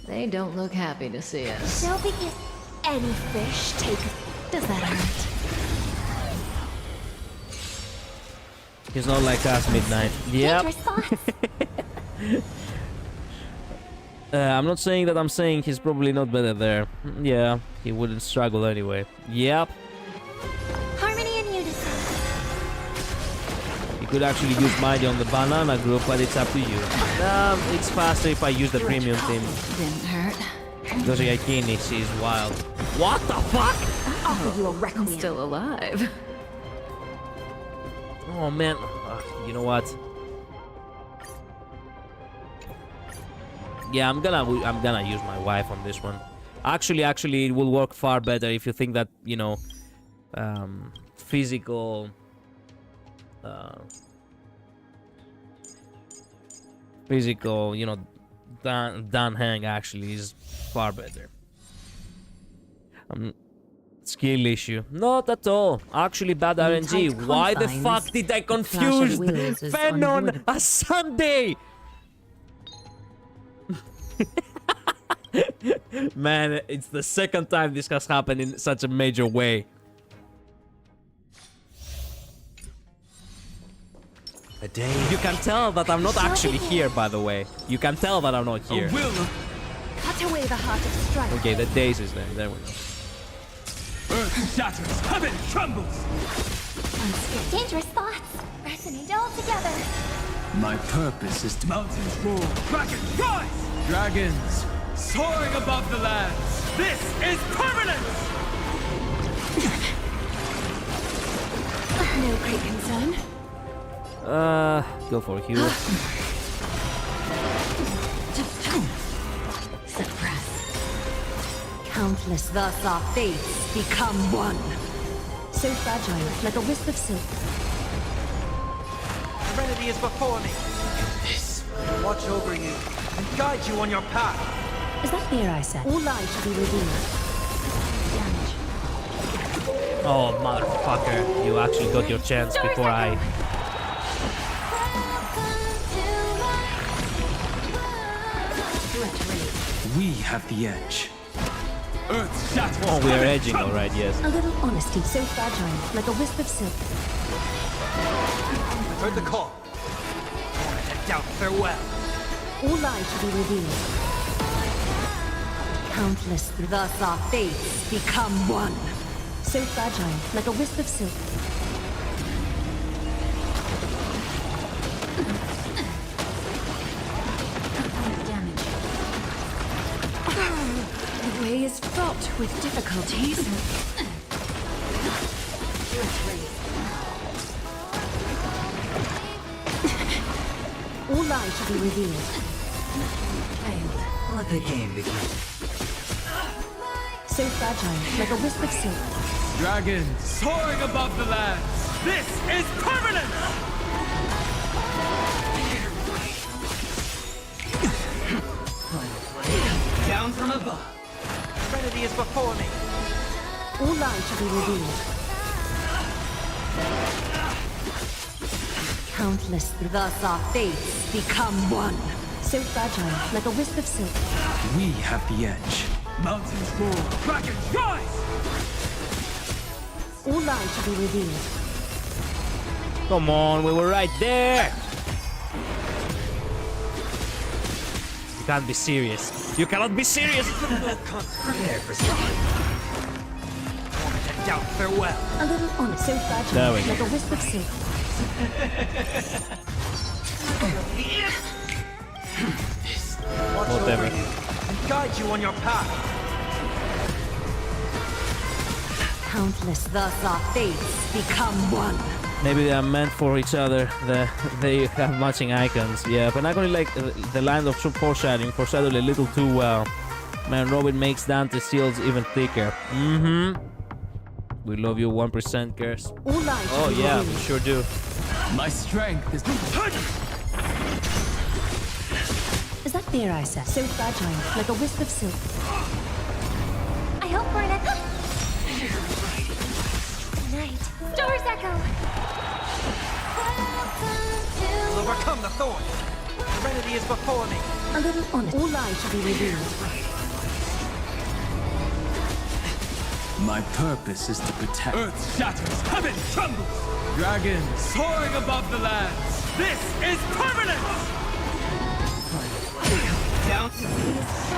Speaker 3: They don't look happy to see us.
Speaker 13: Shall we get any fish taken?
Speaker 3: Does that hurt?
Speaker 1: He's not like us, Midnight. Yep. I'm not saying that I'm saying he's probably not better there. Yeah, he wouldn't struggle anyway. Yep.
Speaker 9: Harmony and unison.
Speaker 1: You could actually use Mighty on the banana group, but it's up to you. It's faster if I use the premium team.
Speaker 3: Didn't hurt.
Speaker 1: Because Yakini, she's wild. What the fuck?
Speaker 13: Offer you a requiem.
Speaker 3: Still alive.
Speaker 1: Oh man, you know what? Yeah, I'm gonna use my wife on this one. Actually, it will work far better if you think that, you know, physical... physical, you know, Dan Hang actually is far better. Skill issue. Not at all. Actually bad RNG. Why the fuck did I confuse Venom a Sunday? Man, it's the second time this has happened in such a major way.
Speaker 7: A day.
Speaker 1: You can tell that I'm not actually here, by the way. You can tell that I'm not here.
Speaker 13: Cut away the heart of strife.
Speaker 1: Okay, the days is there. There we go.
Speaker 6: Earth shatters, heaven trembles.
Speaker 9: Dangerous thoughts resonate all together.
Speaker 6: My purpose is to mountains roar, dragons rise, dragons soaring above the lands. This is permanence.
Speaker 13: No great concern.
Speaker 1: Go for a hero.
Speaker 13: Suppress. Countless thus our fates become one. So fragile, like a wisp of silk.
Speaker 14: Serenity is before me. This will watch over you and guide you on your path.
Speaker 13: Is that fear I said? All lies shall be revealed. Damage.
Speaker 1: Oh, motherfucker. You actually got your chance before I...
Speaker 10: We have the edge.
Speaker 6: Earth shatters.
Speaker 1: Oh, we are edging, alright, yes.
Speaker 13: A little honesty, so fragile, like a wisp of silk.
Speaker 14: I've heard the call. And doubt farewell.
Speaker 13: All lies shall be revealed. Countless thus our fates become one. So fragile, like a wisp of silk. The way is fraught with difficulties. All lies shall be revealed.
Speaker 7: Let the game begin.
Speaker 13: So fragile, like a wisp of silk.
Speaker 6: Dragons soaring above the lands. This is permanence.
Speaker 14: Down from above. Serenity is before me.
Speaker 13: All lies shall be revealed. Countless thus our fates become one. So fragile, like a wisp of silk.
Speaker 10: We have the edge.
Speaker 6: Mountains roar, dragons rise.
Speaker 13: All lies shall be revealed.
Speaker 1: Come on, we were right there. You can't be serious. You cannot be serious.
Speaker 14: Prepare for something. And doubt farewell.
Speaker 13: A little honest, so fragile, like a wisp of silk.
Speaker 14: Watch
Speaker 1: Whatever.
Speaker 14: over you and guide you on your path.
Speaker 13: Countless thus our fates become one.
Speaker 1: Maybe they are meant for each other. They have matching icons. Yeah, but not gonna like the line of foreshadowing a little too well. Man, Robin makes Dante's seals even thicker. We love you 1%, Curse.
Speaker 13: All lies
Speaker 1: Oh yeah, we sure do.
Speaker 6: My strength is...
Speaker 13: Is that fear I said? So fragile, like a wisp of silk.
Speaker 9: I hope we're in a... Night. Stars echo.
Speaker 14: Will overcome the thorn. Serenity is before me.
Speaker 13: A little honest. All lies shall be revealed.
Speaker 10: My purpose is to protect.
Speaker 6: Earth shatters, heaven trembles. Dragons soaring above the lands. This is permanence.
Speaker 14: Down.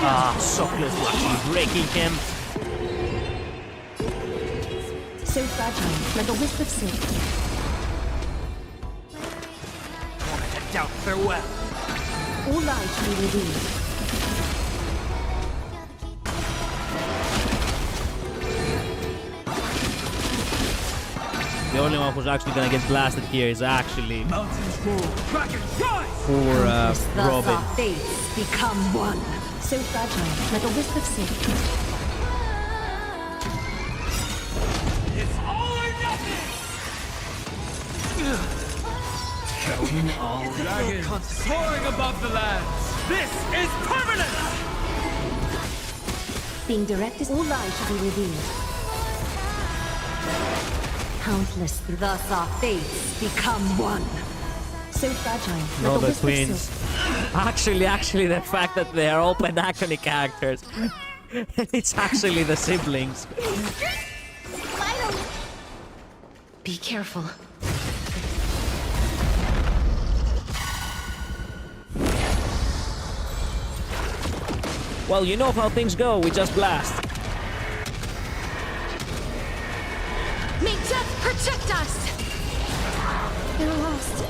Speaker 1: Ah, so close to actually breaking him.
Speaker 13: So fragile, like a wisp of silk.
Speaker 14: And doubt farewell.
Speaker 13: All lies shall be revealed.
Speaker 1: The only one who's actually gonna get blasted here is actually
Speaker 6: Mountains roar, dragons rise.
Speaker 1: poor
Speaker 13: Thus
Speaker 1: Robin.
Speaker 13: our fates become one. So fragile, like a wisp of silk.
Speaker 7: In all
Speaker 6: Dragons soaring above the lands. This is permanent!
Speaker 13: Being directed, all lies shall be revealed. Countless, thus our fates become one. So fragile.
Speaker 1: No,
Speaker 13: like a
Speaker 1: the
Speaker 13: wisp of
Speaker 1: twins.
Speaker 13: silk.
Speaker 1: Actually, the fact that they are all Penacony characters. It's actually the siblings.
Speaker 13: Be careful.
Speaker 1: Well, you know how things go. We just blast.
Speaker 5: May death protect us!
Speaker 9: You're lost.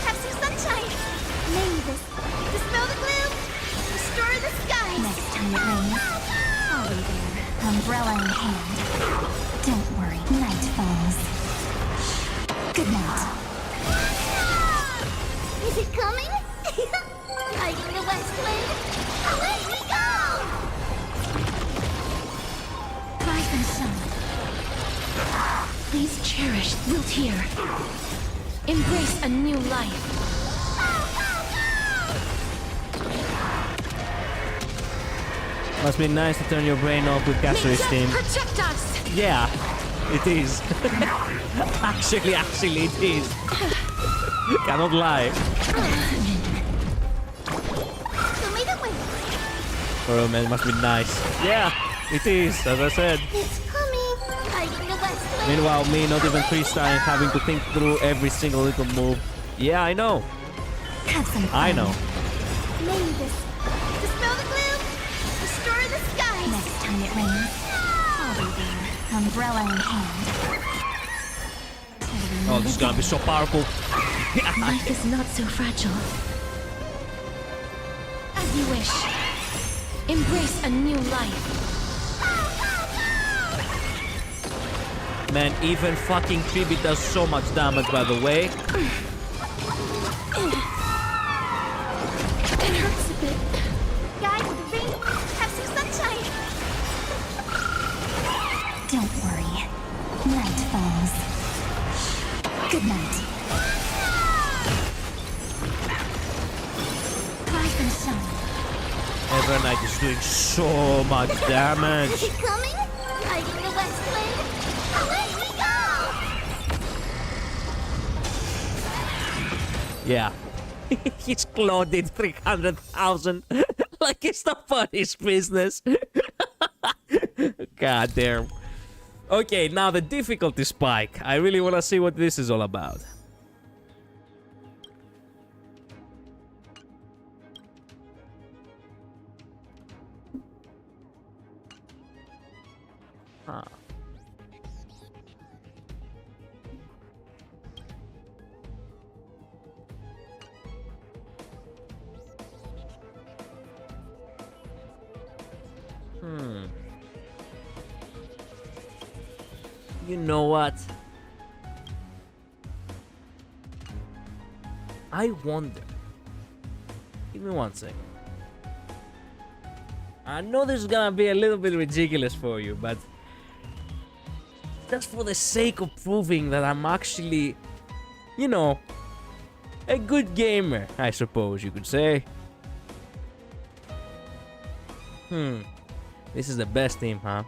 Speaker 9: Have some sunshine. Mavis, dispel the gloom. Destroy the skies.
Speaker 8: Next time it rains, I'll be there, umbrella in hand. Don't worry, night falls. Good night.
Speaker 9: Is it coming? Hiding the west wind. Away we go!
Speaker 5: Rise and shine. Please cherish wilt here. Embrace a new life.
Speaker 1: Must be nice to turn your brain off with Caster's steam.
Speaker 5: Protect us!
Speaker 1: Yeah, it is. actually, it is. Cannot lie.
Speaker 9: Show me the way.
Speaker 1: Oh man, it must be nice. Yeah, it is, as I said.
Speaker 9: It's coming. Hiding the west wind.
Speaker 1: Meanwhile, me not even freestyling, having to think through every single little move. Yeah, I know.
Speaker 8: Have some fun.
Speaker 1: I know.
Speaker 9: Mavis, dispel the gloom. Destroy the skies.
Speaker 8: Next time it rains, I'll be there, umbrella in hand.
Speaker 1: Oh, this is gonna be so powerful.
Speaker 5: Life is not so fragile. As you wish. Embrace a new life.
Speaker 1: Man, even fucking Phoebe does so much damage, by the way.
Speaker 5: It hurts a bit.
Speaker 9: Guys, the ring. Have some sunshine.
Speaker 8: Don't worry, night falls. Good night. Rise and shine.
Speaker 1: Evernight is doing so much damage.
Speaker 9: Is it coming? Hiding the west wind. Away we go!
Speaker 1: Yeah. He's clawed in 300,000. Like it's the funniest business. God damn. Okay, now the difficulty spike. I really want to see what this is all about. Huh. You know what? I wonder. Give me one second. I know this is gonna be a little bit ridiculous for you, but just for the sake of proving that I'm actually, you know, a good gamer, I suppose you could say. This is the best team, huh?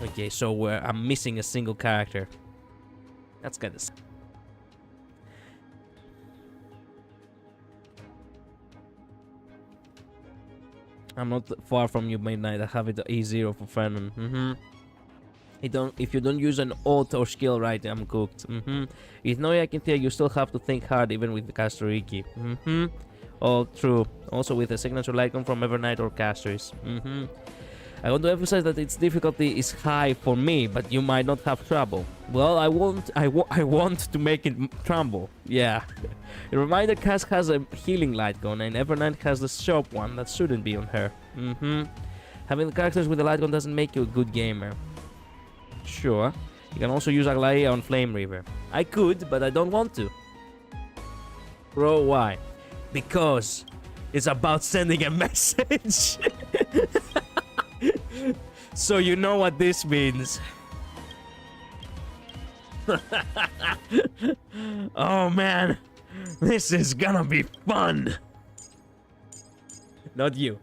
Speaker 1: Okay, so I'm missing a single character. That's kind of... I'm not far from you, Midnight. I have it E0 for Fernan. If you don't use an ult or skill right, I'm cooked. With no Yakinthea, you still have to think hard, even with the Castoriki. All true. Also with a signature icon from Evernight or Casters. I want to emphasize that its difficulty is high for me, but you might not have trouble. Well, I want to make it trouble. Yeah. A reminder Cass has a healing light gun, and Evernight has the sharp one that shouldn't be on her. Having the characters with the light gun doesn't make you a good gamer. Sure. You can also use Aglaia on Flame Reaver. I could, but I don't want to. Bro, why? Because it's about sending a message. So you know what this means. Oh man, this is gonna be fun. Not you.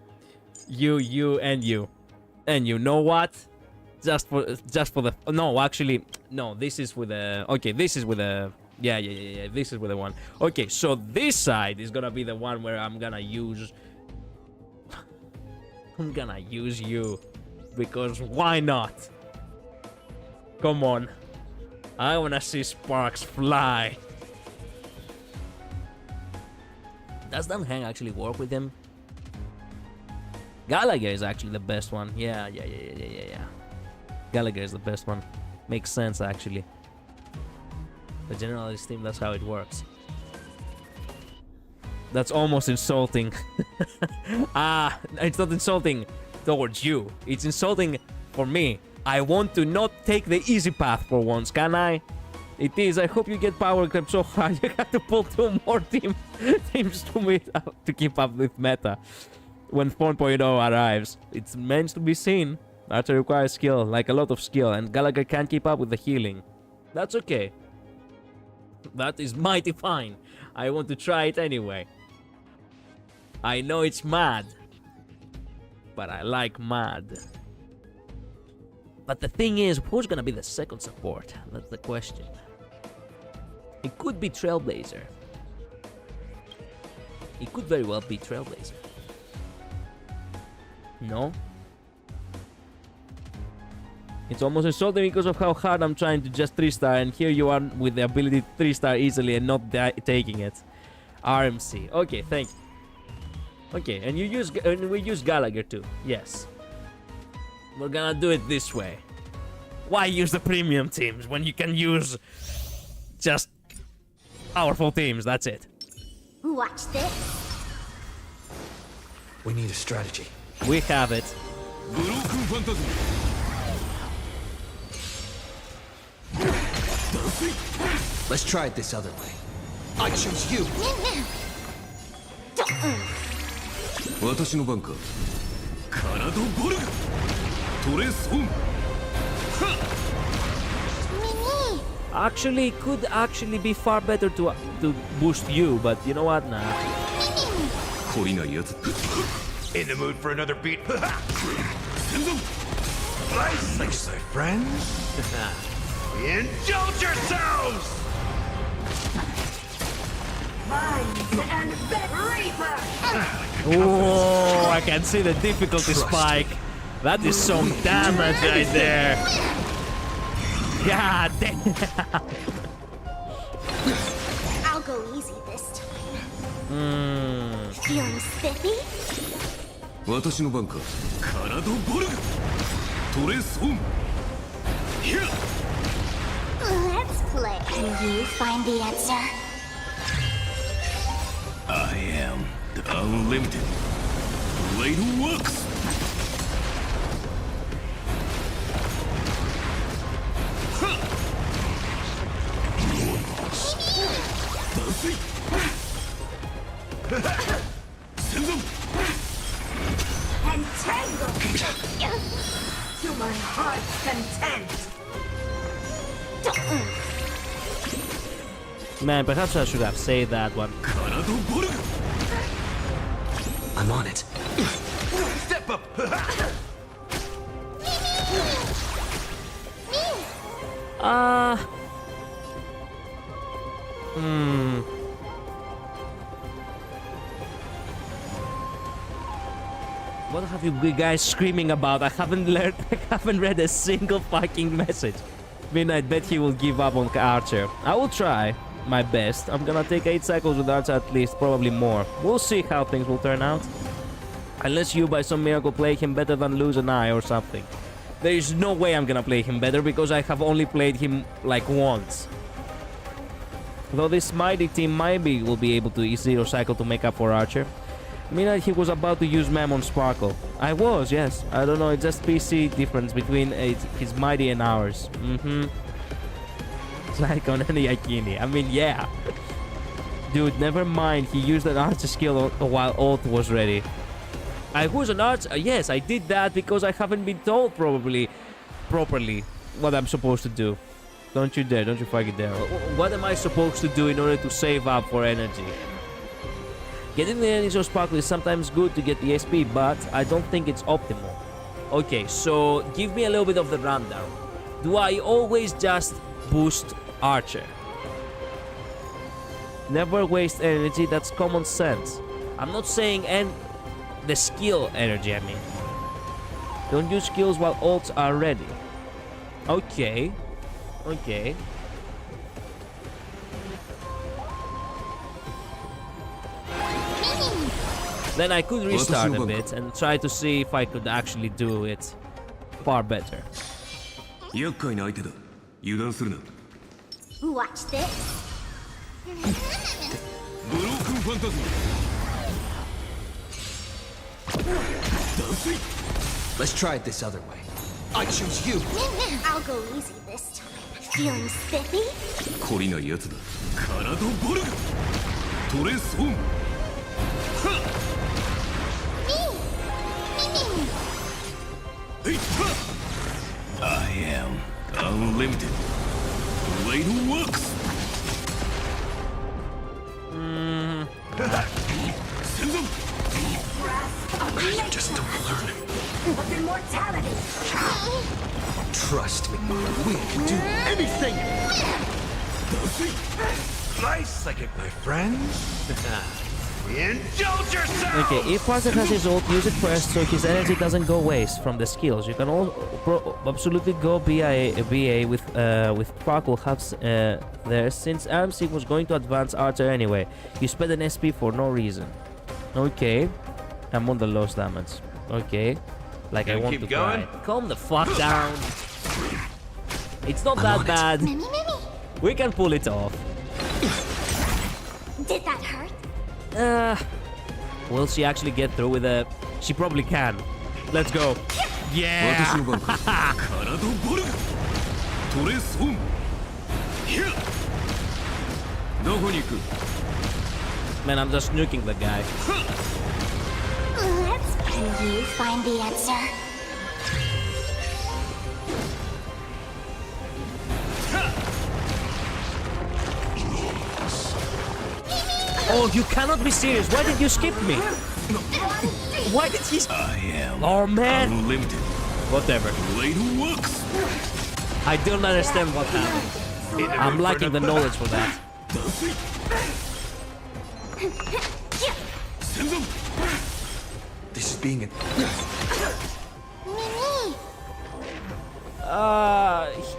Speaker 1: You, and you. And you know what? Just for the... No, actually, no, this is with a... Okay, this is with a... Yeah, this is with the one. Okay, so this side is gonna be the one where I'm gonna use... I'm gonna use you. Because why not? Come on. I wanna see sparks fly. Does that hang actually work with him? Gallagher is actually the best one. Yeah. Gallagher is the best one. Makes sense, actually. The generalist team, that's how it works. That's almost insulting. It's not insulting towards you. It's insulting for me. I want to not take the easy path for once, can I? It is. I hope you get power crept so hard you have to pull 2 more teams to keep up with meta. When 4.0 arrives, it's meant to be seen. Archer requires skill, like a lot of skill, and Gallagher can't keep up with the healing. That's okay. That is mighty fine. I want to try it anyway. I know it's mad, but I like mad. But the thing is, who's gonna be the second support? That's the question. It could be Trailblazer. It could very well be Trailblazer. No? It's almost insulting because of how hard I'm trying to just 3-star, and here you are with the ability to 3-star easily and not taking it. RMC. Okay, thank you. Okay, and we use Gallagher too. Yes. We're gonna do it this way. Why use the premium teams when you can use just powerful teams? That's it.
Speaker 9: Watch this.
Speaker 7: We need a strategy.
Speaker 1: We have it.
Speaker 7: Let's try it this other way. I choose you.
Speaker 11: 私の番か。体ボルグ。トレソン。
Speaker 1: Actually, it could actually be far better to boost you, but you know what? Nah.
Speaker 11: 懲りないやつ。
Speaker 14: In the mood for another beat? Thanks, my friends. Indulge yourselves!
Speaker 13: And Reaper!
Speaker 1: Oh, I can see the difficulty spike. That is some damage right there. God damn.
Speaker 9: I'll go easy this time. Feeling spiffy?
Speaker 11: 私の番か。体ボルグ。トレソン。
Speaker 9: Let's play. Can you find the answer?
Speaker 11: I am the unlimited blade works.
Speaker 13: Entangle! To my heart's content!
Speaker 1: Man, perhaps I should have said that one.
Speaker 7: I'm on it.
Speaker 14: Step up!
Speaker 1: What have you guys screaming about? I haven't read a single fucking message. I mean, I bet he will give up on Archer. I will try my best. I'm gonna take 8 cycles with Archer at least, probably more. We'll see how things will turn out. Unless you by some miracle play him better than lose an eye or something. There is no way I'm gonna play him better because I have only played him like once. Though this mighty team maybe will be able to 0 cycle to make up for Archer. I mean, he was about to use Mem on Sparkle. I was, yes. I don't know, it's just PC difference between his mighty and ours. It's like on any Aikini. I mean, yeah. Dude, never mind. He used an Archer skill while ult was ready. I was an Archer. Yes, I did that because I haven't been told properly what I'm supposed to do. Don't you dare, don't you fucking dare. What am I supposed to do in order to save up for energy? Getting the initial sparkle is sometimes good to get the SP, but I don't think it's optimal. Okay, so give me a little bit of the rundown. Do I always just boost Archer? Never waste energy, that's common sense. I'm not saying the skill energy, I mean. Don't use skills while ults are ready. Okay. Okay. Then I could restart a bit and try to see if I could actually do it far better.
Speaker 9: Watch this.
Speaker 7: Let's try it this other way. I choose you.
Speaker 9: I'll go easy this time. Feeling spiffy?
Speaker 11: I am unlimited. The way to works.
Speaker 8: I'm just learning. Of immortality.
Speaker 7: Trust me, we can do anything.
Speaker 14: Nice, I get my friends. Indulge yourself.
Speaker 1: Okay, if Parker has his ult, use it first so his energy doesn't go waste from the skills. You can all absolutely go BA with Sparkle Hubs there, since RMC was going to advance Archer anyway. You spent an SP for no reason. Okay, I'm on the lowest damage. Okay, like I want to cry. Calm the fuck down. It's not that bad. We can pull it off.
Speaker 9: Did that hurt?
Speaker 1: Will she actually get through with a... She probably can. Let's go. Yeah! Man, I'm just nuking the guy.
Speaker 9: Can you find the answer?
Speaker 1: Oh, you cannot be serious. Why did you skip me? Why did he...
Speaker 11: I am
Speaker 1: oh, man.
Speaker 11: unlimited.
Speaker 1: Whatever. I don't understand what happened. I'm lacking the knowledge for that.
Speaker 7: This is being an...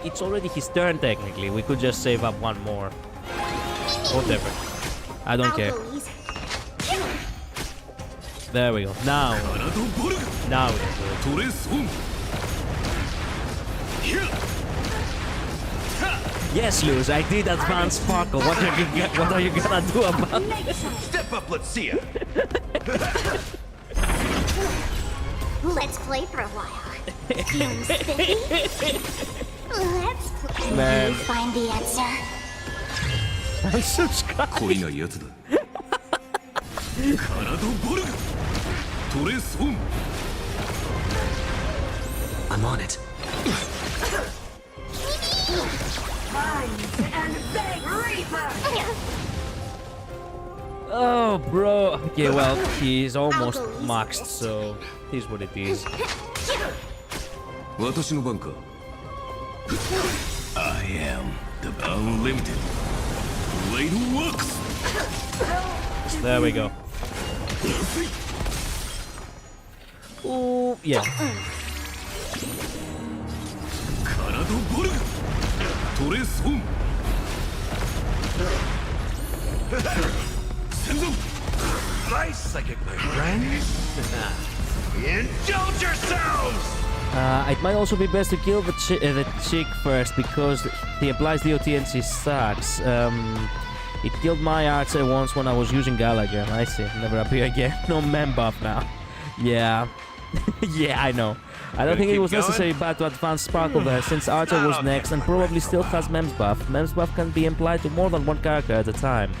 Speaker 1: It's already his turn technically. We could just save up one more. Whatever. I don't care. There we go. Now. Now we can do it. Yes, Luz, I did advance Sparkle. What are you gonna do about it?
Speaker 14: Step up, let's see ya.
Speaker 9: Let's play for a while. Feeling spiffy? Let's play.
Speaker 1: Man.
Speaker 9: Can you find the answer?
Speaker 1: Unsubscribe.
Speaker 7: I'm on it.
Speaker 1: Oh, bro. Okay, well, he's almost maxed, so here's what it is.
Speaker 11: I am the unlimited. Way to works.
Speaker 1: There we go. Ooh, yeah.
Speaker 14: Nice, I get my friends. Indulge yourselves.
Speaker 1: It might also be best to kill the chick first because he applies DOT and she sucks. It killed my Archer once when I was using Gallagher. I see. Never appear again. No mem buff now. Yeah. Yeah, I know. I don't think it was necessary bad to advance Sparkle there since Archer was next and probably still has Mems buff. Mems buff can be applied to more than one character at a time.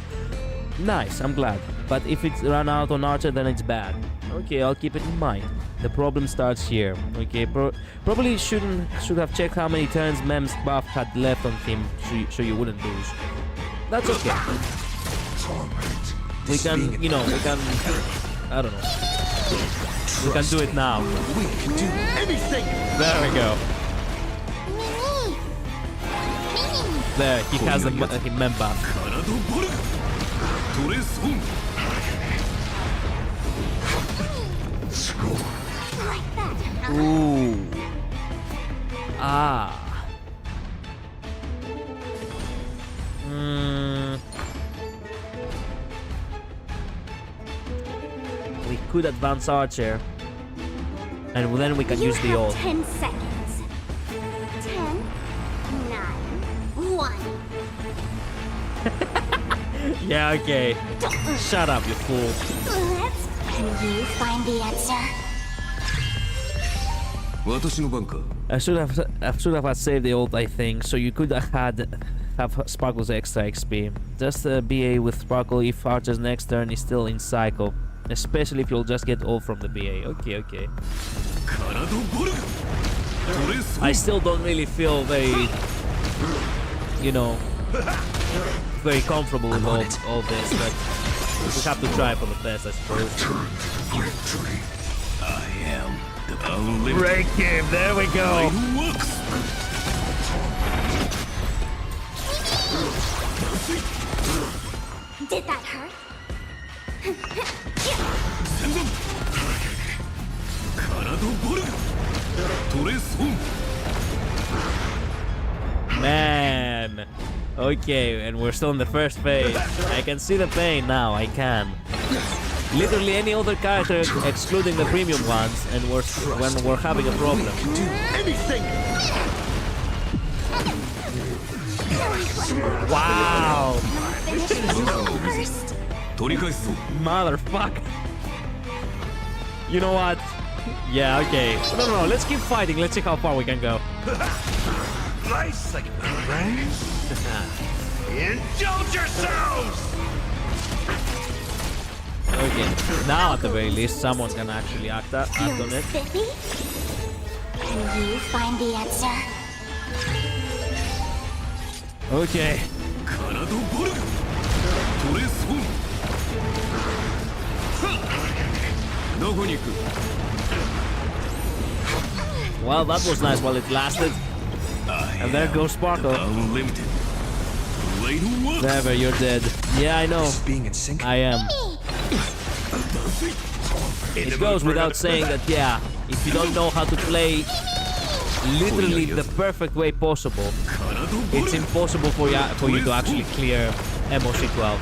Speaker 1: Nice, I'm glad. But if it's run out on Archer, then it's bad. Okay, I'll keep it in mind. The problem starts here. Okay, probably should have checked how many turns Mem's buff had left on him, so you wouldn't lose. That's okay. We can, you know, we can. I don't know. We can do it now.
Speaker 14: We can do anything.
Speaker 1: There we go. There, he has the Mem buff. Ooh. Ah. We could advance Archer. And then we can use the ult.
Speaker 8: 10 seconds. 10, 9, 1.
Speaker 1: Yeah, okay. Shut up, you fool.
Speaker 8: Can you find the answer?
Speaker 1: I should have saved the ult, I think, so you could have Sparkle's extra XP. Just BA with Sparkle if Archer's next turn is still in cycle, especially if you'll just get ult from the BA. Okay, okay. I still don't really feel very, you know, very comfortable with all this, but we have to try for the best, I suppose.
Speaker 11: I am the unlimited.
Speaker 1: Break him, there we go.
Speaker 8: Did that hurt?
Speaker 1: Man. Okay, and we're still in the first phase. I can see the pain now, I can. Literally any other character excluding the premium ones, and when we're having a problem.
Speaker 14: Do anything.
Speaker 1: Wow. Motherfucker. You know what? Yeah, okay. No, let's keep fighting. Let's see how far we can go.
Speaker 14: Nice, like friends. Indulge yourselves.
Speaker 1: Okay, now at the very least, someone can actually act on it.
Speaker 8: Spiffy? Can you find the answer?
Speaker 1: Okay. Well, that was nice while it lasted. And there goes Sparkle. Never, you're dead. Yeah, I know.
Speaker 7: Being in sync.
Speaker 1: I am. It goes without saying that, yeah, if you don't know how to play literally the perfect way possible, it's impossible for you to actually clear MOC 12.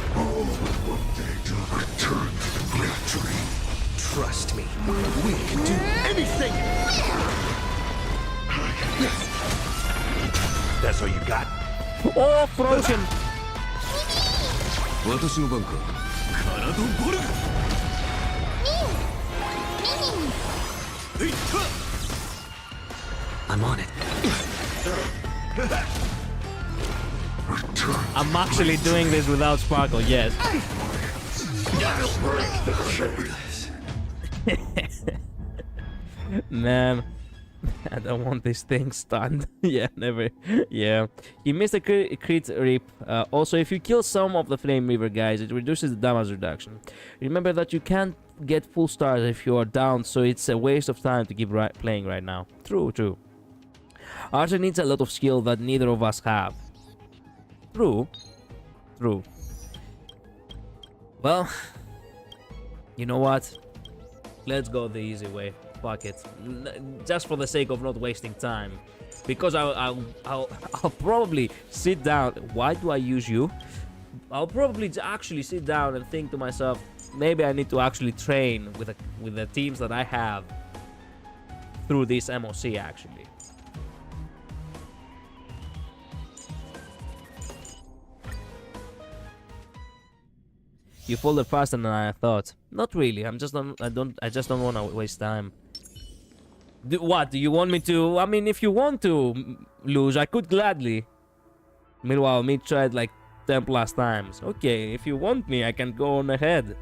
Speaker 14: Trust me, we can do anything. That's all you got?
Speaker 1: Oh, frozen!
Speaker 7: I'm on it.
Speaker 1: I'm actually doing this without Sparkle, yes. Man, I don't want this thing stunned. Yeah, never. Yeah. He missed a crit rip. Also, if you kill some of the Flame Reaver guys, it reduces the damage reduction. Remember that you can't get full stars if you are down, so it's a waste of time to keep playing right now. True, true. Archer needs a lot of skill that neither of us have. True. True. Well, you know what? Let's go the easy way. Fuck it. Just for the sake of not wasting time. Because I'll probably sit down. Why do I use you? I'll probably actually sit down and think to myself, maybe I need to actually train with the teams that I have through this MOC actually. You folded faster than I thought. Not really. I just don't want to waste time. What? Do you want me to? I mean, if you want to lose, I could gladly. Meanwhile, me tried like 10 plus times. Okay, if you want me, I can go on ahead.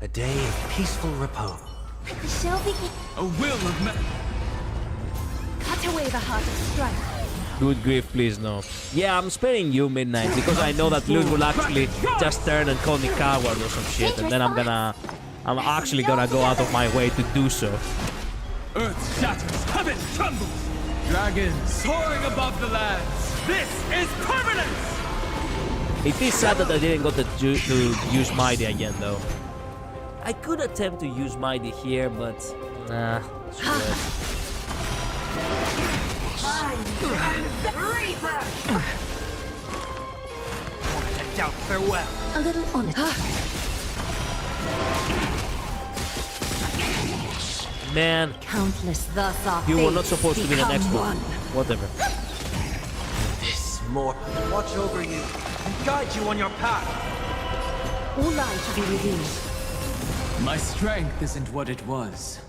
Speaker 7: A day of peaceful repose.
Speaker 8: Shall we
Speaker 6: A will of
Speaker 13: Cut away the heart of strife.
Speaker 1: Good grief, please no. Yeah, I'm sparing you, Midnight, because I know that Luz will actually just turn and call me coward or some shit, and then I'm actually gonna go out of my way to do so.
Speaker 6: Earth shatters, heaven trembles. Dragons soaring above the lands. This is permanence.
Speaker 1: It is sad that I didn't get to use Mighty again, though. I could attempt to use Mighty here, but nah.
Speaker 14: Doubt farewell.
Speaker 13: A little honest.
Speaker 1: Man,
Speaker 13: Countless thus are
Speaker 1: you were not supposed to be the next one. Whatever.
Speaker 14: This more watch over you and guide you on your path.
Speaker 13: All light to be revealed.
Speaker 6: My strength isn't what it was.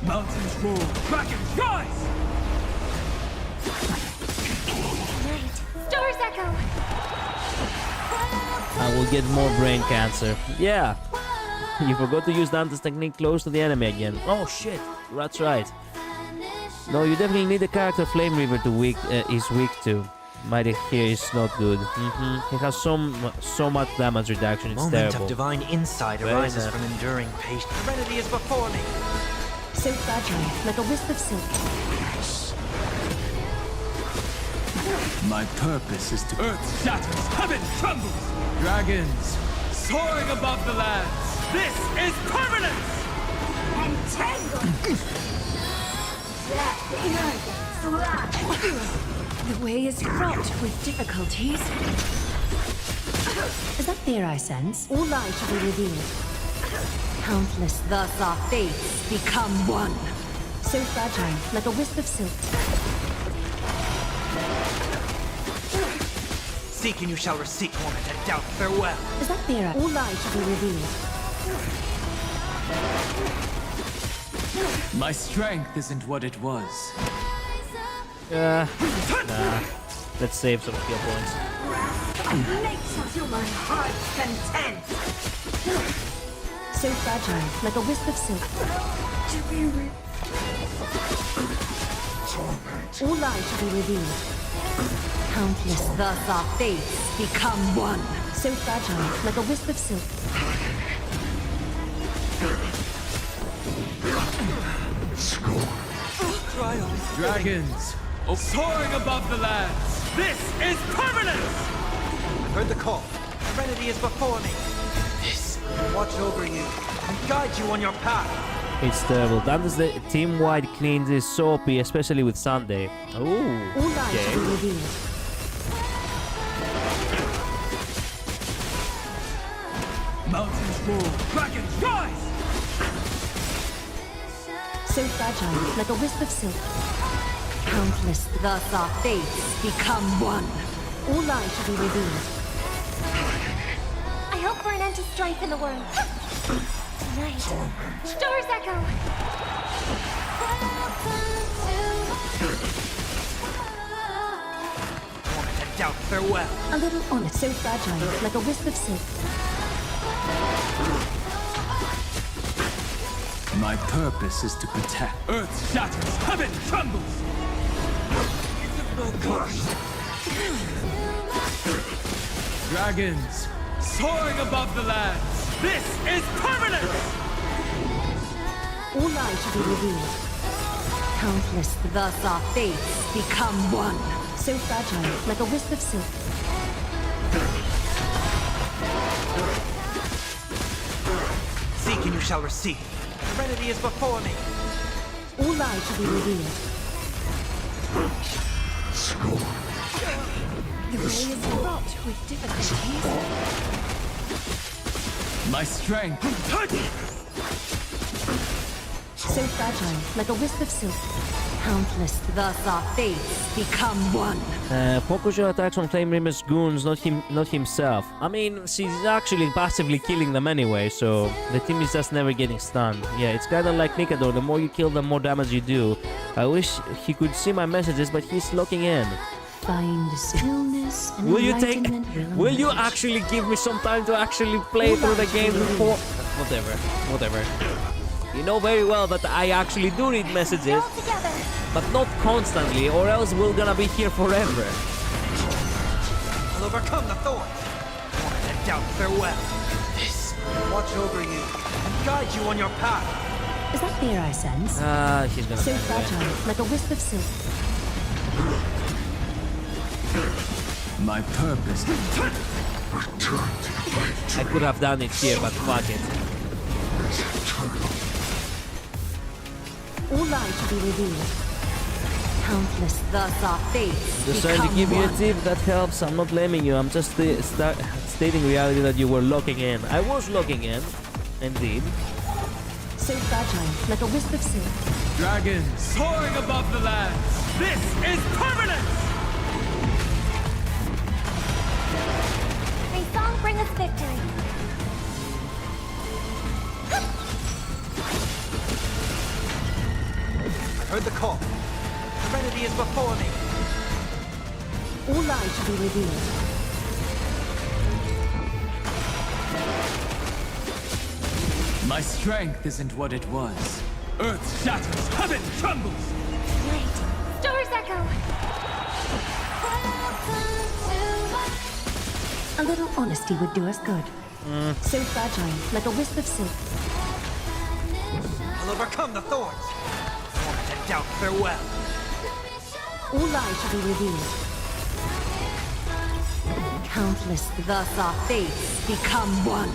Speaker 6: Mountains roar, dragons rise.
Speaker 9: Stars echo!
Speaker 1: I will get more brain cancer. Yeah. You forgot to use Dante's technique close to the enemy again. Oh shit, that's right. No, you definitely need a character Flame Reaver to is weak to. Mighty here is not good. He has so much damage reduction, it's
Speaker 14: Moment
Speaker 1: terrible.
Speaker 14: of divine insight arises from enduring patience. Serenity is before me.
Speaker 13: So fragile, like a wisp of silk.
Speaker 6: My purpose is to earth shatters, heaven trembles. Dragons soaring above the lands. This is permanence.
Speaker 13: Entangled. The way is fraught with difficulties. Is that fear I sense? All light shall be revealed. Countless thus our fates become one. So fragile, like a wisp of silk.
Speaker 14: Seek and you shall receive. Torment and doubt farewell.
Speaker 13: Is that fear? All light shall be revealed.
Speaker 6: My strength isn't what it was.
Speaker 1: Nah. Let's save some skill points.
Speaker 13: To my heart's content. So fragile, like a wisp of silk. All light shall be revealed. Countless thus our fates become one. So fragile, like a wisp of silk.
Speaker 6: Dragons soaring above the lands. This is permanence.
Speaker 14: I've heard the call. Serenity is before me. This watch over you and guide you on your path.
Speaker 1: It's terrible. Dante's the team-wide cleans is so OP, especially with Sunday. Ooh.
Speaker 13: All light shall be revealed.
Speaker 6: Mountains roar, dragons rise.
Speaker 13: So fragile, like a wisp of silk. Countless thus our fates become one. All light shall be revealed.
Speaker 9: I hope for an end to strife in the world. Tonight, stars echo!
Speaker 14: Torment and doubt farewell.
Speaker 13: A little honest, so fragile, like a wisp of silk.
Speaker 6: My purpose is to protect. Earth shatters, heaven trembles. Dragons soaring above the lands. This is permanence.
Speaker 13: All light shall be revealed. Countless thus our fates become one. So fragile, like a wisp of silk.
Speaker 14: Seek and you shall receive. Serenity is before me.
Speaker 13: All light shall be revealed. The way is fraught with difficulties.
Speaker 6: My strength.
Speaker 13: So fragile, like a wisp of silk. Countless thus our fates become one.
Speaker 1: Focus your attacks on Flame Reaver's goons, not himself. I mean, she's actually passively killing them anyway, so the team is just never getting stunned. Yeah, it's kinda like Nikador, the more you kill, the more damage you do. I wish he could see my messages, but he's locking in.
Speaker 13: Find stillness and
Speaker 1: Will you
Speaker 13: enlightenment
Speaker 1: will you actually give me some time to actually play through the game before? Whatever. You know very well that I actually do read messages, but not constantly, or else we're gonna be here forever.
Speaker 14: I'll overcome the thorns. Warning doubt farewell. This watch over you and guide you on your path.
Speaker 13: Is that fear I sense?
Speaker 1: She's gonna
Speaker 13: so
Speaker 1: die
Speaker 13: fragile,
Speaker 1: anyway.
Speaker 13: like a wisp of silk.
Speaker 6: My purpose.
Speaker 1: I could have done it here, but fuck it.
Speaker 13: All lies shall be revealed. Countless thus our fates.
Speaker 1: Just trying to give you a tip that helps. I'm not blaming you. I'm just stating reality that you were locking in. I was locking in, indeed.
Speaker 13: So fragile, like a wisp of silk.
Speaker 6: Dragons soaring above the lands. This is permanence!
Speaker 8: May song bring us victory.
Speaker 14: I heard the call. Serenity is before me.
Speaker 13: All lies shall be revealed.
Speaker 6: My strength isn't what it was. Earth shatters, heaven trembles!
Speaker 8: Great. Stars echo.
Speaker 13: A little honesty would do us good. So fragile, like a wisp of silk.
Speaker 14: I'll overcome the thorns. Warning doubt farewell.
Speaker 13: All lies shall be revealed. Countless thus our fates become one.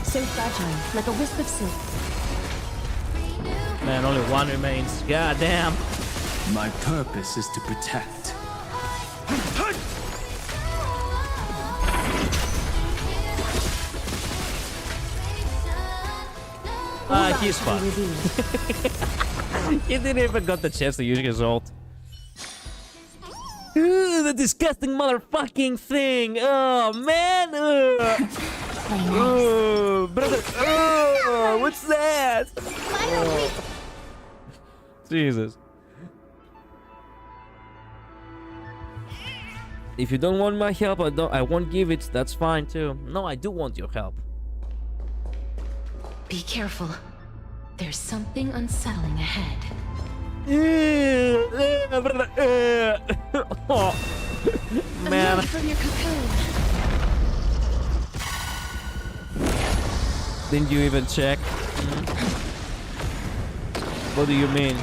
Speaker 13: So fragile, like a wisp of silk.
Speaker 1: Man, only one remains. God damn.
Speaker 6: My purpose is to protect.
Speaker 1: He's fine. He didn't even got the chance to use his ult. The disgusting motherfucking thing! Oh man! Brother! What's that? Jesus. If you don't want my help, I won't give it. That's fine too. No, I do want your help.
Speaker 3: Be careful. There's something unsettling ahead.
Speaker 1: Oh, man.
Speaker 3: From your cocoon.
Speaker 1: Didn't you even check? What do you mean?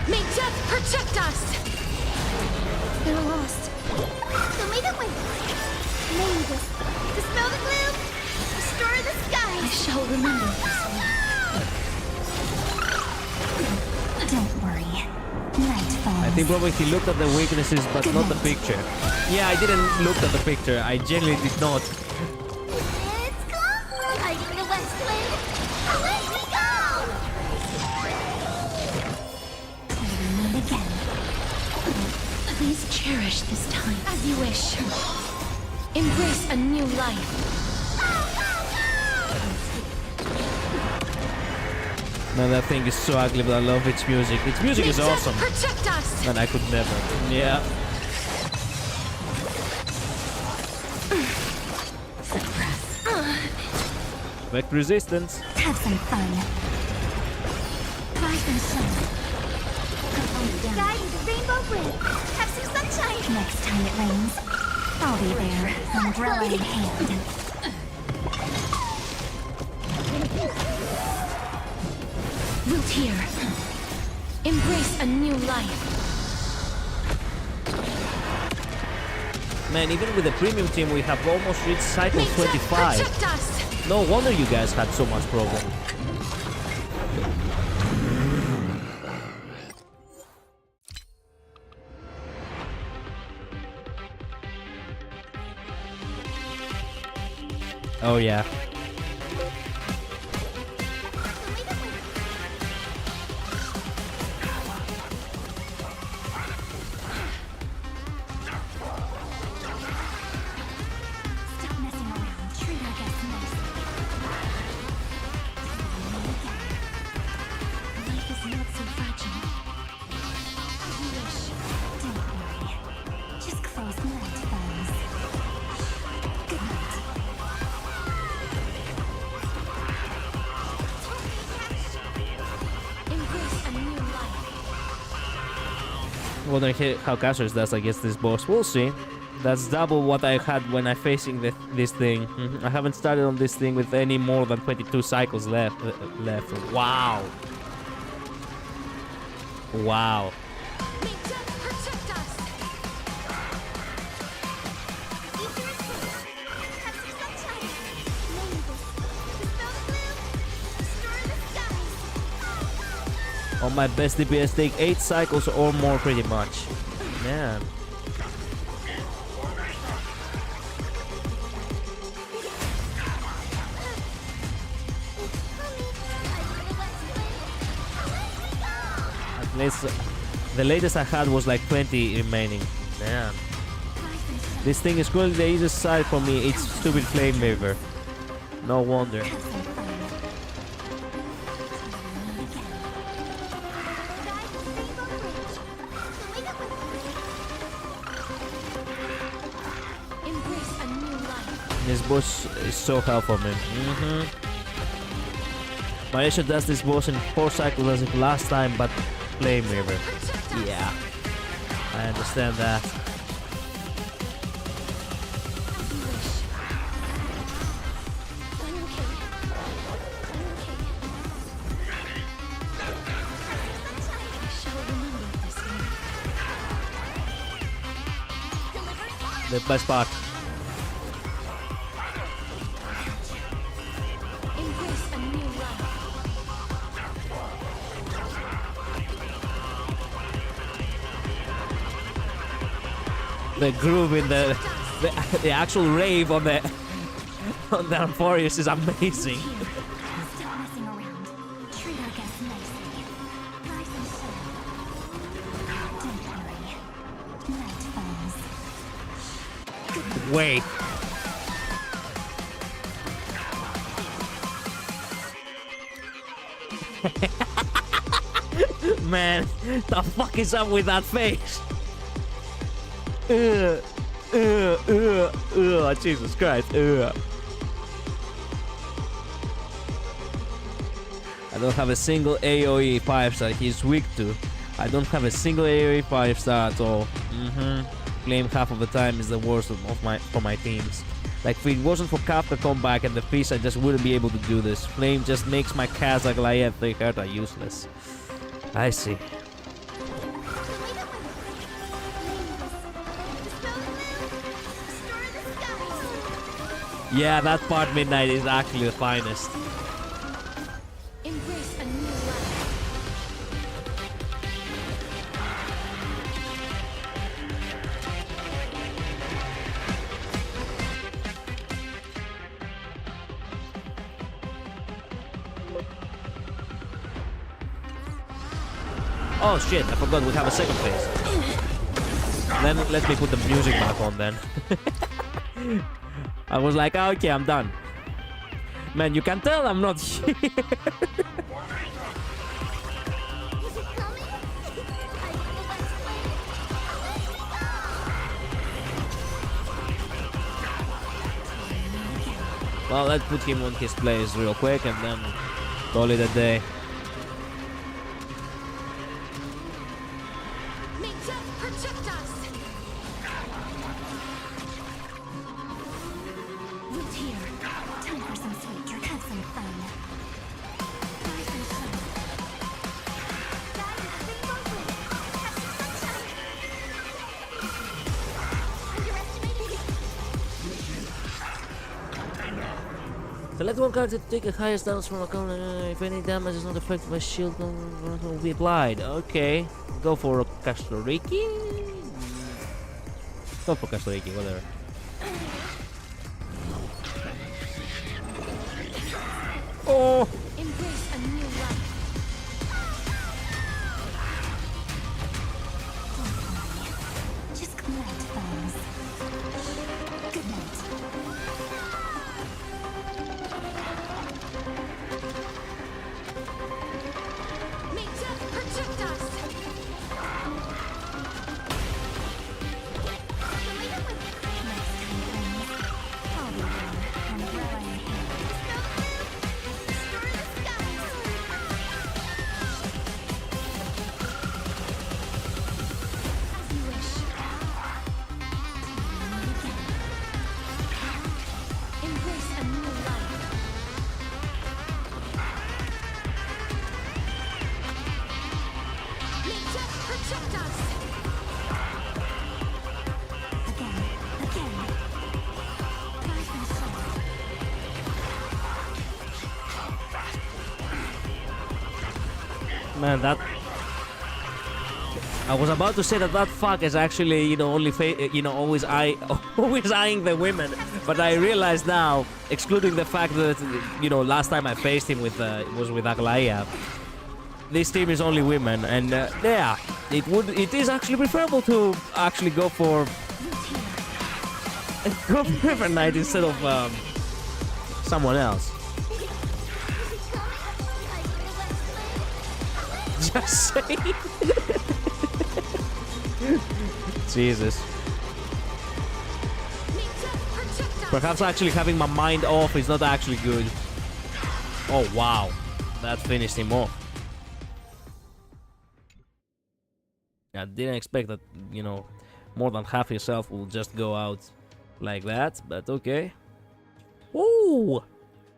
Speaker 3: May death protect us!
Speaker 8: They're lost. So may the wind. May you dispel the gloom. Restore the sky.
Speaker 3: I shall remember this one.
Speaker 8: Don't worry. Night falls.
Speaker 1: I think probably he looked at the weaknesses, but not the picture. Yeah, I didn't look at the picture. I genuinely did not.
Speaker 8: It's gone. Hiding the west wind. Away we go. Till we meet again.
Speaker 3: Please cherish this time as you wish. Embrace a new life.
Speaker 1: Man, that thing is so ugly, but I love its music. Its music is awesome.
Speaker 3: Protect us.
Speaker 1: Man, I could never. Yeah. Expect resistance.
Speaker 8: Have some fun. Rise and shine. Guide you to Rainbow Bridge. Have some sunshine. Next time it rains, I'll be there, umbrella in hand.
Speaker 3: Root here. Embrace a new life.
Speaker 1: Man, even with the premium team, we have almost reached cycle
Speaker 3: May death
Speaker 1: 25.
Speaker 3: protect us.
Speaker 1: No wonder you guys had so much problem. Oh yeah.
Speaker 8: Stop messing around. Treat our guests nicely. Life is not so fragile. As you wish. Don't worry. Just close the light, friends. Good night.
Speaker 1: wondering how Cassius does against this boss. We'll see. That's double what I had when I facing this thing. I haven't started on this thing with any more than 22 cycles left. Wow. Wow. On my best DPS take 8 cycles or more pretty much. Man. At least the latest I had was like 20 remaining. Man. This thing is currently the easiest side for me. It's stupid flame waver. No wonder. This boss is so helpful, man. Malaysia does this boss in 4 cycles as if last time, but flame waver. Yeah, I understand that. The best part. The groove in the actual rave on the Amphoreus is amazing. Wait. Man, the fuck is up with that face? Jesus Christ. I don't have a single AoE 5-star he's weak to. I don't have a single AoE 5-star at all. Flame half of the time is the worst for my teams. Like, if it wasn't for Kafka comeback and the Feast, I just wouldn't be able to do this. Flame just makes my Kazakh, Goliath, 3 useless. I see. Yeah, that part Midnight is actually the finest.
Speaker 8: Embrace a new life.
Speaker 1: Oh shit, I forgot we have a second phase. Then let me put the music back on then. I was like, oh, okay, I'm done. Man, you can tell I'm not here. Well, let's put him on his place real quick and then call it a day. Select one card to take a higher status from a card. If any damage is not affected by shield, will be applied. Okay, go for a Castoriki. Go for Castoriki, whatever. Oh!
Speaker 8: Embrace a new life. Just collect things. Good night. May death protect us. I'll be there. Umbrella in hand.
Speaker 1: Man, that... I was about to say that fuck is actually, you know, always always eyeing the women, but I realize now, excluding the fact that, you know, last time I faced him with was with Aglaia, this team is only women, and yeah, it is actually preferable to actually go for River Knight instead of someone else. Just saying. Jesus. Perhaps actually having my mind off is not actually good. Oh wow, that finished him off. I didn't expect that, you know, more than half yourself will just go out like that, but okay. Oh,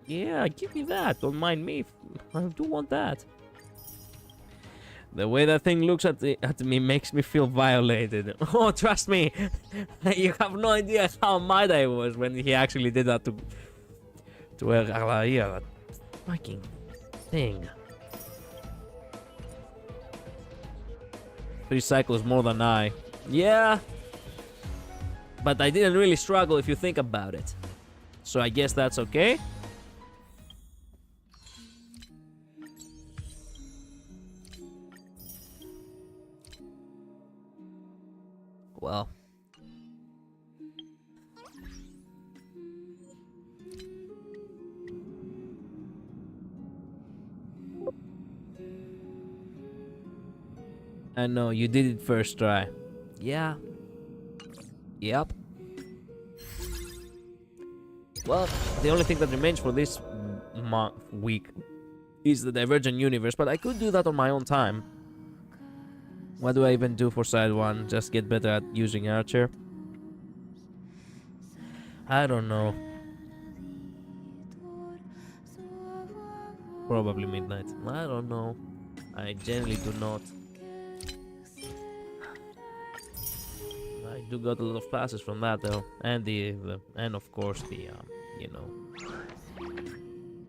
Speaker 1: yeah, give me that. Don't mind me. I do want that. The way that thing looks at me makes me feel violated. Oh, trust me, you have no idea how mad I was when he actually did that to Aglaia, that fucking thing. 3 cycles more than I. Yeah, but I didn't really struggle if you think about it. So I guess that's okay. Well. I know, you did it first try. Yeah. Yep. Well, the only thing that remains for this week is the Divergent Universe, but I could do that on my own time. What do I even do for side 1? Just get better at using Archer? I don't know. Probably Midnight. I don't know. I generally do not. I do got a lot of passes from that though, and and of course the you know,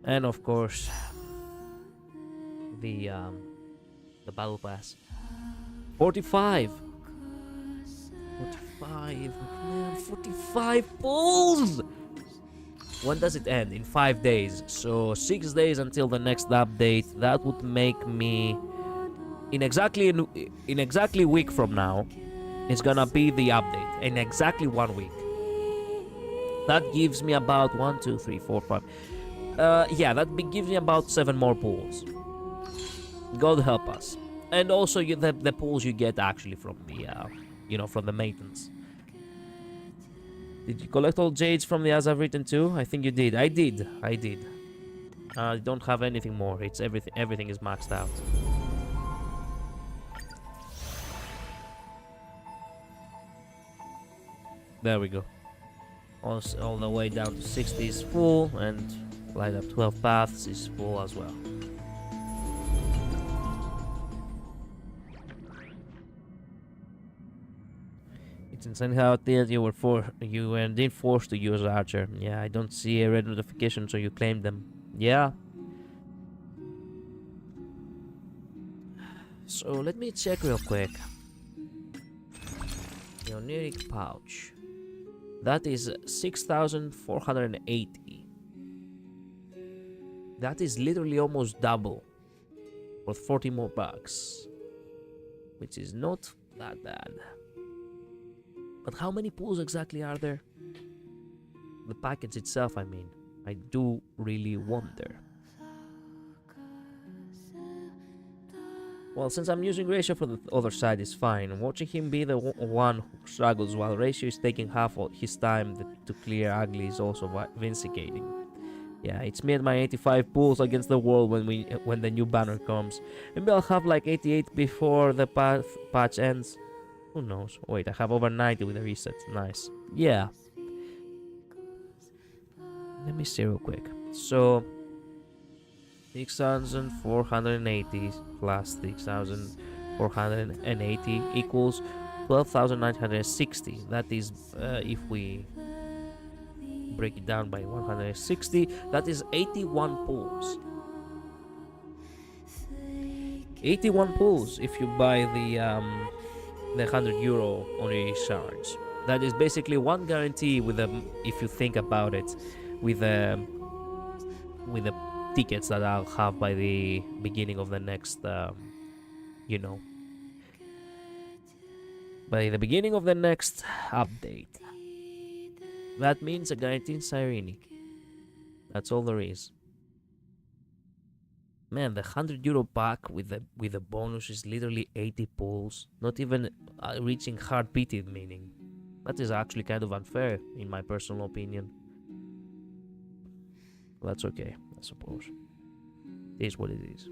Speaker 1: and of course the battle pass. 45. 45, man, 45 pulls. When does it end? In 5 days. So 6 days until the next update. That would make me in exactly a week from now. It's gonna be the update in exactly 1 week. That gives me about 1, 2, 3, 4, 5. Yeah, gives me about 7 more pulls. God help us. And also the pulls you get actually from the, you know, from the maintenance. Did you collect all jades from the As I've Written too? I think you did. I did. I don't have anything more. It's everything is maxed out. There we go. All the way down to 60 is full, and light up 12 paths is full as well. It's insane how you were indeed forced to use Archer. Yeah, I don't see a red notification, so you claimed them. Yeah. So let me check real quick. The oniric pouch. That is 6,480. That is literally almost double. Worth 40 more bucks. Which is not that bad. But how many pulls exactly are there? The package itself, I mean. I do really wonder. Well, since I'm using Ratio for the other side is fine. Watching him be the one who struggles while Ratio is taking half of his time to clear Ugly is also vindicating. Yeah, it's me and my 85 pulls against the world when the new banner comes. Maybe I'll have like 88 before the patch ends. Who knows? Wait, I have over 90 with the reset. Nice. Yeah. Let me see real quick. So 6,480 plus 6,480 equals 12,960. That is, if we break it down by 160, that is 81 pulls. 81 pulls if you buy the €100 on each charge. That is basically one guarantee with if you think about it, with the tickets that I'll have by the beginning of the next, by the beginning of the next update. That means a guaranteed Cyrene. That's all there is. Man, the €100 pack with the bonus is literally 80 pulls, not even reaching hard pity, meaning. That is actually kind of unfair, in my personal opinion. That's okay, I suppose. It is what it is.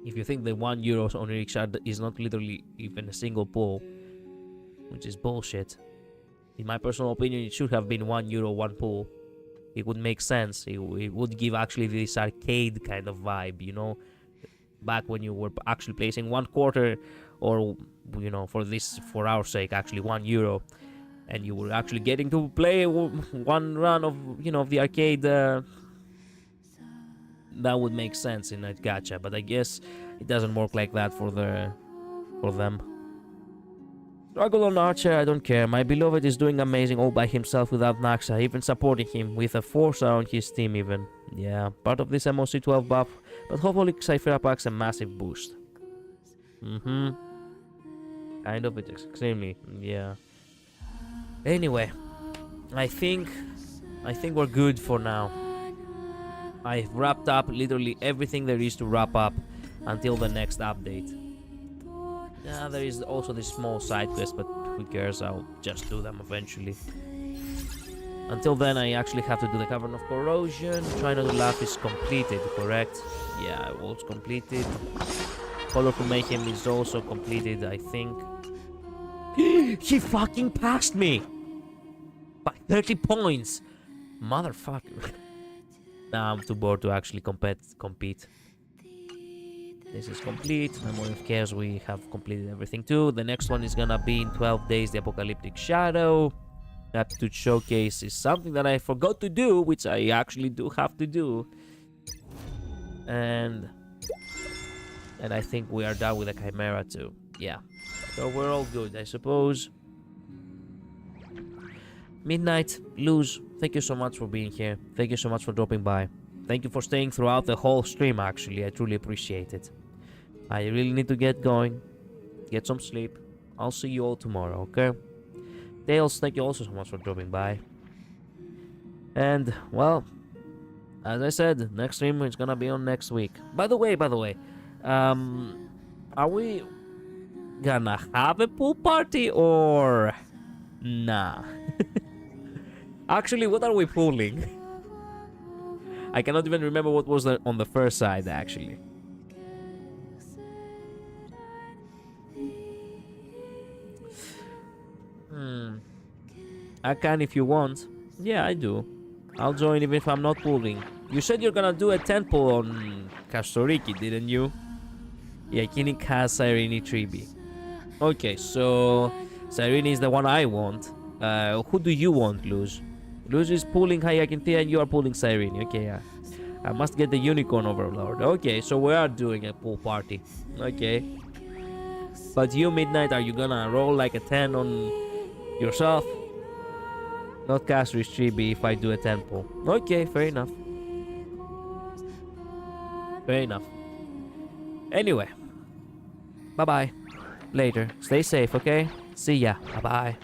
Speaker 1: If you think the €1 on each shard is not literally even a single pull, which is bullshit, in my personal opinion, it should have been €1, one pull. It would make sense. It would give actually this arcade kind of vibe, you know, back when you were actually placing 1/4, or for our sake, actually €1, and you were actually getting to play one run of of the arcade. That would make sense in a gacha, but I guess it doesn't work like that for them. Struggle on Archer, I don't care. My beloved is doing amazing all by himself without Naxa, even supporting him with a Forza on his team even. Yeah, part of this MOC 12 buff, but hopefully Cypher packs a massive boost. Kind of, it's extremely, yeah. Anyway, I think we're good for now. I've wrapped up literally everything there is to wrap up until the next update. Yeah, there is also this small side quest, but who cares, I'll just do them eventually. Until then, I actually have to do the Cavern of Corrosion. Try Not to Laugh is completed, correct? Yeah, it was completed. Colorful Mayhem is also completed, I think. He fucking passed me! By 30 points! Motherfucker. Nah, I'm too bored to actually compete. This is complete. Memory of Chaos, we have completed everything too. The next one is gonna be in 12 days, the Apocalyptic Shadow. Aptitude Showcase is something that I forgot to do, which I actually do have to do. And I think we are done with the Chimera too. Yeah. So we're all good, I suppose. Midnight, Luz, thank you so much for being here. Thank you so much for dropping by. Thank you for staying throughout the whole stream, actually. I truly appreciate it. I really need to get going. Get some sleep. I'll see you all tomorrow, okay? Tails, thank you also so much for dropping by. And, well, as I said, next stream is gonna be on next week. By the way, are we gonna have a pool party or nah? Actually, what are we pulling? I cannot even remember what was on the first side, actually. I can if you want. Yeah, I do. I'll join even if I'm not pulling. You said you're gonna do a 10 pull on Kastoriki, didn't you? Yeah, Kinnick has Cyrene Tribi. Okay, so Cyrene is the one I want. Who do you want, Luz? Luz is pulling Hyacinthia and you are pulling Cyrene. Okay, yeah. I must get the Unicorn Overlord. Okay, so we are doing a pool party. Okay. But you, Midnight, are you gonna roll like a 10 on yourself? Not cast Tribi if I do a 10 pull. Okay, fair enough. Fair enough. Anyway. Bye-bye. Later. Stay safe, okay? See ya. Bye-bye.